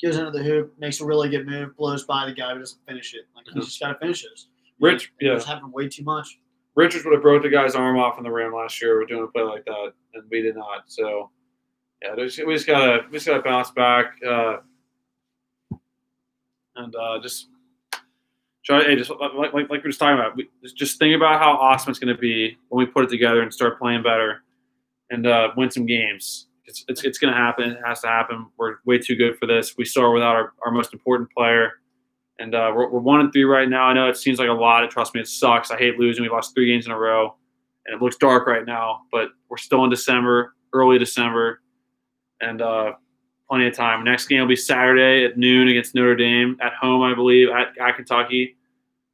goes under the hoop, makes a really good move, blows by the guy, but doesn't finish it. Like he's just got to finish those. It's happened way too much. Richards would have broke the guy's arm off on the rim last year. We're doing a play like that, and we did not. So, yeah, we just gotta bounce back, and just try. Hey, just like we were just talking about, just think about how awesome it's going to be when we put it together and start playing better, and win some games. It's going to happen. It has to happen. We're way too good for this. We saw without our most important player. And we're 1-3 right now. I know it seems like a lot. Trust me, it sucks. I hate losing. We lost 3 games in a row, and it looks dark right now. But we're still in December, early December, and plenty of time. Next game will be Saturday at noon against Notre Dame at home, I believe, at Kentucky.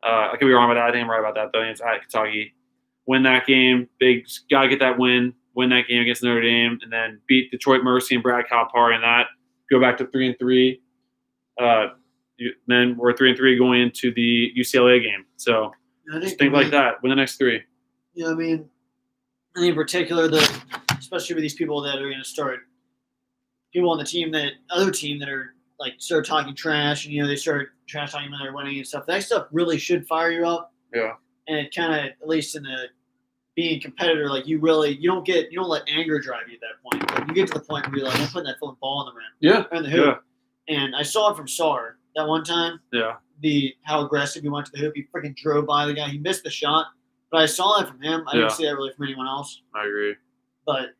I could be wrong about that. I think I'm right about that, though. It's at Kentucky. Win that game. Big. Got to get that win. Win that game against Notre Dame, and then beat Detroit Mercy and Brad Calipari in that. Go back to 3-3. Then we're 3-3 going into the UCLA game. So just think like that. Win the next 3. Yeah, I mean, in particular, especially with these people that are going to start, people on the other team that are like start talking trash, and they start trash talking when they're winning and stuff. That stuff really should fire you up. Yeah. And it kind of, at least in the being a competitor, like you don't let anger drive you at that point. Like you get to the point where you're like, I'm putting that fucking ball in the rim. Yeah. Or in the hoop. Yeah. And I saw it from Sarr that one time. Yeah. How aggressive he went to the hoop. He freaking drove by the guy. He missed the shot. But I saw that from him. I didn't see that really from anyone else. I agree. But,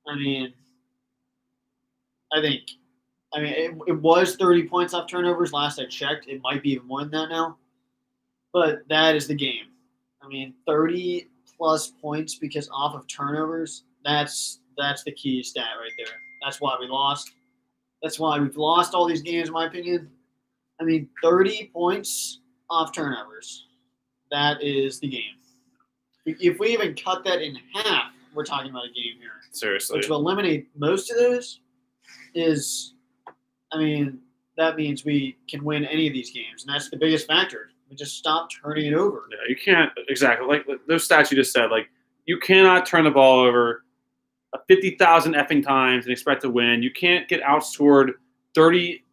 I mean, it was 30 points off turnovers last I checked. It might be even more than that now. But that is the game. I mean, 30-plus points because off of turnovers, that's the key stat right there. That's why we lost. That's why we've lost all these games, in my opinion. I mean, 30 points off turnovers. That is the game. If we even cut that in half, we're talking about a game here. Seriously. But to eliminate most of those is I mean, that means we can win any of these games, and that's the biggest factor. We just stop turning it over. Yeah, you can't exactly like those stats you just said. Like you cannot turn the ball over 50,000 effing times and expect to win. You can't get outscored 30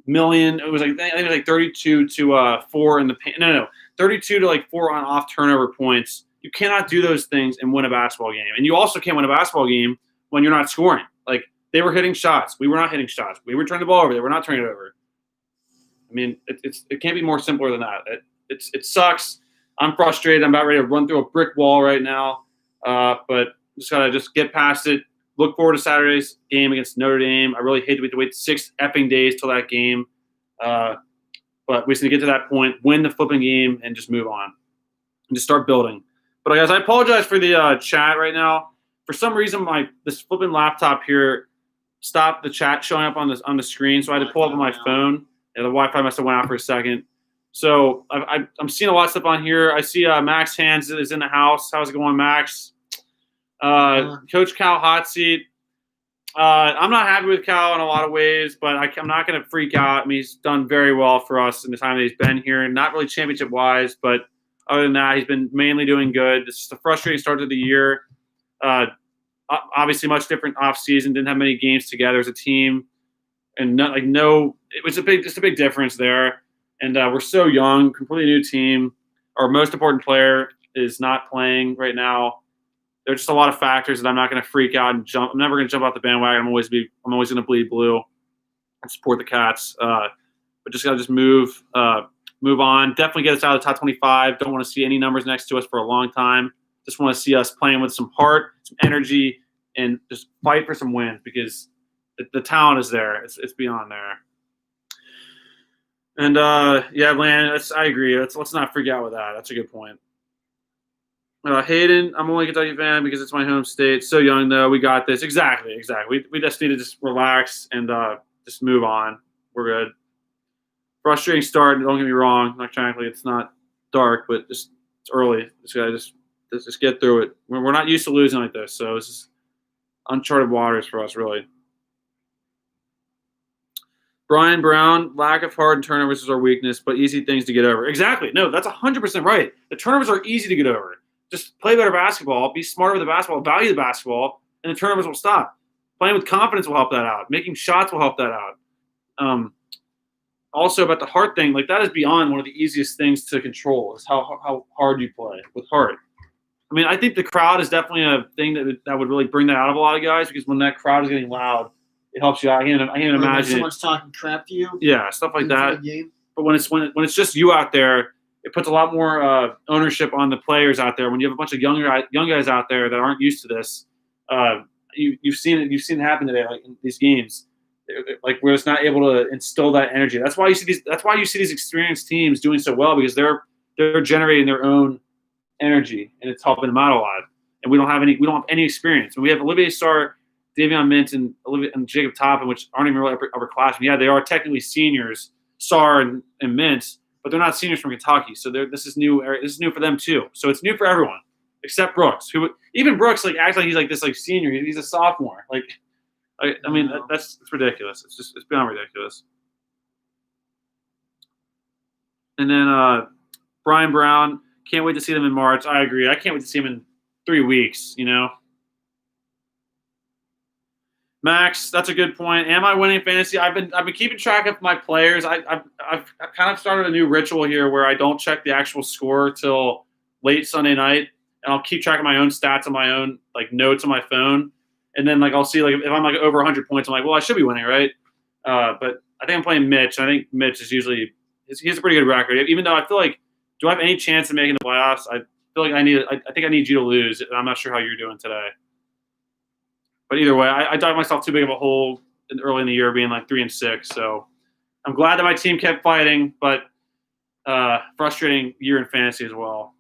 million. It was like I think it was like 32 to 4 in the paint. No, 32 to like 4 on off turnover points. You cannot do those things and win a basketball game. And you also can't win a basketball game when you're not scoring. Like they were hitting shots, we were not hitting shots. We were turning the ball over, they were not turning it over. I mean, it can't be more simpler than that. It sucks. I'm frustrated. I'm about ready to run through a brick wall right now. But just gotta get past it. Look forward to Saturday's game against Notre Dame. I really hate to wait 6 effing days till that game. But we just need to get to that point, win the flipping game, and just move on. And just start building. But guys, I apologize for the chat right now. For some reason, this flipping laptop here stopped the chat showing up on the screen, so I had to pull up on my phone. Yeah, the Wi-Fi must have went out for a second. So I'm seeing a lot of stuff on here. I see Max Hands is in the house. How's it going, Max? Coach Cal hot seat. I'm not happy with Cal in a lot of ways, but I'm not going to freak out. I mean, he's done very well for us in the time that he's been here. Not really championship-wise, but other than that, he's been mainly doing good. This is a frustrating start to the year. Obviously, much different offseason. Didn't have many games together as a team. And it was just a big difference there. And we're so young, completely new team. Our most important player is not playing right now. There's just a lot of factors that I'm not going to freak out and jump. I'm never going to jump off the bandwagon. I'm always going to bleed blue and support the Cats. But just got to move on. Definitely get us out of the top 25. Don't want to see any numbers next to us for a long time. Just want to see us playing with some heart, some energy, and just fight for some wins because the talent is there. It's beyond there. And yeah, Lan, I agree. Let's not freak out with that. That's a good point. Hayden, I'm only a Kentucky fan because it's my home state. So young though, we got this. Exactly. We just need to just relax and just move on. We're good. Frustrating start. Don't get me wrong. Electronically, it's not dark, but it's early. Just gotta just get through it. We're not used to losing like this, so this is uncharted waters for us, really. Brian Brown, lack of heart and turnovers is our weakness, but easy things to get over. Exactly. No, that's 100% right. The turnovers are easy to get over. Just play better basketball, be smarter with the basketball, value the basketball, and the turnovers will stop. Playing with confidence will help that out. Making shots will help that out. Also, about the heart thing, like that is beyond one of the easiest things to control is how hard you play with heart. I mean, I think the crowd is definitely a thing that would really bring that out of a lot of guys because when that crowd is getting loud, it helps you out. I can't imagine when someone's talking crap to you. Yeah, stuff like that. But when it's just you out there, it puts a lot more ownership on the players out there. When you have a bunch of young guys out there that aren't used to this, you've seen it happen today, like in these games. Like we're just not able to instill that energy. That's why you see these experienced teams doing so well because they're generating their own energy and it's helping them out a lot. And we don't have any experience. And we have Olivier Sarr, Davion Mint, and Jacob Toppin, which aren't even really upperclassmen. Yeah, they are technically seniors, Sarr and Mint, but they're not seniors from Kentucky. So this is new. This is new for them too. So it's new for everyone except Brooks. Even Brooks acts like he's like this senior. He's a sophomore. I mean it's ridiculous. It's beyond ridiculous. And then Brian Brown, can't wait to see them in March. I agree. I can't wait to see them in 3 weeks. Max, that's a good point. Am I winning fantasy? I've been keeping track of my players. I've kind of started a new ritual here where I don't check the actual score till late Sunday night, and I'll keep track of my own stats on my own notes on my phone, and then I'll see if I'm over 100 points, I'm like, well, I should be winning, right? But I think I'm playing Mitch. I think Mitch is usually he has a pretty good record. Even though I feel like, do I have any chance of making the playoffs? I feel like I think I need you to lose. I'm not sure how you're doing today. But either way, I dug myself too big of a hole early in the year, being 3-6. So I'm glad that my team kept fighting, but frustrating year in fantasy as well.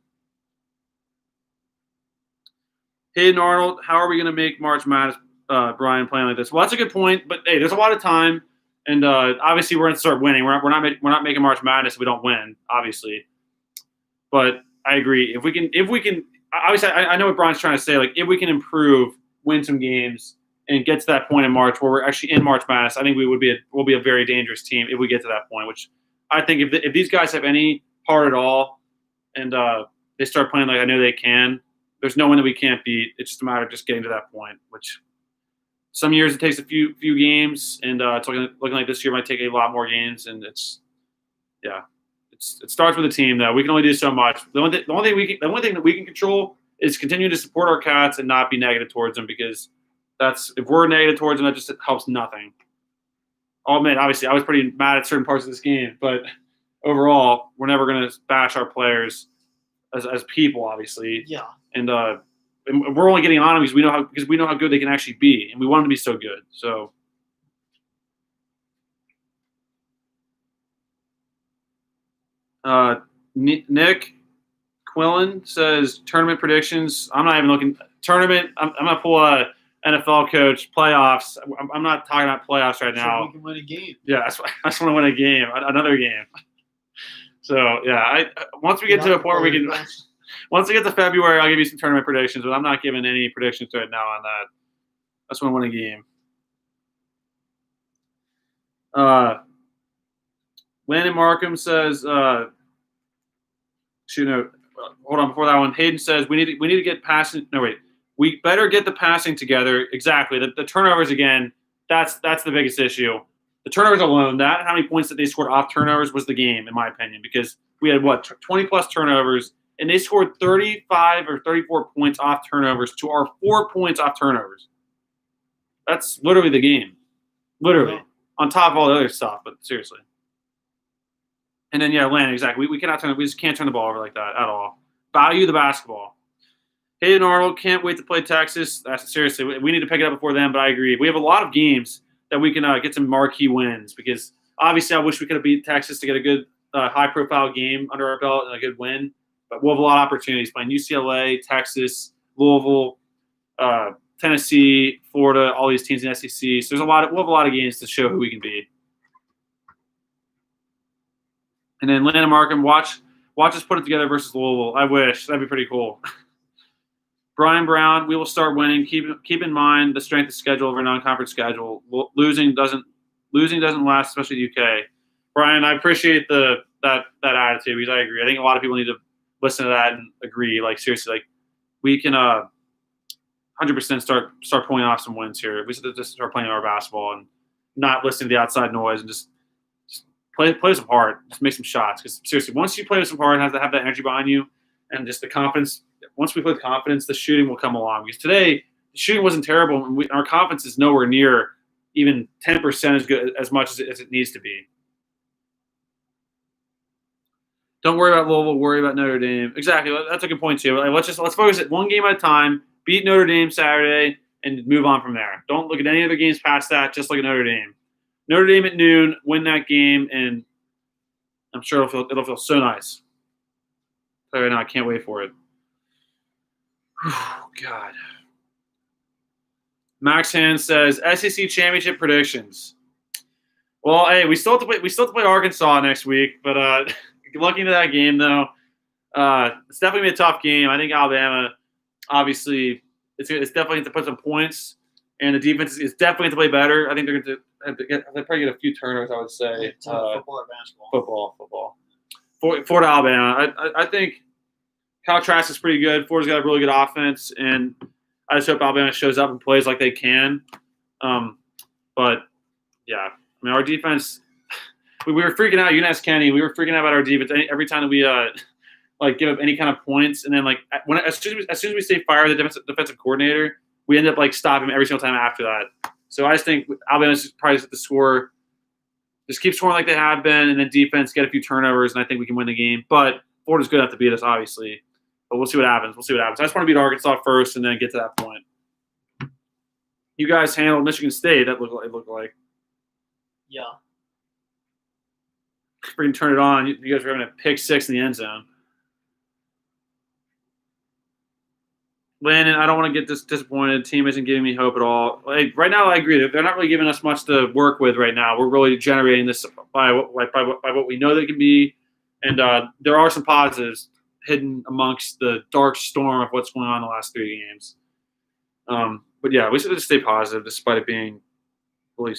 Hayden Arnold, how are we going to make March Madness, Brian, playing like this? Well, that's a good point. But hey, there's a lot of time, and obviously we're going to start winning. We're not making March Madness if we don't win, obviously. But I agree. If we can, obviously I know what Brian's trying to say. If we can improve, win some games, and get to that point in March where we're actually in March Madness, I think we'll be a very dangerous team if we get to that point. Which I think if these guys have any heart at all, and they start playing like I know they can, there's no one that we can't beat. It's just a matter of just getting to that point. Which some years it takes a few games, and it's looking like this year might take a lot more games. And it starts with the team though. We can only do so much. The only thing that we can control is continue to support our Cats and not be negative towards them, because if we're negative towards them, that just helps nothing. I'll admit, obviously, I was pretty mad at certain parts of this game, but overall, we're never going to bash our players as people, obviously. Yeah. And we're only getting on them because we know how good they can actually be, and we want them to be so good. So. Nick Quillen says tournament predictions. I'm not even looking tournament. I'm gonna pull a NFL coach playoffs. I'm not talking about playoffs right now. So we can win a game. Yeah, I just want to win a game, another game. So yeah, once we get to a point where we can, once we get to February, I'll give you some tournament predictions. But I'm not giving any predictions right now on that. I just want to win a game. Landon Markham says, hold on, before that one, Hayden says we need to get passing. No, wait, we better get the passing together. Exactly, the turnovers again. That's the biggest issue. The turnovers alone, that how many points that they scored off turnovers was the game, in my opinion, because we had 20 plus turnovers, and they scored 35 or 34 points off turnovers to our 4 points off turnovers. That's literally the game, literally. Yeah. On top of all the other stuff, but seriously. And then, yeah, Landon, exactly. We cannot we just can't turn the ball over like that at all. Value the basketball. Hayden Arnold, can't wait to play Texas. Seriously, we need to pick it up before then, but I agree. We have a lot of games that we can get some marquee wins, because obviously I wish we could have beat Texas to get a good high-profile game under our belt and a good win. But we'll have a lot of opportunities playing UCLA, Texas, Louisville, Tennessee, Florida, all these teams in the SEC. So we'll have a lot of games to show who we can be. And then Landon Markham, watch us put it together versus Louisville. I wish. That'd be pretty cool. Brian Brown, we will start winning. Keep in mind the strength of schedule of our non-conference schedule. Losing doesn't last, especially the UK. Brian, I appreciate that attitude, because I agree. I think a lot of people need to listen to that and agree. Like, seriously, like, we can 100% start pulling off some wins here. We should just start playing our basketball and not listening to the outside noise, and just play some hard. Just make some shots. Because seriously, once you play with some hard and have that energy behind you, and just the confidence. Once we play with confidence, the shooting will come along. Because today, the shooting wasn't terrible, and our confidence is nowhere near even 10% as good as much as it needs to be. Don't worry about Louisville. Worry about Notre Dame. Exactly. That's a good point too. Like, let's focus it one game at a time. Beat Notre Dame Saturday and move on from there. Don't look at any other games past that. Just look at Notre Dame. Notre Dame at noon. Win that game, and I'm sure it'll feel so nice. Right now, I can't wait for it. Oh, God. Max Hand says SEC championship predictions. Well, hey, we still have to play Arkansas next week, but looking at that game though, it's definitely gonna be a tough game. I think Alabama, obviously, it's definitely going to put some points, and the defense is definitely going to play better. I think they're going to probably get a few turnovers. I would say football or basketball. Football. Florida, Alabama. I think Cal Trask is pretty good. Florida's got a really good offense, and I just hope Alabama shows up and plays like they can. But yeah, I mean, our defense. We were freaking out. You can ask Kenny. We were freaking out about our defense every time that we give up any kind of points, and then as soon as we say fire the defensive coordinator, we end up stopping him every single time after that. So I just think Alabama's probably just the score. Just keep scoring like they have been, and then defense get a few turnovers, and I think we can win the game. But Florida's good enough to beat us, obviously. But we'll see what happens. I just want to beat Arkansas first, and then get to that point. You guys handled Michigan State. That looked like. Yeah. Freaking turn it on. You guys were having a pick six in the end zone. Landon, I don't want to get disappointed. The team isn't giving me hope at all. Right now, I agree. They're not really giving us much to work with right now. We're really generating this by what we know they can be. And there are some positives hidden amongst the dark storm of what's going on in the last 3 games. But yeah, we should just stay positive despite it being really,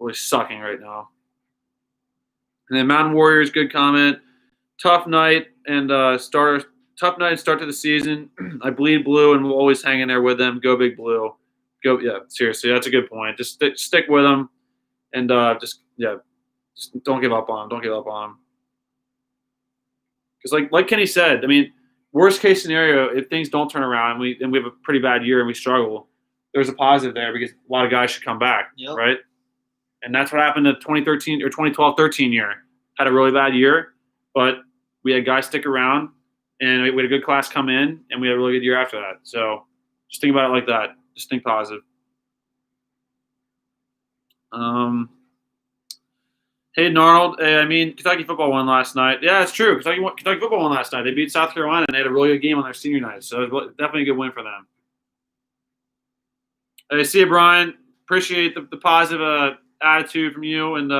really sucking right now. And then Mountain Warriors, good comment. Tough night and start to the season. I bleed blue and we'll always hang in there with them. Go Big Blue. Go, yeah, seriously, that's a good point. Just stick with them and just don't give up on them. Don't give up on them. Because like Kenny said, I mean, worst case scenario, if things don't turn around and we have a pretty bad year and we struggle, there's a positive there because a lot of guys should come back, right? And that's what happened to 2013 or 2012-13 year. Had a really bad year, but we had guys stick around, and we had a good class come in, and we had a really good year after that. So just think about it like that. Just think positive. Hayden Arnold, I mean, Kentucky football won last night. Yeah, it's true. Kentucky football won last night. They beat South Carolina, and they had a really good game on their senior night. So it was definitely a good win for them. Hey, see you, Brian. Appreciate the positive attitude from you and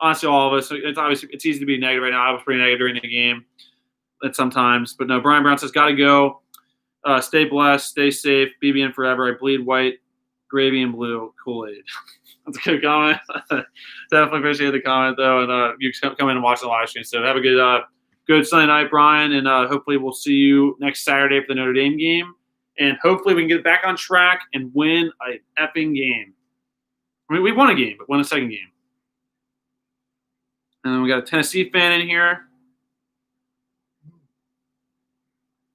honestly all of us. It's easy to be negative right now. I was pretty negative during the game at sometimes. But no, Brian Brown says, got to go. Stay blessed. Stay safe. BBN forever. I bleed white, gravy, and blue. Kool-Aid. That's a good comment. Definitely appreciate the comment, though. And you come in and watch the live stream. So have a good Sunday night, Brian. And hopefully we'll see you next Saturday for the Notre Dame game. And hopefully we can get back on track and win an effing game. I mean, we won a game, but won a second game. And then we got a Tennessee fan in here.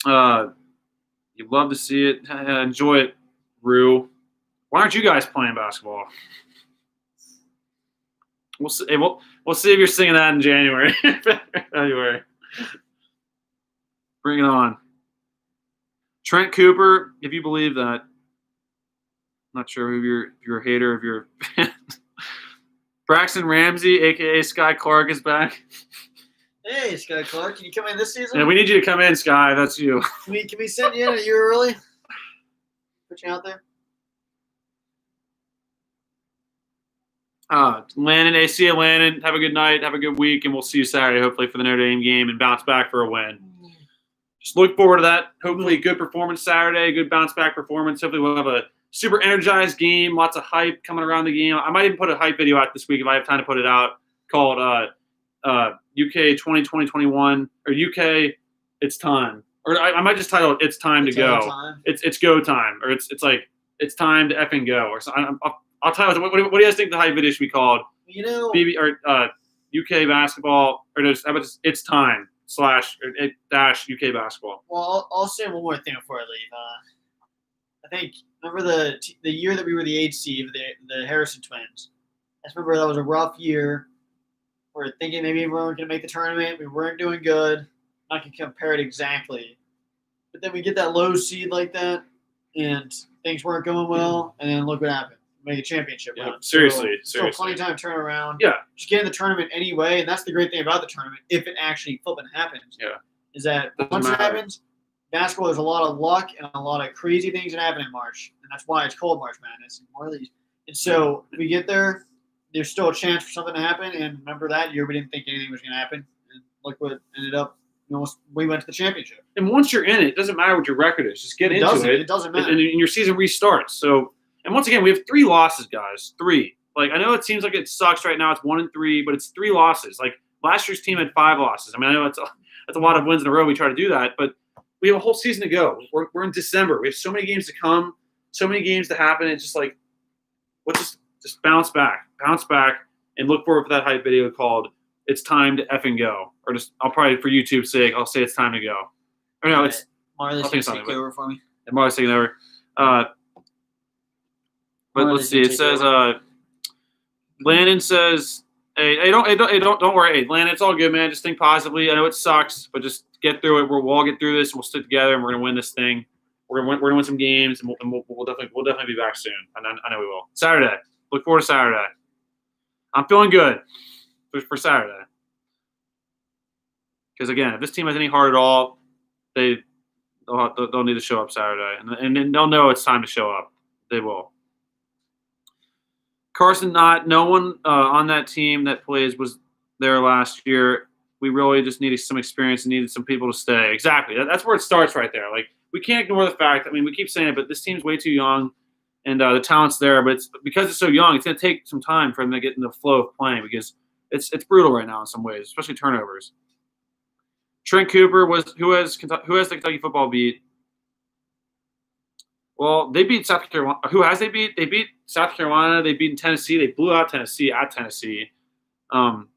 You love to see it. Enjoy it, Rue. Why aren't you guys playing basketball? We'll see. We'll see if you're singing that in January. February. Bring it on. Trent Cooper, if you believe that. Not sure if you're a hater, if you're a fan. Braxton Ramsey, a.k.a. Sky Clark, is back. Hey, Sky Clark. Can you come in this season? Yeah, we need you to come in, Sky. That's you. Can we send you in a year early? Put you out there? Landon, see you, Landon. Have a good night. Have a good week, and we'll see you Saturday, hopefully, for the Notre Dame game and bounce back for a win. Just look forward to that. Hopefully, a good performance Saturday, good bounce back performance. Hopefully, we'll have a super energized game, lots of hype coming around the game. I might even put a hype video out this week if I have time to put it out, called UK 2020-21 or UK It's Time. Or I might just title it It's Time to Go. It's go time, or it's like it's time to effing go, or something. I'll tell you what do you guys think the hype video should be called? You know, BB or UK basketball, or just how about just It's Time / UK basketball. Well, I'll say one more thing before I leave. I think remember the year that we were the 8th seed, the Harrison twins. I just remember that was a rough year. We're thinking maybe we weren't going to make the tournament. We weren't doing good. Not going to compare it exactly, but then we get that low seed like that, and things weren't going well, and then look what happened. Make a championship run. Seriously. Still plenty of time to turn around. Yeah. Just get in the tournament anyway, and that's the great thing about the tournament, if it actually flipping happens. Yeah. Is that once it happens, basketball, there's a lot of luck and a lot of crazy things that happen in March, and that's why it's called March Madness. And so we get there, there's still a chance for something to happen, and remember that year we didn't think anything was going to happen, and look what ended up. We went to the championship. And once you're in it, it doesn't matter what your record is. Just get into it. It doesn't matter. And your season restarts. So, and once again, we have 3 losses, guys. 3. Like, I know it seems like it sucks right now. It's 1-3, but it's 3 losses. Like, last year's team had 5 losses. I mean, I know that's a lot of wins in a row. We try to do that, but we have a whole season to go. We're in December. We have so many games to come, so many games to happen. It's just like, let's just bounce back, and look forward for that hype video called "It's Time to Effing Go." Or just, I'll probably, for YouTube's sake, I'll say it's time to go. Or no, it's Marley's going to take over for me. Yeah, Marley's taking over. But let's see. It says, Landon says, hey, don't worry. Hey, Landon, it's all good, man. Just think positively. I know it sucks, but just get through it. We'll all get through this. We'll stick together, and we're gonna win this thing. We're gonna win some games, and we'll definitely be back soon. I know we will. Saturday. Look forward to Saturday. I'm feeling good for Saturday. Because again, if this team has any heart at all, they'll need to show up Saturday, and they'll know it's time to show up. They will. Carson, no one on that team that plays was there last year. We really just needed some experience and needed some people to stay. Exactly. That's where it starts right there. Like, we can't ignore the fact. I mean, we keep saying it, but this team's way too young. and the talent's there. But it's because it's so young, it's going to take some time for him to get in the flow of playing because it's brutal right now in some ways, especially turnovers. Trent Cooper who has the Kentucky football beat. Well, they beat South Carolina. Who has they beat? They beat South Carolina. They beat Tennessee. They blew out Tennessee at Tennessee. And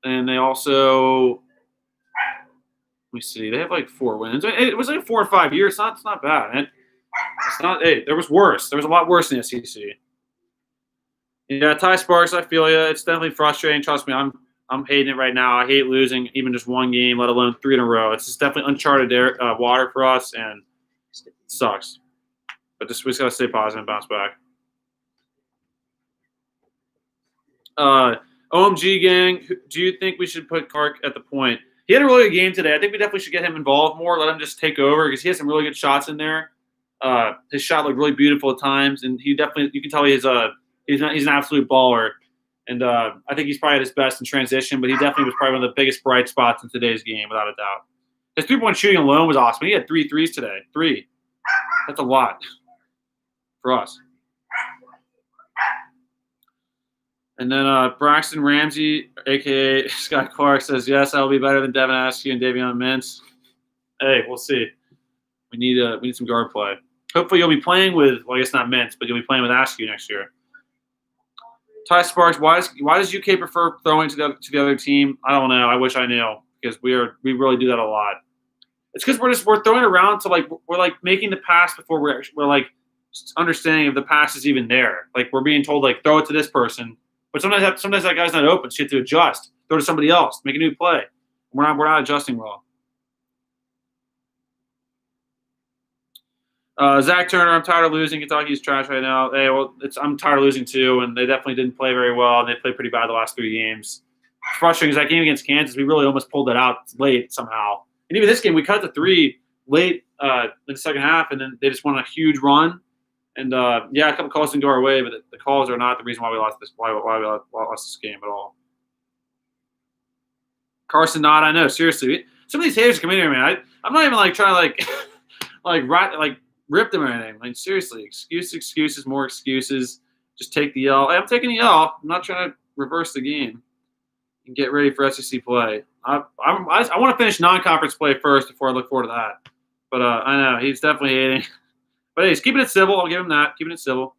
they also, let me see, they have like 4 wins. It was like 4 or 5 years. It's not bad. It's not. Hey, there was worse. There was a lot worse in the SEC. Yeah, Ty Sparks, I feel you. It's definitely frustrating. Trust me, I'm hating it right now. I hate losing even just one game, let alone 3 in a row. It's just definitely uncharted water for us, and it sucks. But we just got to stay positive and bounce back. OMG gang, do you think we should put Clark at the point? He had a really good game today. I think we definitely should get him involved more, let him just take over because he has some really good shots in there. His shot looked really beautiful at times, and he definitely, you can tell he's an absolute baller. And I think he's probably at his best in transition, but he definitely was probably one of the biggest bright spots in today's game, without a doubt. His 3-point shooting alone was awesome. He had 3 threes today. 3. That's a lot for us. And then Braxton Ramsey, a.k.a. Scott Clark, says, yes, I will be better than Devin Askew and Davion Mintz. Hey, we'll see. We need some guard play. Hopefully you'll be playing with, well, I guess not Mintz, but you'll be playing with Askew next year. Ty Sparks, why does UK prefer throwing to the other team? I don't know. I wish I knew because we really do that a lot. It's because we're throwing around to we're like making the pass before we're like understanding if the pass is even there. Like we're being told like throw it to this person. But sometimes that guy's not open, so you have to adjust. Throw to somebody else. Make a new play. We're not adjusting well. Zach Turner, I'm tired of losing. Kentucky's trash right now. Hey, well, I'm tired of losing too, and they definitely didn't play very well, and they played pretty bad the last 3 games. Frustrating is that game against Kansas, we really almost pulled it out late somehow. And even this game, we cut the 3 late in the second half, and then they just won a huge run. And a couple calls didn't go our way, but the calls are not the reason why we lost this. Why we lost this game at all. Carson, not. I know. Seriously, some of these haters come in here, man. I'm not even trying to rip them or anything. Like seriously, excuses, more excuses. Just take the L. Hey, I'm taking the L. I'm not trying to reverse the game and get ready for SEC play. I want to finish non-conference play first before I look forward to that. But I know he's definitely hating. But hey, he's keeping it civil. I'll give him that. Keeping it civil.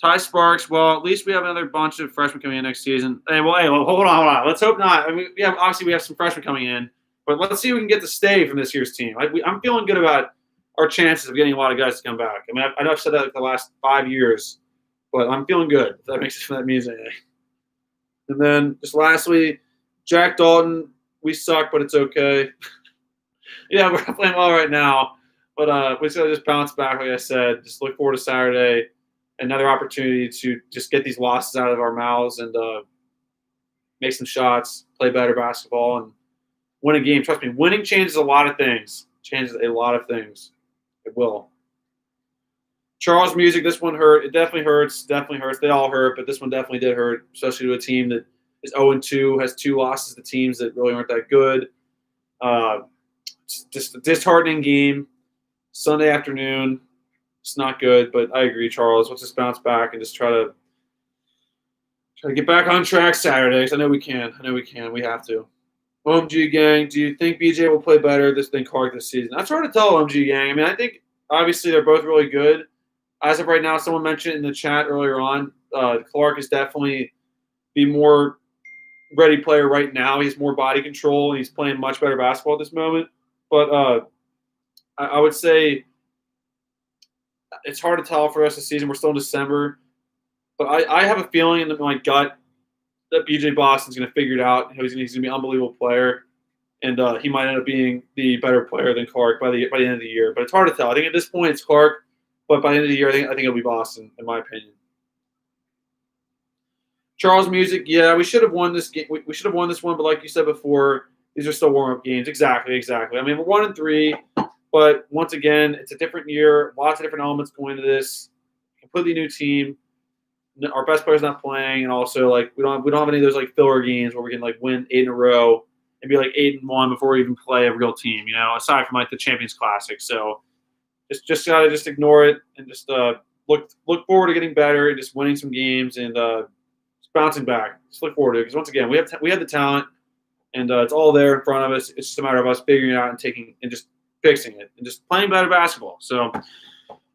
Ty Sparks. Well, at least we have another bunch of freshmen coming in next season. Hey, hold on. Let's hope not. I mean, we have some freshmen coming in, but let's see if we can get to stay from this year's team. I'm feeling good about our chances of getting a lot of guys to come back. I mean, I know I've said that the last 5 years, but I'm feeling good. If that means anything. And then just lastly, Jack Dalton. We suck, but it's okay. Yeah, we're not playing well right now. But we just got to just bounce back, like I said. Just look forward to Saturday. Another opportunity to just get these losses out of our mouths and make some shots, play better basketball, and win a game. Trust me, winning changes a lot of things. It will. Charles Music, this one hurt. It definitely hurts. They all hurt, but this one definitely did hurt, especially to a team that is 0-2, has 2 losses to teams that really aren't that good. Just a disheartening game. Sunday afternoon, it's not good, but I agree, Charles. Let's just bounce back and just try to get back on track Saturday. Because I know we can. We have to. OMG gang, do you think BJ will play better than Clark this season? That's hard to tell, OMG gang. I mean, I think obviously they're both really good. As of right now, someone mentioned in the chat earlier on, Clark is definitely the more ready player right now. He has more body control, and he's playing much better basketball at this moment. But I would say it's hard to tell for the rest of the season. We're still in December. But I have a feeling in my gut that BJ Boston's going to figure it out. He's going to be an unbelievable player. And he might end up being the better player than Clark by the end of the year. But it's hard to tell. I think at this point it's Clark. But by the end of the year, I think it'll be Boston, in my opinion. Charles Music, yeah, we should have won this game. We should have won this one, but like you said before, these are still warm-up games. Exactly. I mean, we're 1-3, but once again, it's a different year. Lots of different elements going into this. Completely new team. Our best player's not playing, and also we don't have any of those filler games where we can win 8 in a row and be 8-1 before we even play a real team. Aside from the Champions Classic. So just gotta just ignore it and just look forward to getting better and just winning some games and just bouncing back. Just look forward to it because once again we have the talent and it's all there in front of us. It's just a matter of us figuring it out and just fixing it and just playing better basketball. So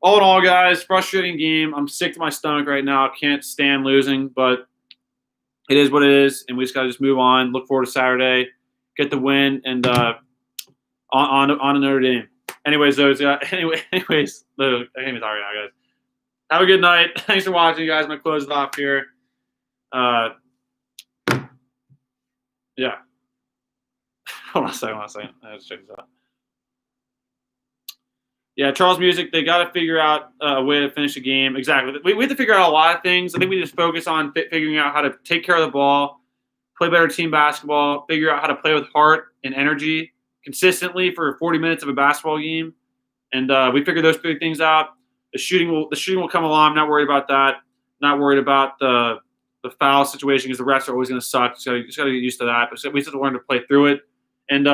all in all, guys, frustrating game. I'm sick to my stomach right now. Can't stand losing, but it is what it is, and we just gotta just move on. Look forward to Saturday, get the win, and on to Notre Dame. Anyways, I can't even talk right now, guys. Have a good night. Thanks for watching, guys. I'm gonna close it off here. Yeah. Hold on a second. Let's check this out. Yeah, Charles Music, they got to figure out a way to finish the game. Exactly. We have to figure out a lot of things. I think we just focus on figuring out how to take care of the ball, play better team basketball, figure out how to play with heart and energy consistently for 40 minutes of a basketball game. And we figured those three things out. The shooting will come along. I'm not worried about that. Not worried about the foul situation because the refs are always going to suck. So you just got to get used to that. But we just have to learn to play through it. And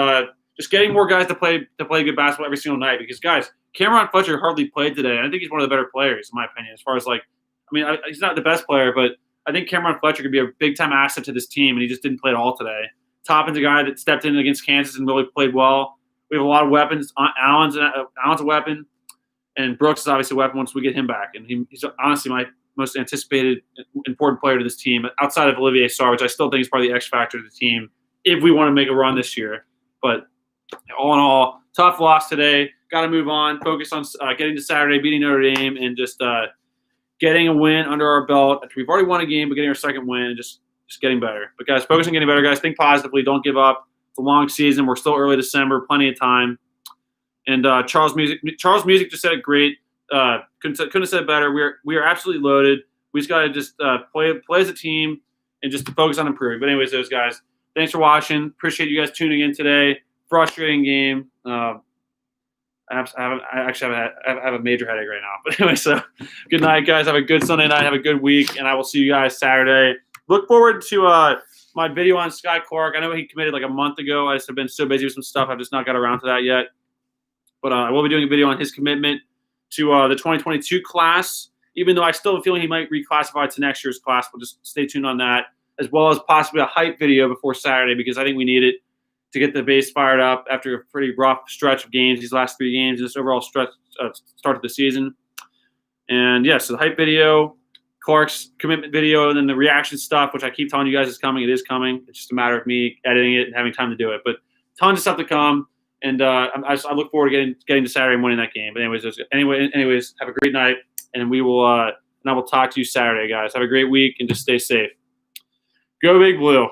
just getting more guys to play good basketball every single night. Because, guys, Cameron Fletcher hardly played today. I think he's one of the better players, in my opinion, as far as, like, I mean, he's not the best player, but I think Cameron Fletcher could be a big-time asset to this team, and he just didn't play at all today. Toppin's a guy that stepped in against Kansas and really played well. We have a lot of weapons. Allen's a weapon, and Brooks is obviously a weapon once we get him back. And he's honestly my most anticipated important player to this team, outside of Olivier Sarr, which I still think is probably the X factor of the team if we want to make a run this year. But all in all, tough loss today. Got to move on. Focus on getting to Saturday, beating Notre Dame, and just getting a win under our belt. We've already won a game, but getting our second win and just getting better. But, guys, focus on getting better. Guys, think positively. Don't give up. It's a long season. We're still early December. Plenty of time. And Charles Music just said it great. Couldn't have said it better. We are absolutely loaded. We just got to just play as a team and just focus on improving. But anyways, those guys, thanks for watching. Appreciate you guys tuning in today. Frustrating game. I have a major headache right now. But anyway, so good night, guys. Have a good Sunday night. Have a good week, and I will see you guys Saturday. Look forward to my video on Sky Clark. I know he committed like a month ago. I just have been so busy with some stuff. I've just not got around to that yet. But I will be doing a video on his commitment to the 2022 class, even though I still have a feeling he might reclassify to next year's class. We'll just stay tuned on that, as well as possibly a hype video before Saturday because I think we need it to get the base fired up after a pretty rough stretch of games, these last 3 games, this overall stretch start of the season. And, yeah, so the hype video, Clark's commitment video, and then the reaction stuff, which I keep telling you guys is coming. It is coming. It's just a matter of me editing it and having time to do it. But tons of stuff to come. And I look forward to getting to Saturday and winning that game. But anyways, have a great night, and I will talk to you Saturday, guys. Have a great week and just stay safe. Go Big Blue.